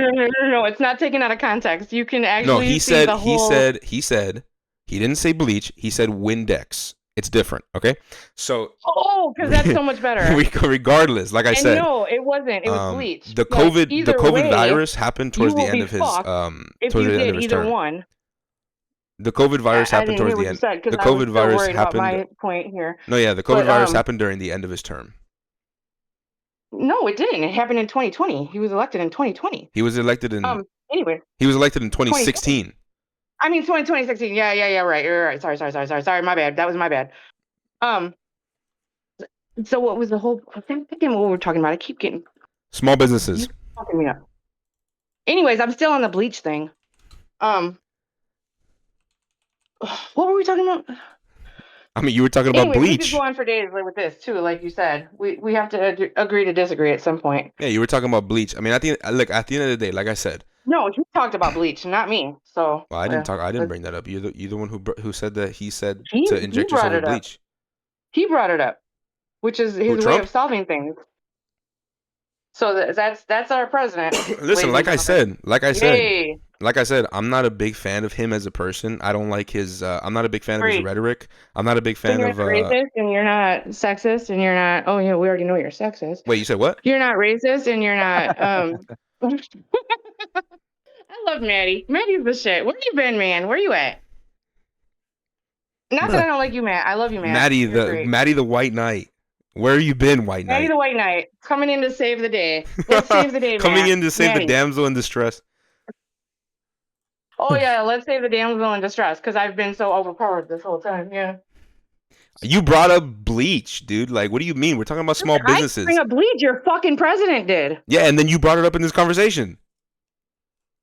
no. It's not taken out of context. You can actually no, he see said the whole. he said he didn't say bleach. He said Windex. It's different. Okay, so Oh, because that's so much better. regardless, like I And said, no, it wasn't. It was bleach. the But COVID either way, virus happened towards you the will end be of his fucked if towards you the end did of his either term. one. The COVID virus I happened didn't towards hear the what you end. said because The I was COVID still virus worried about happened. my point here. No, yeah, the COVID But, virus happened during the end of his term. No, it didn't. It happened in 2020. He was elected in 2020. He was elected in. Anyway, He was elected in 2016. I mean 2016. Yeah. Right. You're right. Sorry. My bad. That was my bad. So what was the whole? I can't think of what we're talking about. I keep getting Small businesses. fucking me up. Anyways, I'm still on the bleach thing. What were we talking about? I mean, you were talking about Anyways, we could bleach. go on for days with this too, like you said. We have to agree to disagree at some point. Yeah, you were talking about bleach. I mean, at the end of the day, like I said. No, you talked about bleach, not me. So. Well, I didn't talk. I didn't bring that up. You're the one who said that. He said He to inject brought yourself with it up. bleach. He brought it up, which is his way Trump? of solving things. So that's our president. Listen, like I said, Yay. I'm not a big fan of him as a person. I don't like his. I'm not a big fan of his Great. rhetoric. I'm not a big So fan you're of. not racist and you're not sexist and you're not. Oh yeah, we already know you're sexist. Wait, you said what? You're not racist and you're not. I love Maddie. Maddie's the shit. Where you been, man? Where you at? Not that I don't like you, Matt. I love you, Matt. Maddie the White Knight. Where you been, White Knight? Maddie the White Knight coming in to save the day. Let's save the day, Coming Matt. in to save Maddie. the damsel in distress. Oh yeah, let's save the damsel in distress because I've been so overpowered this whole time. Yeah. You brought up bleach, dude. Like, what do you mean? We're talking about small businesses. I bring up bleach. Your fucking president did. Yeah, and then you brought it up in this conversation.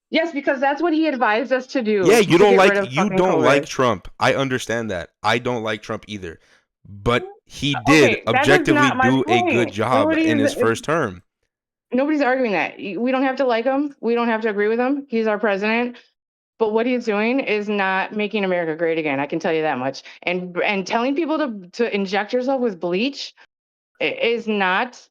Yes, because that's what he advised us to do. Yeah, you don't like COVID. Trump. I understand that. I don't like Trump either. But he did objectively do a good job in his first term. Nobody's arguing that. We don't have to like him. We don't have to agree with him. He's our president. But what he's doing is not making America great again. I can tell you that much. And telling people to inject yourself with bleach is not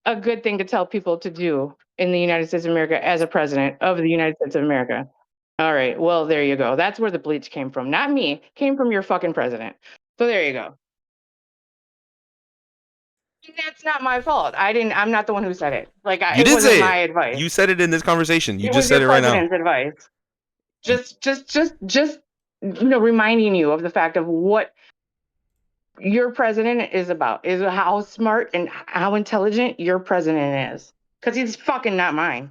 a good thing to tell people to do in the United States of America as a president of the United States of America. All right. Well, there you go. That's where the bleach came from. Not me. It came from your fucking president. So there you go. That's not my fault. I'm not the one who said it. Like, You it did wasn't say my it. advice. You said it in this conversation. You It just was said it your right now. president's advice. Just reminding you of the fact of what your president is about, is how smart and how intelligent your president is. Because he's fucking not mine.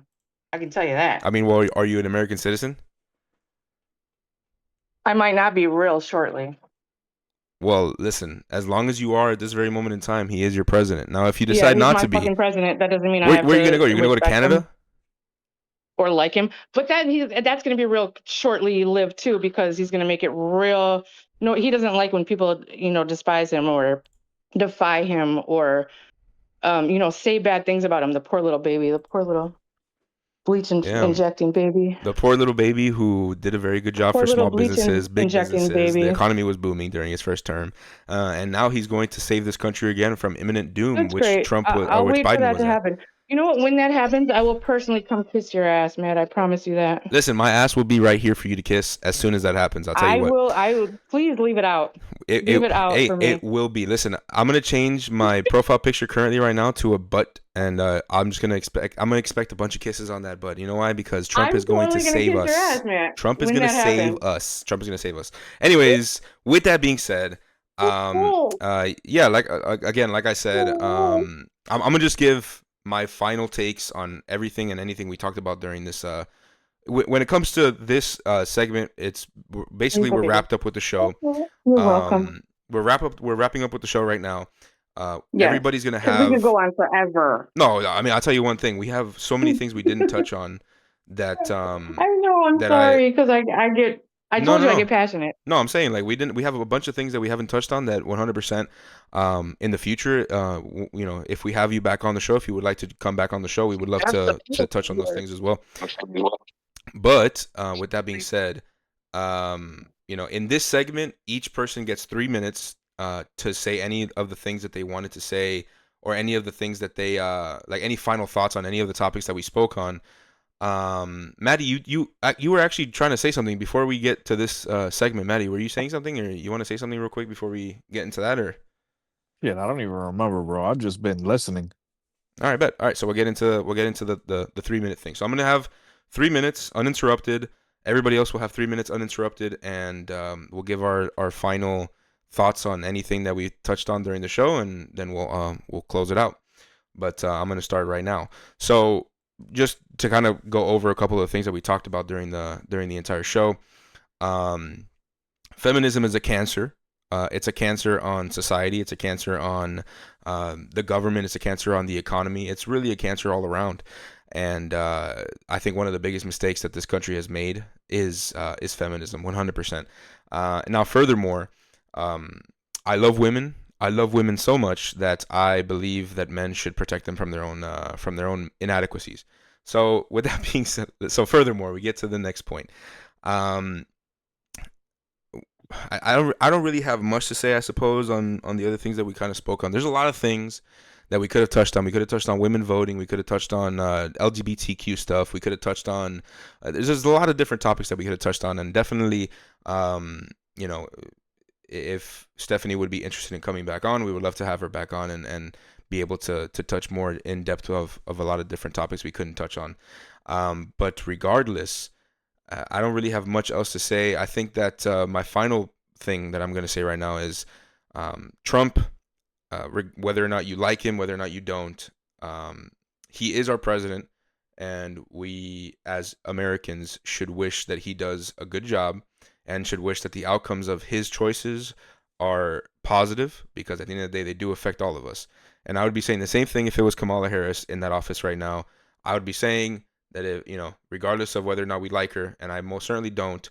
I can tell you that. I mean, well, are you an American citizen? I might not be real shortly. Well, listen, as long as you are at this very moment in time, he is your president. Now, if you decide not to be, fucking president, that doesn't mean I where have are you going to go? You're going to go to respect Canada? him or like him. But that's going to be real shortly lived too, because he's going to make it real. No, he doesn't like when people, despise him or defy him or, say bad things about him. The poor little baby, the poor little. bleach Yeah, injecting baby. the poor little baby who did a very good job Poor for little small bleach businesses, big injecting businesses. The baby. economy was booming during his first term, and now he's going to save this country again from imminent doom, That's which great. Trump was, or I'll which wait for Biden that was to at. happen. You know what? When that happens, I will personally come kiss your ass, Matt. I promise you that. Listen, my ass will be right here for you to kiss as soon as that happens. I'll tell you I what. will. I will. Please leave it out. Leave it out for It me. will be. Listen, I'm gonna change my profile picture currently right now to a butt, and I'm gonna expect a bunch of kisses on that butt. You know why? Because Trump I'm is going to totally gonna save kiss your us. ass, Matt. Trump is When gonna that save happens. us. Trump is gonna save us. Anyways, with that being said, yeah, like again, like I said, I'm gonna just give my final takes on everything and anything we talked about during this. When it comes to this segment, basically we're wrapped up with the show. You're welcome. We're wrapping up with the show right now. Yes, Everybody's gonna because we could have go on forever. no. I mean, I'll tell you one thing. We have so many things we didn't touch on that I know. I'm that I sorry because I get. I no told no you I no get passionate. no. I'm saying like we have a bunch of things that we haven't touched on that 100% in the future. You know, if we have you back on the show, if you would like to come back on the show, we would love to touch on those things as well. But with that being said, you know, in this segment, each person gets 3 minutes to say any of the things that they wanted to say, or any of the things that they like, any final thoughts on any of the topics that we spoke on. Maddie, you were actually trying to say something before we get to this segment. Maddie, were you saying something, or you want to say something real quick before we get into that, or? Yeah, I don't even remember, bro. I've just been listening. All right, bet. All right, so we'll get into the 3 minute thing. So I'm gonna have 3 minutes uninterrupted. Everybody else will have 3 minutes uninterrupted, and we'll give our final thoughts on anything that we touched on during the show, and then we'll close it out. But I'm gonna start right now. So just to kind of go over a couple of things that we talked about during the entire show. Um, Feminism is a cancer. It's a cancer on society. It's a cancer on the government. It's a cancer on the economy. It's really a cancer all around. And I think one of the biggest mistakes that this country has made is feminism, 100%. Now, furthermore, I love women. I love women so much that I believe that men should protect them from their own inadequacies. So, with that being said, so furthermore, we get to the next point. Um, I don't really have much to say, I suppose, on the other things that we kind of spoke on. There's a lot of things that we could have touched on. We could have touched on women voting. We could have touched on LGBTQ stuff. We could have touched on. There's just a lot of different topics that we could have touched on, and definitely, you know, if Stephanie would be interested in coming back on, we would love to have her back on and be able to touch more in depth of a lot of different topics we couldn't touch on. But regardless. I don't really have much else to say. I think that my final thing that I'm going to say right now is Trump, whether or not you like him, whether or not you don't, he is our president, and we as Americans should wish that he does a good job and should wish that the outcomes of his choices are positive, because at the end of the day, they do affect all of us. And I would be saying the same thing if it was Kamala Harris in that office right now. I would be saying that if, you know, regardless of whether or not we like her, and I most certainly don't,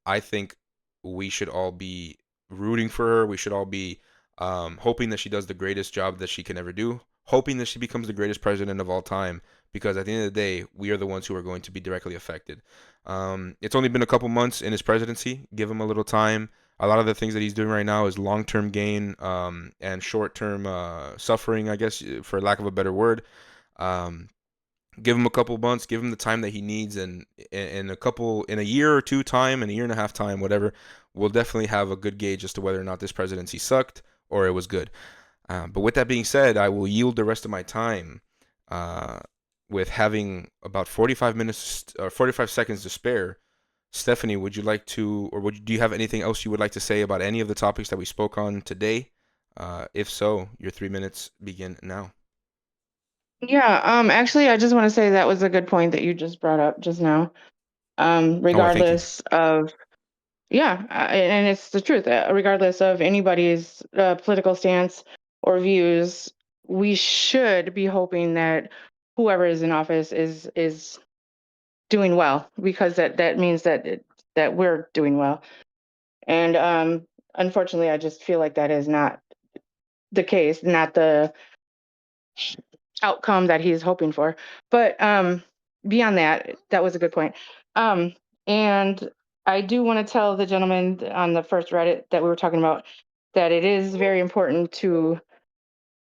I think we should all be rooting for her. We should all be hoping that she does the greatest job that she can ever do, hoping that she becomes the greatest president of all time, because at the end of the day, we are the ones who are going to be directly affected. It's only been a couple months in his presidency. Give him a little time. A lot of the things that he's doing right now is long-term gain and short-term suffering, I guess, for lack of a better word. Give him a couple months, give him the time that he needs, and in a year or two time, in a year and a half time, whatever, we'll definitely have a good gauge as to whether or not this presidency sucked or it was good. But with that being said, I will yield the rest of my time with having about 45 minutes or 45 seconds to spare. Stephanie, would you like to, or do you have anything else you would like to say about any of the topics that we spoke on today? If so, your 3 minutes begin now. Yeah. Actually, I just want to say that was a good point that you just brought up just now. Oh, thank you. Regardless of, yeah, and it's the truth. Regardless of anybody's political stance or views, we should be hoping that whoever is in office is doing well, because that means that we're doing well. And unfortunately, I just feel like that is not the case, not the outcome that he's hoping for. But beyond that, that was a good point. And I do want to tell the gentleman on the first Reddit that we were talking about that it is very important to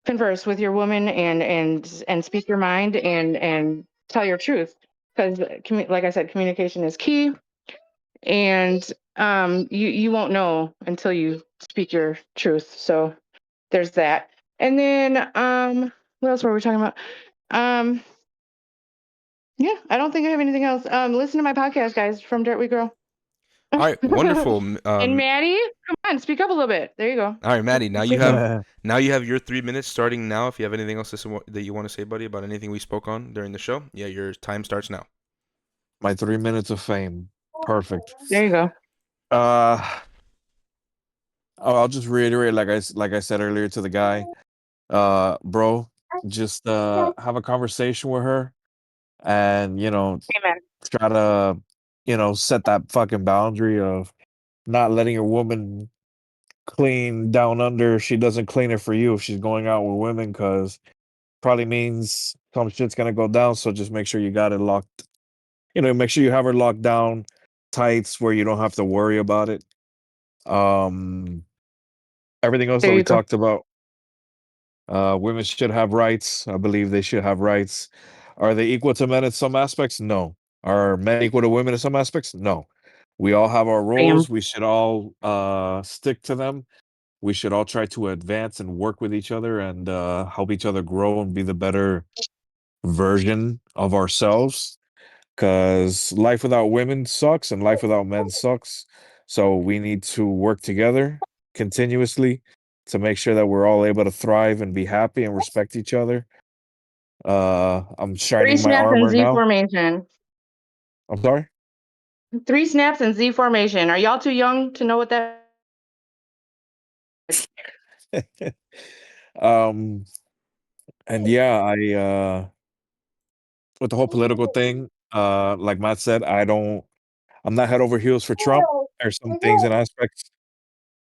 converse with your woman and speak your mind and tell your truth because like I said, communication is key, and you won't know until you speak your truth. So there's that. And then what else were we talking about? Um yeah, I don't think I have anything else. Listen to my podcast, guys, from Dirt We Grow. All right, wonderful. And Maddie, come on, speak up a little bit. There you go. All right, Maddie. Now Say you something. have your 3 minutes starting now. If you have anything else that you want to say, buddy, about anything we spoke on during the show, yeah, your time starts now. My 3 minutes of fame. Perfect. There you go. I'll just reiterate, like I said earlier to the guy, bro, just have a conversation with her, and Amen. try to set that fucking boundary of not letting your woman clean down under if she doesn't clean it for you if she's going out with women, because probably means some shit's gonna go down. So just make sure you got it locked, make sure you have her locked down tights where you don't have to worry about it. um Everything else that There we you go. talked about, women should have rights. I believe they should have rights. Are they equal to men in some aspects? No. Are men equal to women in some aspects? No. We all have our Bam. roles. We should all stick to them. We should all try to advance and work with each other and help each other grow and be the better version of ourselves. Because life without women sucks and life without men sucks. So we need to work together continuously to make sure that we're all able to thrive and be happy and respect each other. I'm Three shining my snaps and armor Z now. formation. I'm sorry. 3 snaps and Z formation. Are y'all too young to know what that? um and yeah, I with the whole political thing, like Matt said, I'm not head over heels for Trump. There's some things and aspects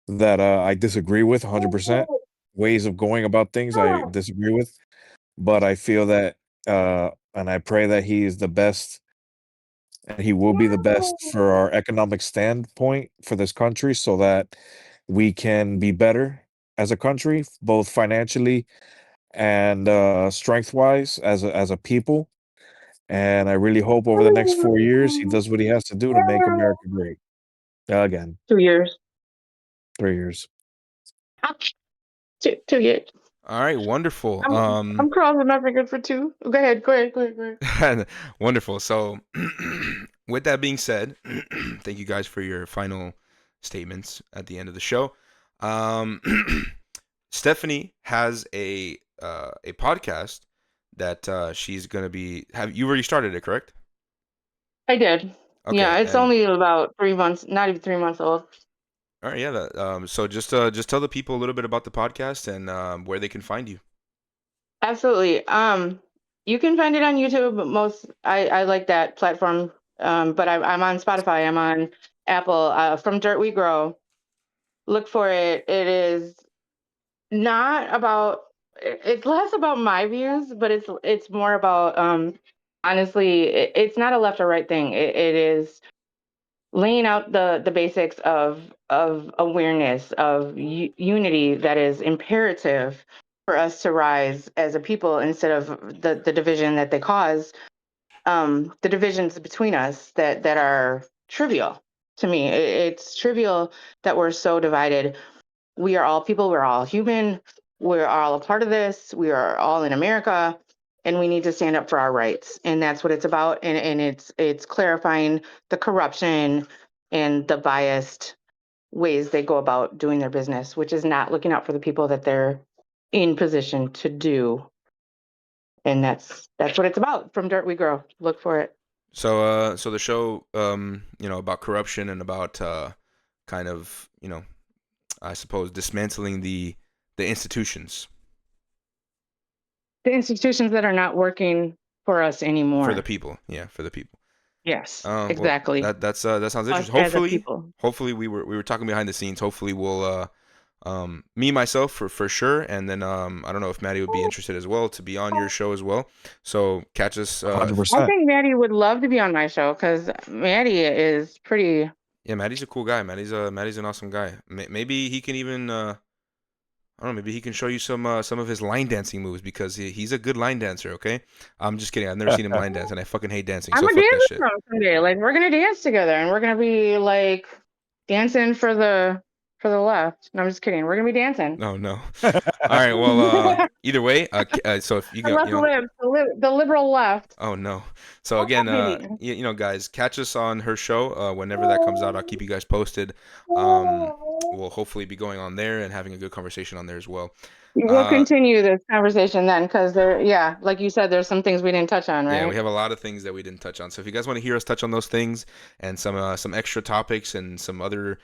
that I disagree with 100%. Ways of going about things I disagree with, but I feel that and I pray that he is the best and he will be the best for our economic standpoint for this country so that we can be better as a country, both financially and strength wise as a people. And I really hope over the next 4 years he does what he has to do to make America great. Again, 2 years. 3 years. 2 years. All right, wonderful. I'm crossing my fingers for 2. Go ahead. Go ahead. Wonderful. So, with that being said, thank you guys for your final statements at the end of the show. Um, Stephanie has a podcast that she's gonna be. Have you already started it? Correct? I did. Okay. Yeah, it's And only about 3 months, not even 3 months old. all right, yeah. So just tell the people a little bit about the podcast and where they can find you. Absolutely. You can find it on YouTube. But I like that platform. But I'm on Spotify. I'm on Apple. From Dirt We Grow. Look for it. It is not about. It's less about my views, but it's more about honestly. It's not a left or right thing. It is laying out the basics of awareness of unity that is imperative for us to rise as a people instead of the division that they cause, the divisions between us that are trivial to me. It's trivial that we're so divided. We are all people, we're all human, we're all a part of this, we are all in America, and we need to stand up for our rights. And that's what it's about. And it's clarifying the corruption and the biased ways they go about doing their business, which is not looking out for the people that they're in position to do. And that's what it's about. From Dirt We Grow. Look for it. So the show, about corruption and about kind of, I suppose dismantling the institutions The institutions that are not working for us for the anymore. people. Yeah, for the people. Yes, Well, exactly. that sounds Us interesting. as a people. Hopefully we were talking behind the scenes. Hopefully Me myself for sure, and then I don't know if Maddie would be interested as well to be on your show as well. So catch us. I 100%. think Maddie would love to be on my show because Maddie is pretty. Yeah, Maddie's a cool guy. Maddie's an awesome guy. Maybe he can even I don't know. Maybe he can show you some of his line dancing moves because he's a good line dancer. Okay, I'm just kidding. I've never seen him line dance, and I fucking hate dancing. I'm So gonna fuck that dance shit. with him someday. Like we're gonna dance together, and we're gonna be like dancing for the left. No, I'm just kidding. We're gonna be dancing. No, no. All right. Well, either way, so if you The go, left lib, the liberal left. oh no. So What's again, up, baby? guys, catch us on her show whenever that comes out. I'll keep you guys posted. We'll hopefully be going on there and having a good conversation on there as well. We'll continue this conversation then, because yeah, like you said, there's some things we didn't touch on, right? Yeah, we have a lot of things that we didn't touch on. So if you guys want to hear us touch on those things and some extra topics and some other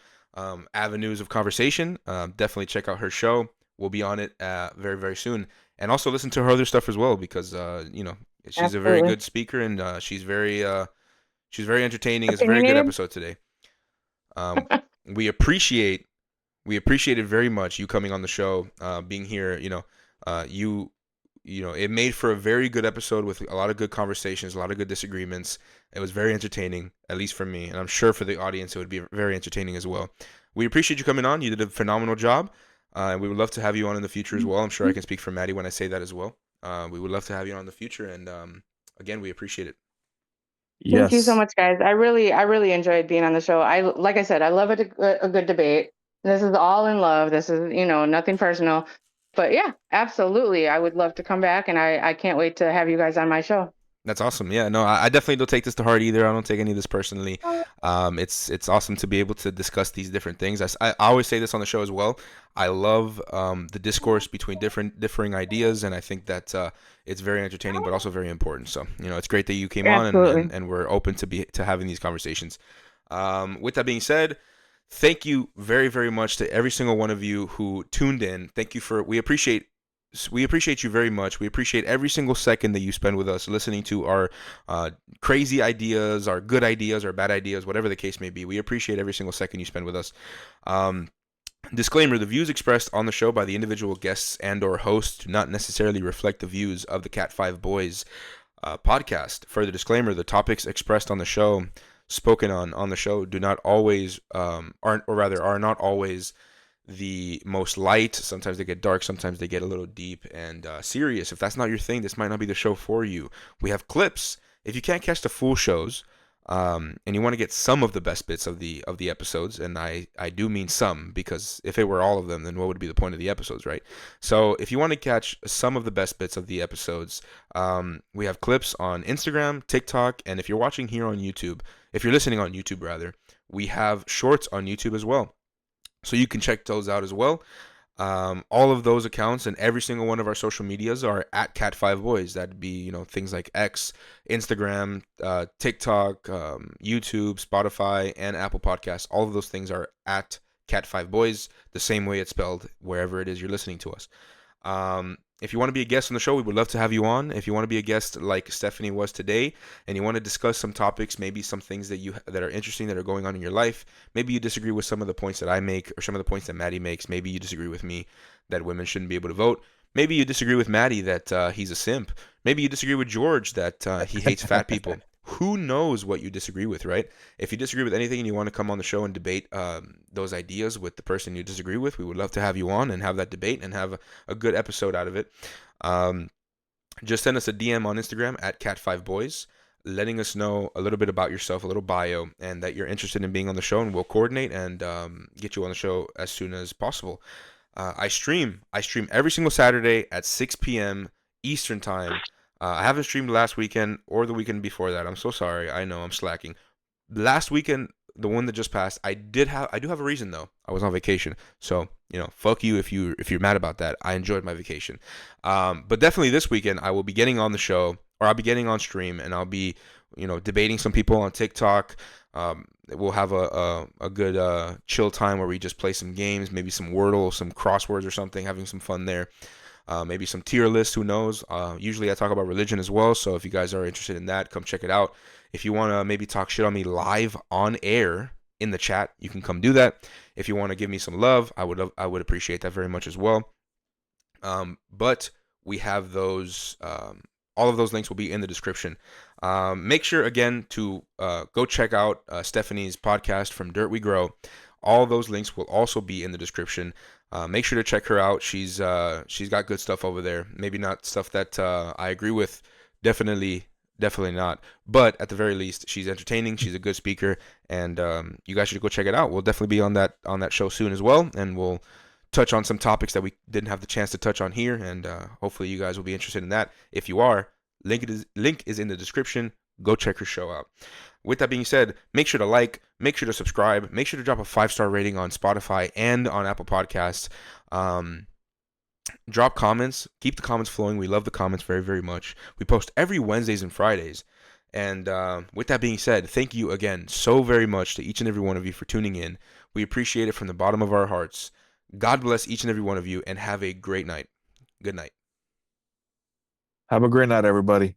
avenues of conversation, definitely check out her show. We'll be on it very, very soon. And also listen to her other stuff as well because she's a very Absolutely. good speaker and she's very entertaining. It's a very good Opinionated? episode today. We appreciate it very much you coming on the show, being here. It made for a very good episode with a lot of good conversations, a lot of good disagreements. It was very entertaining, at least for me, and I'm sure for the audience it would be very entertaining as well. We appreciate you coming on. You did a phenomenal job, and we would love to have you on in the future as well. I'm sure I can speak for Maddie when I say that as well. We would love to have you on in the future, and again, we appreciate it. Thank you so Yes. much, guys. I really enjoyed being on the show. Like I said, I love a good debate. This is all in love. This is, nothing personal. But yeah, absolutely. I would love to come back, and I can't wait to have you guys on my show. That's awesome. Yeah, no, I definitely don't take this to heart either. I don't take any of this personally. It's awesome to be able to discuss these different things. I always say this on the show as well. I love the discourse between differing ideas, and I think that it's very entertaining, but also very important. So it's great that you came on, Absolutely. and we're open to having these conversations. With that being said, thank you very, very much to every single one of you who tuned in. Thank you we appreciate you very much. We appreciate every single second that you spend with us listening to our crazy ideas, our good ideas, our bad ideas, whatever the case may be. We appreciate every single second you spend with us. Disclaimer: the views expressed on the show by the individual guests and or hosts do not necessarily reflect the views of the CatFiveBoys podcast. Further disclaimer: the topics expressed on the show, spoken on the show, do not always are not always the most light. Sometimes they get dark, sometimes they get a little deep and serious. If that's not your thing, this might not be the show for you. We have clips. If you can't catch the full shows, and you want to get some of the best bits of the episodes, and I do mean some, because if it were all of them, then what would be the point of the episodes, right? So if you want to catch some of the best bits of the episodes, we have clips on Instagram, TikTok, and if you're watching here on YouTube, if you're listening on YouTube rather, we have shorts on YouTube as well. So you can check those out as well. All of those accounts and every single one of our social medias are at CatFiveBoys. That'd be things like X, Instagram, TikTok, YouTube, Spotify, and Apple Podcasts. All of those things are at CatFiveBoys, the same way it's spelled wherever it is you're listening to us. If you want to be a guest on the show, we would love to have you on. If you want to be a guest like Stephanie was today, and you want to discuss some topics, maybe some things that are interesting that are going on in your life, maybe you disagree with some of the points that I make or some of the points that Maddie makes, maybe you disagree with me that women shouldn't be able to vote, maybe you disagree with Maddie that he's a simp, maybe you disagree with George that he hates fat people. Who knows what you disagree with, right? If you disagree with anything and you want to come on the show and debate those ideas with the person you disagree with, we would love to have you on and have that debate and have a good episode out of it. Just send us a DM on Instagram at CatFiveBoys, letting us know a little bit about yourself, a little bio, and that you're interested in being on the show, and we'll coordinate and get you on the show as soon as possible. I stream every single Saturday at 6 p.m. Eastern time. I haven't streamed last weekend or the weekend before that. I'm so sorry. I know I'm slacking. Last weekend, the one that just passed, I do have a reason though. I was on vacation, so fuck you if you're mad about that. I enjoyed my vacation, but definitely this weekend I will be getting on the show, or I'll be getting on stream, and I'll be debating some people on TikTok. We'll have a good chill time where we just play some games, maybe some Wordle, some crosswords or something, having some fun there. Maybe some tier lists, who knows. Usually I talk about religion as well, so if you guys are interested in that, come check it out. If you want to maybe talk shit on me live on air in the chat, you can come do that. If you want to give me some love, I would appreciate that very much as well. But we have those. All of those links will be in the description. Make sure again to go check out Stephanie's podcast, From Dirt We Grow. All those links will also be in the description. Make sure to check her out. She's got good stuff over there. Maybe not stuff that I agree with. Definitely not. But at the very least, she's entertaining. She's a good speaker, and you guys should go check it out. We'll definitely be on that show soon as well, and we'll touch on some topics that we didn't have the chance to touch on here, and hopefully you guys will be interested in that. If you are, link is in the description. Go check her show out. With that being said, make sure to like, make sure to subscribe, make sure to drop a 5-star rating on Spotify and on Apple Podcasts. Drop comments. Keep the comments flowing. We love the comments very, very much. We post every Wednesdays and Fridays. And with that being said, thank you again so very much to each and every one of you for tuning in. We appreciate it from the bottom of our hearts. God bless each and every one of you, and have a great night. Good night. Have a great night, everybody.